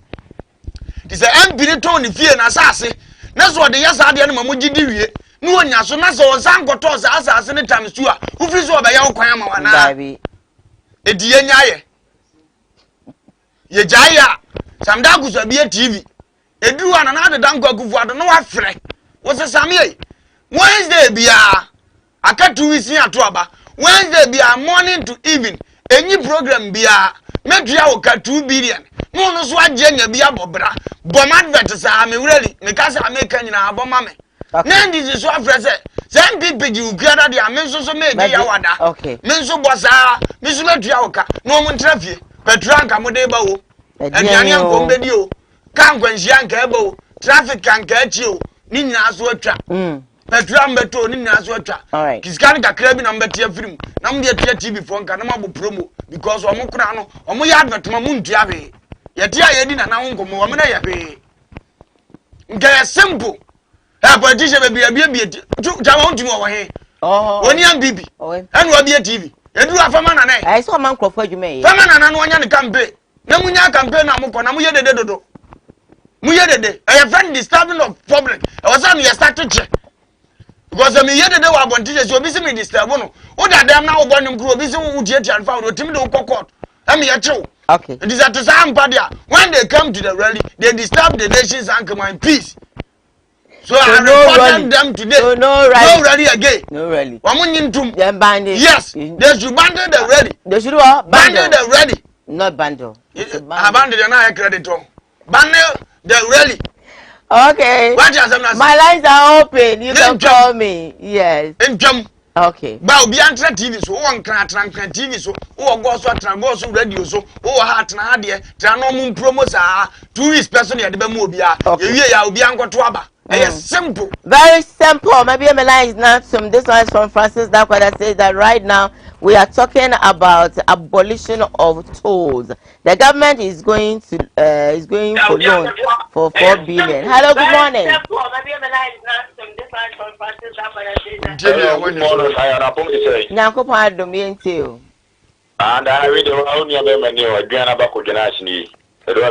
It is an empty tone if fear and assassin. That's what the yes are the animal Muji. no nya so na so san goto sa asase ne times 2 a ufiri so obeya wo kwan ama wana baby edie nyaye ye jaya samda guso bia TV eduru ana na de danko akufu ado no wa frɛ wo se samie Wednesday bia aka 2 weeks in ato aba Wednesday bia morning to evening any program bia medua wo ka 2 billion no no so agye nya bia bobra bom advert sa me wureli me ka sa me ka nyina aboma me na ndi so afrɛ se some people you gather the amenso so me dey yawada okay me nso bosa me so medua wo ka no mo ntrafie petrol nka mo dey ba wo aduane anko mbedi o kan kwanhia nka eba o traffic kan ka achi o ni nyina so atwa petrol mbeto ni nyina so atwa kiskan kakra bi na mbeti afirim na mo dey TV for nka na mabo promo because omo kura no omo ya advert ma mo ntua be ye dia ye di na na nkomo omo na ya be nka simple politician be jama untimi wo he oni am bibi enu obi TV eduru afama na na I saw man crofo adwuma ye fama na no anya ne campaign na munya campaign na mukọ na muye dede dodo muye dede e friend disturbing of public e was am you start to check because me ye dede wa politician so obi se me disturb no o da dem na wo bonim kro obi se wo die tie alfa wo timi de wo court am ye chew okay it is at the same party when they come to the rally they disturb the nation's anthem and peace. So I reported them today. So no rally again. No rally. Them bandit. Yes. They should bundle the ready. They should what? Bundle the ready. Not bundle. Bundle the na credit. Bundle the rally. Okay. My lines are open. You can call me. Yes. Okay. Ba obi antra TV so won kran TV so wo go so radio so wo heart na ade tra no mum promo sa 2 weeks person ya de be mu obi a ye ya obi ankoto aba. It's simple. Very simple. Maybe my line is not some. This one is from Francis Dakwada says that right now we are talking about abolition of tolls. The government is going for loan for 4 billion. Hello, good morning. Nyanko pa domiente. And I read around your memory or Granaba Kojanashni. Okay.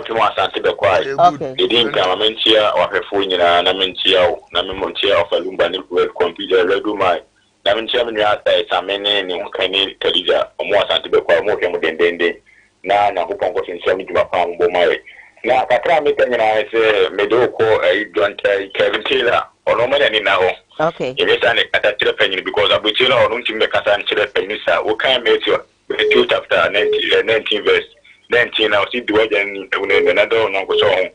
It didn't come a mentia or her phone in a mentia, Namentia of a Lumba computer, Redumai. Namentia, some men in Kani Kalija, or more Santibequa, more than Dende. Now, who can go in some to a pound bomai. Now, Katra Metan and I say, Medoko, a joint Kevin Taylor, or no man now. Okay. If it's an penny because I would tell or don't make a san penisa, who can make you the truth after 19 verse. 19 now see the way then another no go so and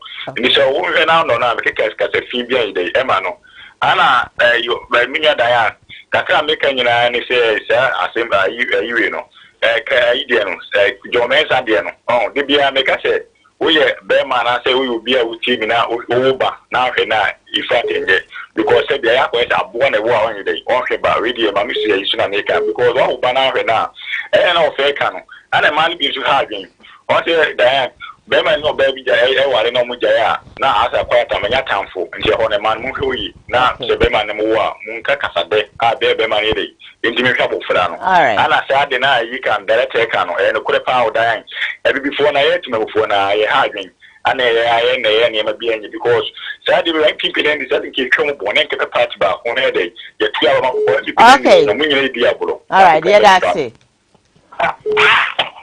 so we now no na make ka se fi bia ide e ma no ana you by me da kakra make nyina ni say asem you no ka ide no jo mensa de no de bia make say we be ma na say we bia wuti mi na wo ba na hwe na ifa tenje because say bia ya ko say abo na wo awon ide o hwe ba radio ma mi say isu na make because wo ba na hwe na na o fe ka no ana man bi su ha adwen what Diane, Beman no baby, I no mujaya, now as a part of my tamfo, and she on a man movie, now the Beman Mua, Munka Casade, I bear Beman, intimate trouble for them. Alright. And I said, deny you can direct a canoe and a quarter pound dying. Every before I had to move for I had me, and I never be any because sadly, when people in this other kid come up one and get a patch back on a day, yet 2 hours. Okay. Alright, yeah, that's it.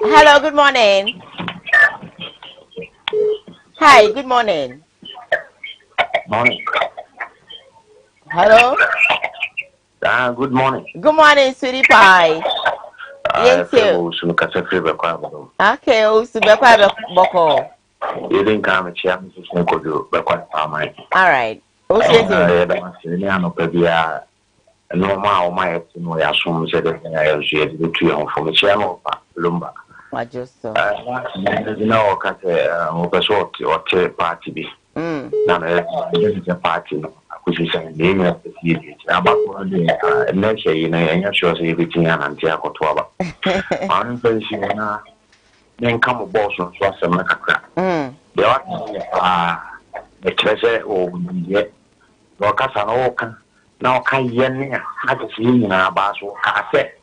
Hello, good morning. Hi, good morning. Morning. Hello. Good morning. Good morning, sweetie pie. Yes, you. Okay, Usubekwa Boko. You didn't come and share Mrs. Nikodu, but quite far, my. All right. No more, my no assume said that I was here to you from the channel, Lumba. I just saw. No, cut a short or party be. Now, this is a party, which is a name of the city. About next year, you know, and you're sure everything and Tiago Twaba. I'm very sure then come a boss on Swassa Macacra. They are the treasure or yet, or Casanova. Now, can you have a feeling about cafe?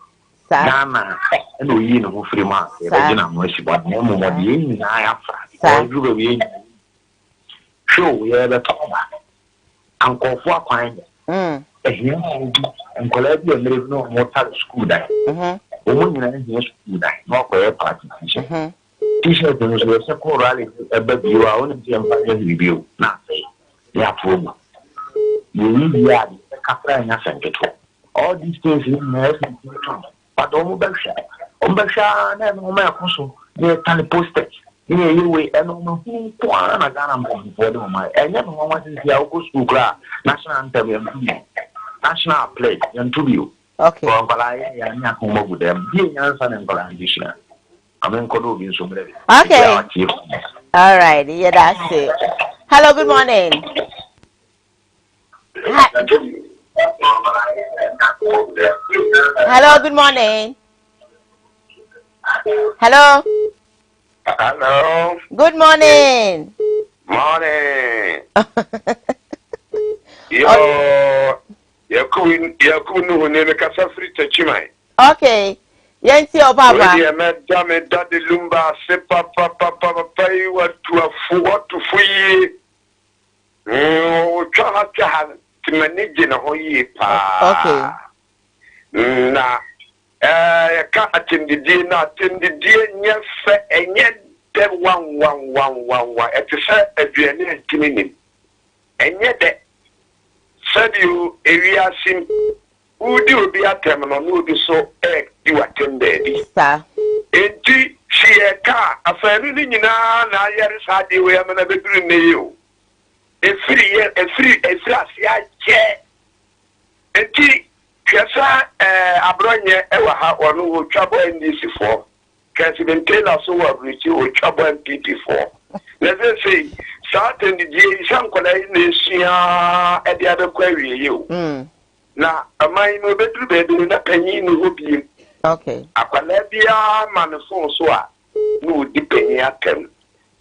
Dama, and we know free mark, I'm wishing about no more being I have. Sure, we have a top. Uncle for a pine. here and collect your live no more school that. Woman in school that, not for a party. T-shirt and was a core rally about you are only review. Nothing. Yeah, promo. You really are a couple and nothing. All these things in nursing, but Ombasha, and Omacoso, they're teleposted. Yeah, you wait, and no who one I got for them. I never wanted to go school, national anthem, national play, and to you. Okay. But I am not home with them. Being answered and condition. I'm in Colombia, so okay. All right. Yeah, that's it. Hello, good morning. Hello, good morning. Hello. Hello. Good morning. Morning. You're cool, name Casa Free Chimai. Okay. Yancy or Papa. Yeah, Madame Daddy Lumba, Papa, pay what to a what to free. Oh, try to have to manage in a whole year. Okay. Nah. Can't attend the dinner, attend the dinner, and yet that one. At the set at the end, and yet that said you area sim would you be a terminal, would be so egg you attended. Indeed, she a car, a family in a year is hard the way I'm going to be doing you. A flash, yeah. Indeed. Kesa abronye ewa ha onu wo twabo NDC for President Taylor so wa brichi wo twabo MPP for let's say certain the san kola ni sia e dia be kwa wie you na amai no bedru be bi na panyi no hobi okay akwala bia manfo so a no di panyi atem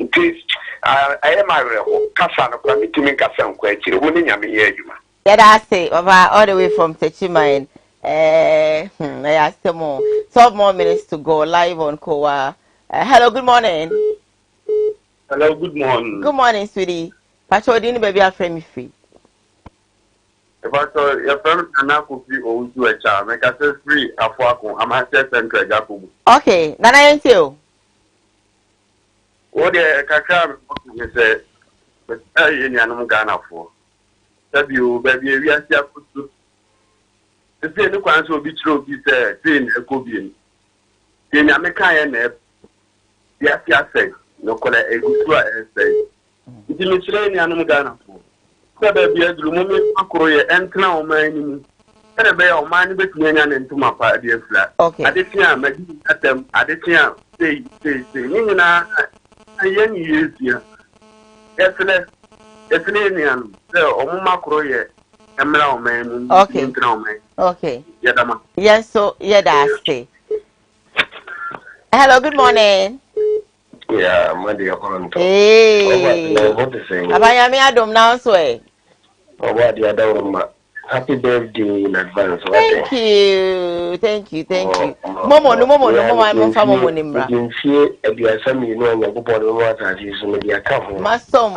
nti I am my kasa no kwa mitimi kasa nkwa akire wo ni nyame ye adwuma. Yeah, that's it. All the way from Techiman. I still more. 12 more minutes to go live on Koowaa. Hello, good morning. Hello, good morning. Good morning, sweetie. Pacho, didn't baby are frame free. If I saw your friend and I could be over to a child, make us free. I'm a test and Jacob. Okay, then I ain't you. What the Kakam said, but I am Ghana for. You baby, we are here to the same ones will be true. He said, saying a Kobian. In America, and yes, yes, no color a good say. It is Mediterranean Ghana for. So, baby, as you move, and now, man, and a bear of mine between and to my party flat. Okay, I did see at them, I did say, I young years here. Yes, Efinian, so macro Emra man. Okay. Okay. Yadama. Yes, so yeah, that's it. Hello, good morning. Yeah, Monday upon. Hey. What to say? Abayami Adam now, so. What the other happy birthday in advance. Thank you. Momo, I'm from Momo Nimbra. You see, if you are some, you know, and you put on water, you see, maybe a couple. Masom.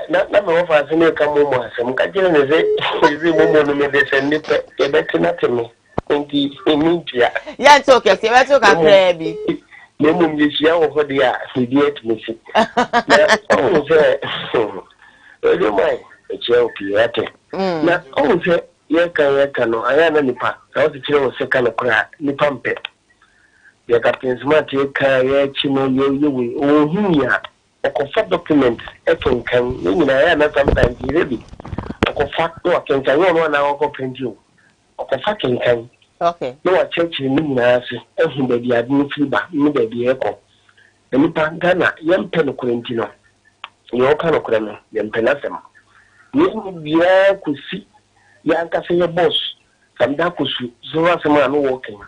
Not number of us in come home. Some catching is it? Woman, they send it. You better not to me. Thank you. Yeah, it's okay. See, let's talk about baby. No mum is young over the idiot music. Oh, sir. Oh, you mind? It's okay. Now, oh, sir. Yeka no ayana nipa so the chiro second kra nipa mpe ya captain smart yeka ya chimo yewe ohunya okofa document ekenkan nyina ya na sometimes ready okofa no akenkan no na okoprint you okofa kenkan okay no wa church ni nyina ase ehu ba bia de fiba ni ba bia eko nipa ngana yempe no korentino yo ka no kra no yempe na sem ni bia kusi yanka say your boss samda kusu so asema no working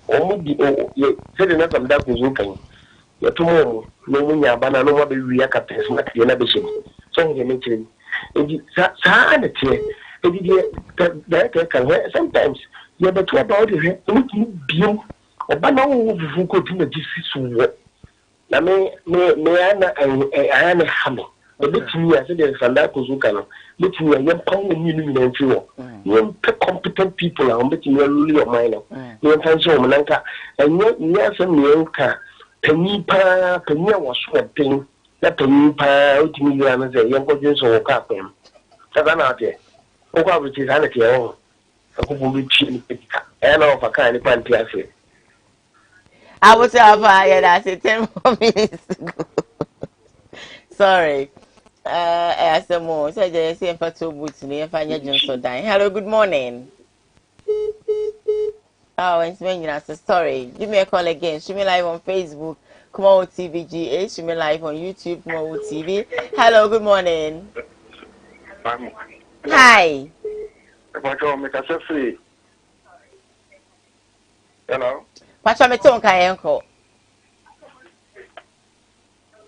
omo di ye say na samda kusu kan ya tumo no munya bana no be wi aka pes na tie na be shi so nge me chiri edi sa na tie edi die that can sometimes you but about it you biom Obama wo ko tuma gisi so na me ana ana hame betimi ya se de sanda ko zuka no betimi ya yem pon ni ni na nfi wo yem competent people am betimi ya lulu your mind no yem tan so mo nanka enya se me nka panyi wa so pen na panyi pa otimi ya na se yem ko dwen so wo ka pem ta na ate o ko abiti sa na te wo ko bu bi chi ni peka na ofa kan ni panti afi I was that's it 10 more minutes ago. Sorry. I said more. So I just say for 2 boots near Fanya Johnson dying. Hello, good morning. Oh, it's me, you say sorry. Give me a call again. Show me live on Facebook. Koowaa TVGH. Show me live on YouTube. Koowaa TV. Hello, good morning. Hi. Hello. Pacha me ton kayenko.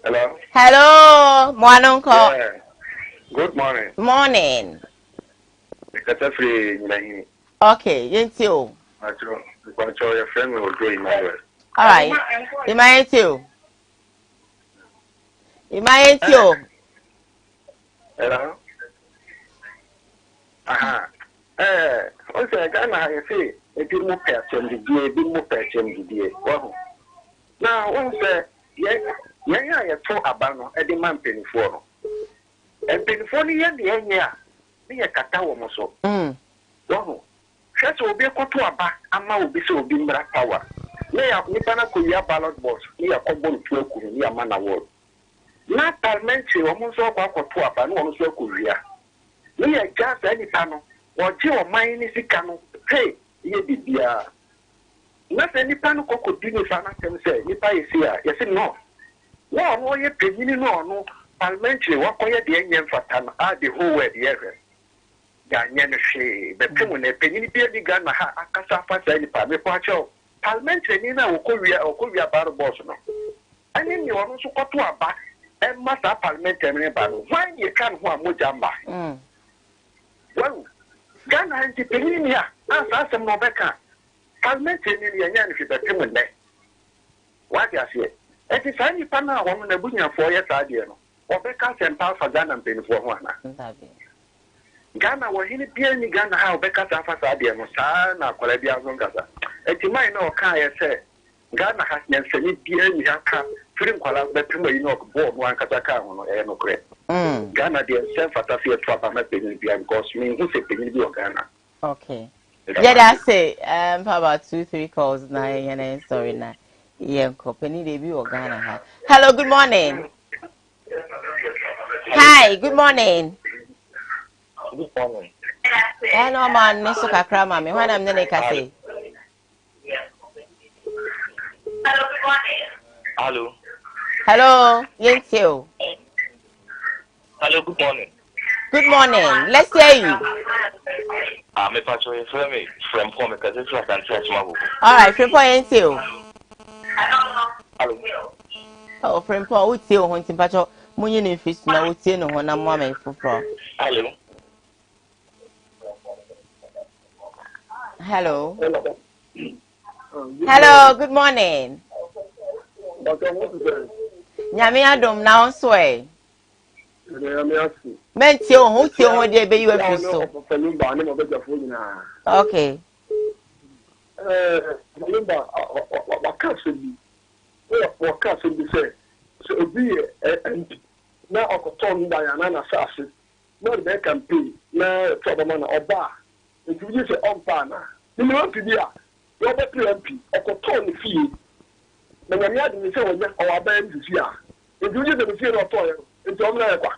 Hello. Hello, mwanonko. Yeah. Good morning. Morning. Because free nyina. Okay, yentio. Acho, because your friend will do Emmanuel. All right. Emmanuel. Hello. Aha. Okay, Ghana, you see. Ebi mu pɛtɛm didie. Wow. Now, one say, yeah, to abano, edi man penifo no. And penifo ni yɛ deɛ nyɛ a, ne yɛ kata wɔ mo so. Wow. Hwɛ sɛ obi kɔto aba ama obi sɛ obi mmra power. Ne ya nipa na kɔ wia ballot box, ne ya kɔbɔ ntuo kuru, ne ya ma na wɔ. Na parliamentary wɔn nso akɔto aba, ne wɔn nso akɔ wia. Ne yɛ gya sɛ nipa no, wɔgye ɔman ne sika no. Hey. Ye bibia na se nipa no kokodi ni fa na tem se nipa yesia yesi no wo ye penyini no no parliamentary wakoye de enye mfata na a the whole world here ya nye no hwe be pemu na penyini bi adi ga na ha akasa fa sa nipa me kwa cho parliamentary ni na okowia bar boss no ani ni wono so koto aba e ma sa parliamentary ni ba no why ye kan ho amoja mba well Ghana anti penyini ya asa asem no beka parliamentary ni yanya ni fitemu nne what you say it is any pana wo na bunya for ye sa de no obeka sempa fa Ghana penifo ho ana Ghana wo hini bia ni Ghana ha obeka sa fa sa de no sa na akola bia zo ngasa etimai na o ka ye se Ghana has nyansani bia ni aka firi nkwala betuma yi no bo no ankasa ka ho no e no kre Ghana de self atafia trapa ma penini bia because me who say penini bi o Ghana. Okay. Yeah, that's it. For about 2-3 calls now, and sorry now. Yeah, company they be Ghana. Hello, good morning. Hi, good morning. Good morning. Hello, man. Niso kakra mami. When I'm nene kasi. Hello, good morning. Hello. Hello, yentio. Hello, good morning. Good morning. Let's hear you. Me pacho you from home because it's like an church. All right, from point you. Hello. Oh, from point what's you hunting pacho? Munyi ni fish na what's you no na mama ifufro. Hello. Hello. Hello, good morning. Nyame adom na onso Menti o hu ti o de be you afiso. Okay. Wakaso bi say so obi na okoton da ya na sase. No be campaign na trouble na oba. Nti bi say ompa na. Ni me want bi a. Yo be MP okoton fie. Na nyame ade ni say wo nya o aba ni fie a. Nti bi say be fie no to yo. Nti o mna yakwa.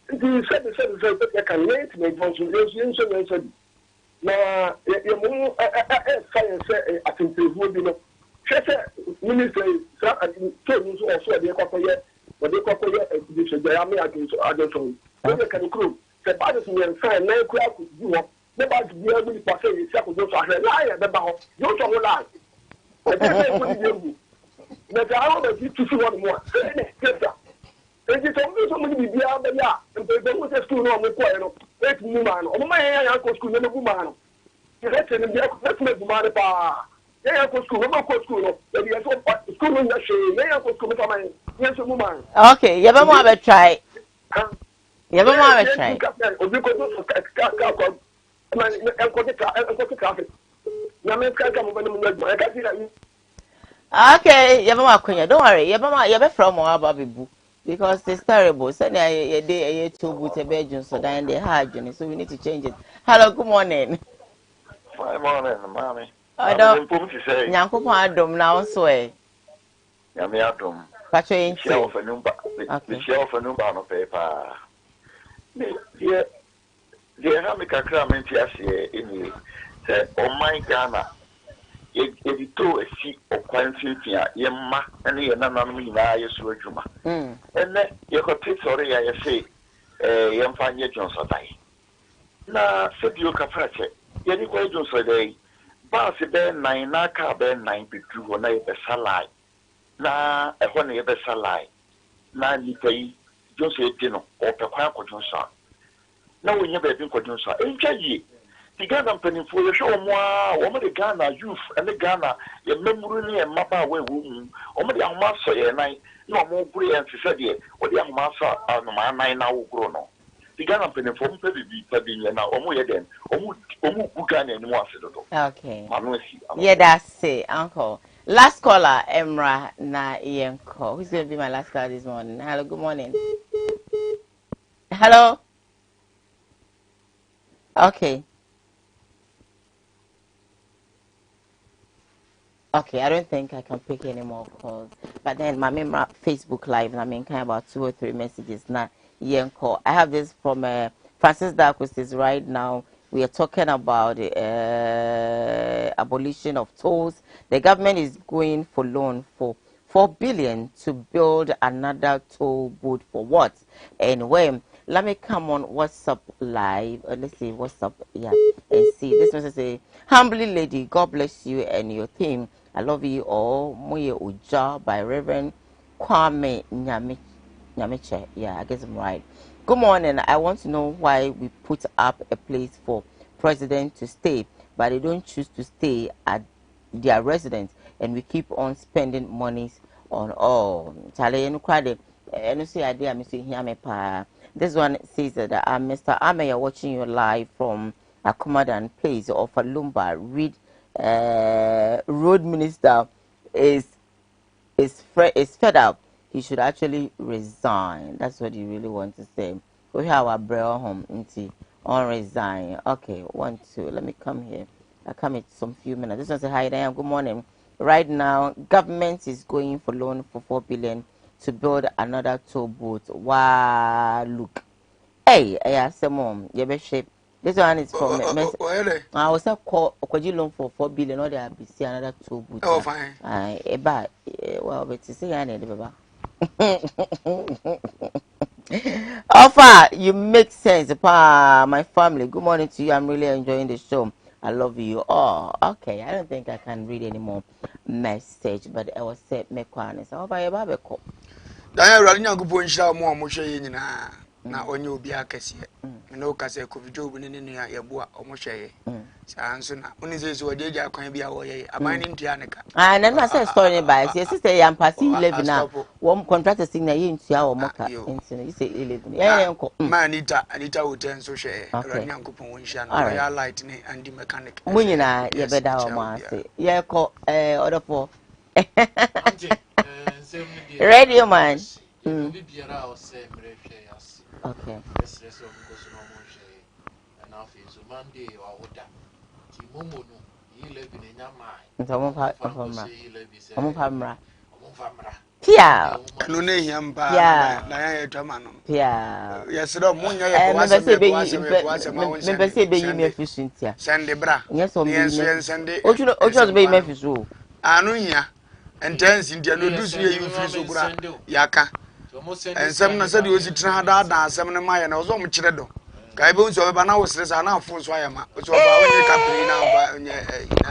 Nti say can wait me for so na ye mu science atempehu bi no. Chese minister sa to ni so so de kwakoye de kwakoye exhibition de ame agenso we can crew se ba de yen sign na ku aku di ho ne ba di ya bi pa se yi sa ko so ahwe la ya be ba ho yo so ho la e de ko di yewu na ga ho ba ti tu su ho mo ne kesa e ji so mi so mo di bia ba ya mpe be mo se school no mo ko e no e tu mu ma no o ma ya ko school ne bu ma no e se ne bia ko se me bu ma ne pa Yeah, go school. Go school. Maybe I go school in the shade. Yeah, go school for my yes, woman. Okay, you ever want to try? You ever want to try? Okay, you ever want to? Don't worry. You ever from more baby because it's terrible. So now you day two boots a bedroom so then they hard journey. So we need to change it. Hello, good morning. Good morning, mommy. I don't. Nyanko pa adom na onso Yami adom. Pacho enti. Share of a number. The share of a number no paper. Deɛ ha meka kra mente aseɛ ɛnie sɛ ɔman Ghana yɛde to asi ɔkwan mfimfini a yɛmma ne yɛ nananom nyinaa yɛso adwuma ɛnɛ yɛkɔte sɔre a yɛse yɛmfa nyɛ dwonsɔdae na sɛbio kafra kyɛ yɛde kɔyɛ dwonsɔdae baase bɛɛ nan na aka bɛɛ nan bɛduru hɔ na yɛbɛsa line na ɛhɔ ne yɛbɛsa line na nnipa yi dwonsɔ yɛdi no ɔpɛ kwan akɔdwonsɔ a na wonye ba bin kwadun so entwa yie di Ghana mpanimfo yɛ hwɛ ɔmo a ɔmo de Ghana youth ɛne Ghana yɛ mmamuru ne mmaba a wɔewu mu ɔmo de ahoma sɔ yɛ nan na ɔmo guru yɛn sɛ deɛ wɔde ahoma sɔ anoma nan na woguru no di Ghana mpanimfo mpɛ bibi pa bi nyɛ na ɔmo yɛ den ɔmo gu Ghana anim ase dodo. Okay. Manu asi. Yeah, that's it, uncle. Last caller, Emra na Yenko. Who's going to be my last caller this morning? Hello, good morning. Hello. Okay. Okay, I don't think I can pick any more calls. But then my member Facebook Live, and I mean, kind of about 2 or 3 messages now. Yenko. I have this from Francis Darkus is right now. We are talking about abolition of tolls. The government is going for loan for 4 billion to build another toll booth for what? And when? Let me come on WhatsApp Live. Let's see WhatsApp, yeah, and see. This one says, humbly lady, God bless you and your team. I love you all. Muye Uja by Reverend Kwame Nyamiche. Yeah, I guess I'm right. Good morning. I want to know why we put up a place for president to stay, but they don't choose to stay at their residence, and we keep on spending monies on all. This one says that Mr. Ame, you're watching you live from Akumadan Place of Lumba. Road minister is fed up. He should actually resign. That's what you really want to say. We have our brother home on resign. Okay, 1, 2. Let me come here. I'll come in some few minutes. This one says, hi, Diane. Good morning. Right now, government is going for loan for 4 billion to build another toll booth. Wow, look. Hey, I say, mom, you be shape. This one is from I was a call loan for 4 billion, or there be see another toll booth. Oh, fine. But well, but to see, I need the Alpha, you make sense. My family, good morning to you. I'm really enjoying the show. I love you. Oh, okay. I don't think I can read any more message, but I was said, make one. So, how about your baby? Diane, running a good point, shall more Moshe na onye obi akese na okase kovido obi ne nua yeboa omohwe sansona oni se so ode ja kwan bia wo ye aban ni ntia neka na na say story by say sister yam pass 11 na wo contract signal ye ntia wo moka ntino you say 11 ye nko ma anita hotel so hwe rani ankopon won hia na ya light ne andi mechanic munyina ye beda wo ma say ye ko odofo radio man okay. Pia. No ne hiamba na ya etwa no. Pia. Yes do munya ye ko wase be me say be yimi afisu ntia. Sende bra. Yes so be sende. Ojo be yimi afisu. Anu hia. Entensi ntia no dusu ye yimi afisu bra. Yaka. Ensem na sɛ de osi tena da asɛm ne maye na ɔzo mo kyerɛ do kai be nso be na wo sere sa na afo so ayama so ba woni kapri na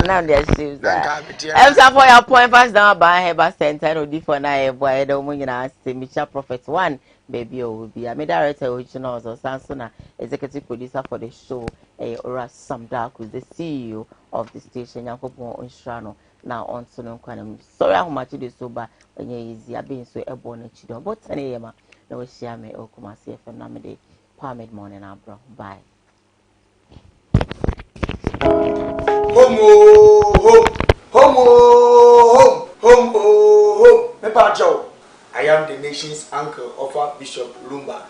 ba now they see that I'm for your point pass down by Heba Center no di for na e boy do mo nyina se Micha Prophet 1 baby will be a director originals or Sansona, executive producer for the show, Ora Samdak, who's the CEO of the station, Yakobo Onstrano. Now on to no quantum. Sorry how much it is so bad when you easy. I've been so airborne and children. But 10 a.m. No share me or come see for Namade. Palmid morning, Abra. Bye. Home. Mepa Joe. I am the nation's uncle of Bishop Lumba.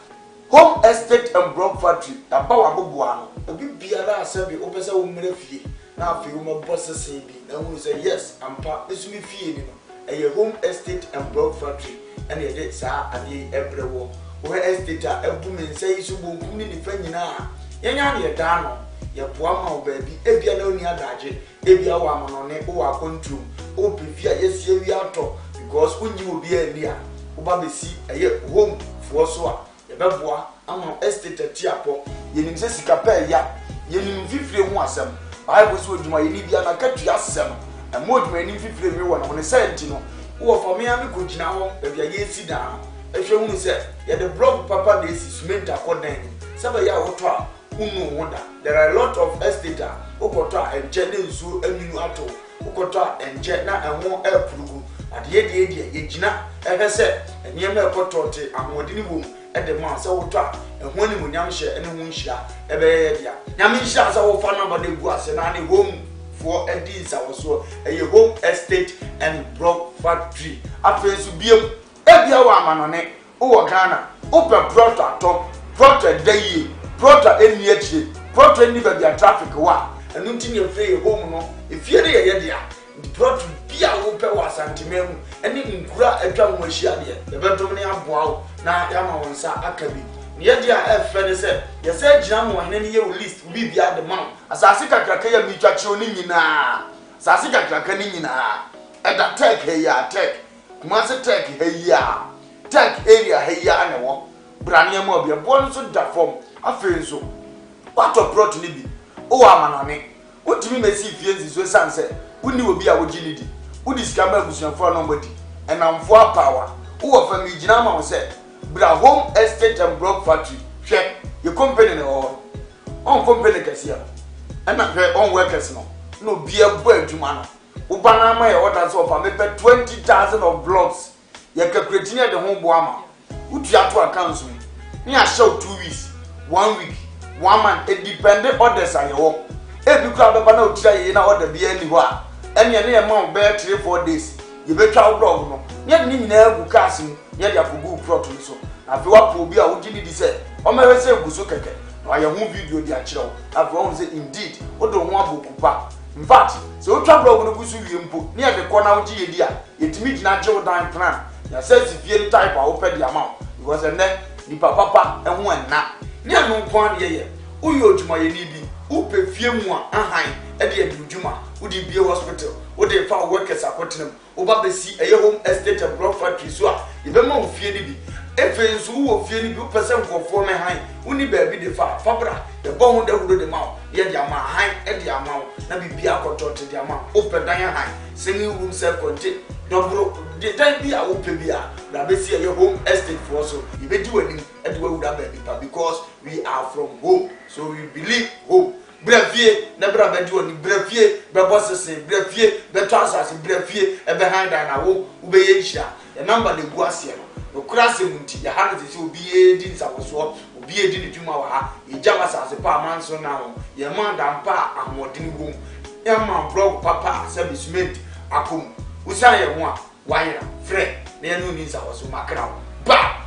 Home estate and block factory. Abawa Bubuano. A big biara sabi opesa umrefi. Now if you my bosses say and we say yes, I'm part this me fee a home estate and block factory. And ye did sa and ye everywhere. Where estate a woman say you won't come in the fenina. Yan ye dano. Your poor baby, if you know near Daji, if you are one on it, or a control, or prefer yes, we are talk because when you will be a near, Ubabi see a year home for so a bebois, among estate at Tiapo, you insist capel ya, you need 50 once. I was with my Libyan, I cut you as some, and more than 50 one on a sentinel, or for me, I'm good now, if you sit down. If you only said, yeah, the blog papa this is meant according. Somebody out of wonder. There are a lot of estates. Okota and Jenny Zoo and Minuato, Okota and Jetna and more air prugu. At the end, Yejina, ever said, and Yama Potote and Modinum at the Mansa and when you Yamsha and Winsha, Ebedia. Yamisha is our fan number the was and any home for a deeds I was so a home estate and block factory. After to be a woman on it, or Ghana, open product top, product day. Prota any edge, Prota any baby traffic wa, and nothing you pay home no. If you're there, the Prota be a open was antimem, and in Kura a drum was shared. The Bentomania wow, now Yamawansa Akabi. Yedia F. Fenny said, you said Jam one any year list will be at the mount. As Asika Krakaya Michachoninina, Sasika Krakanina, at that tech heya tech, Massa tech heya, tech area heya and a walk. Brania Mobia, born so that form. I feel so. What a brought to me? Oh, I'm an what do you may see fiends is sunset? When you will be our Ginity? Who is camera for nobody? And I'm for power. Who offer me Jinama said, but a home estate and block factory. Check your company or on company cassia. And not her own workers no be a boy to man. Ubana my orders of a maybe 20,000 of blocks. You can create the home boama. Who do you have to account me? Near show 2 weeks. 1 week, 1 month, it depended on the side. Every crowd of an old tray in order be anywhere. And your name amount bear 3-4 days. You better out dog. Yet, need never casting, yet you have to go properly. So, after what will be a would you say? Or may I say, Gusukake, or your movie video, dear child. After all, say indeed, what don't want to cook. In fact, so trouble on the Gusu put near the corner of Gia. It meets natural time plan. You says if you type, I open the amount. It was a neck, the papa, and one now. Near no point ye, who you to my nibi, who pay few more, at the end of Juma, would it be a hospital, would they found workers at Cottenham, over the sea, a home estate and block factory, so if a more fear if it's who will fear 2% for former high, only baby the Fabra, the bone that would the mouth, yet the amount high at the amount, not be a control to the amount, open Diana high, singing room self contained. The time be a open beer, Rabesi, your home estate for so you be doing it because we are from home, so we believe home. Brevier, never be doing brevier, Brabosses, brevier, the trousers, brevier, and behind an hour, Ubeisha, the number the Guasian, the Crassim, the hands will be a din Sawas, will be a din Jumawa, in Javas as a par so now, your man and pa and what in room. Your man broke papa, service mate, Akum. Usaya one, wire, friend, near no needs I was mackerel. Bah!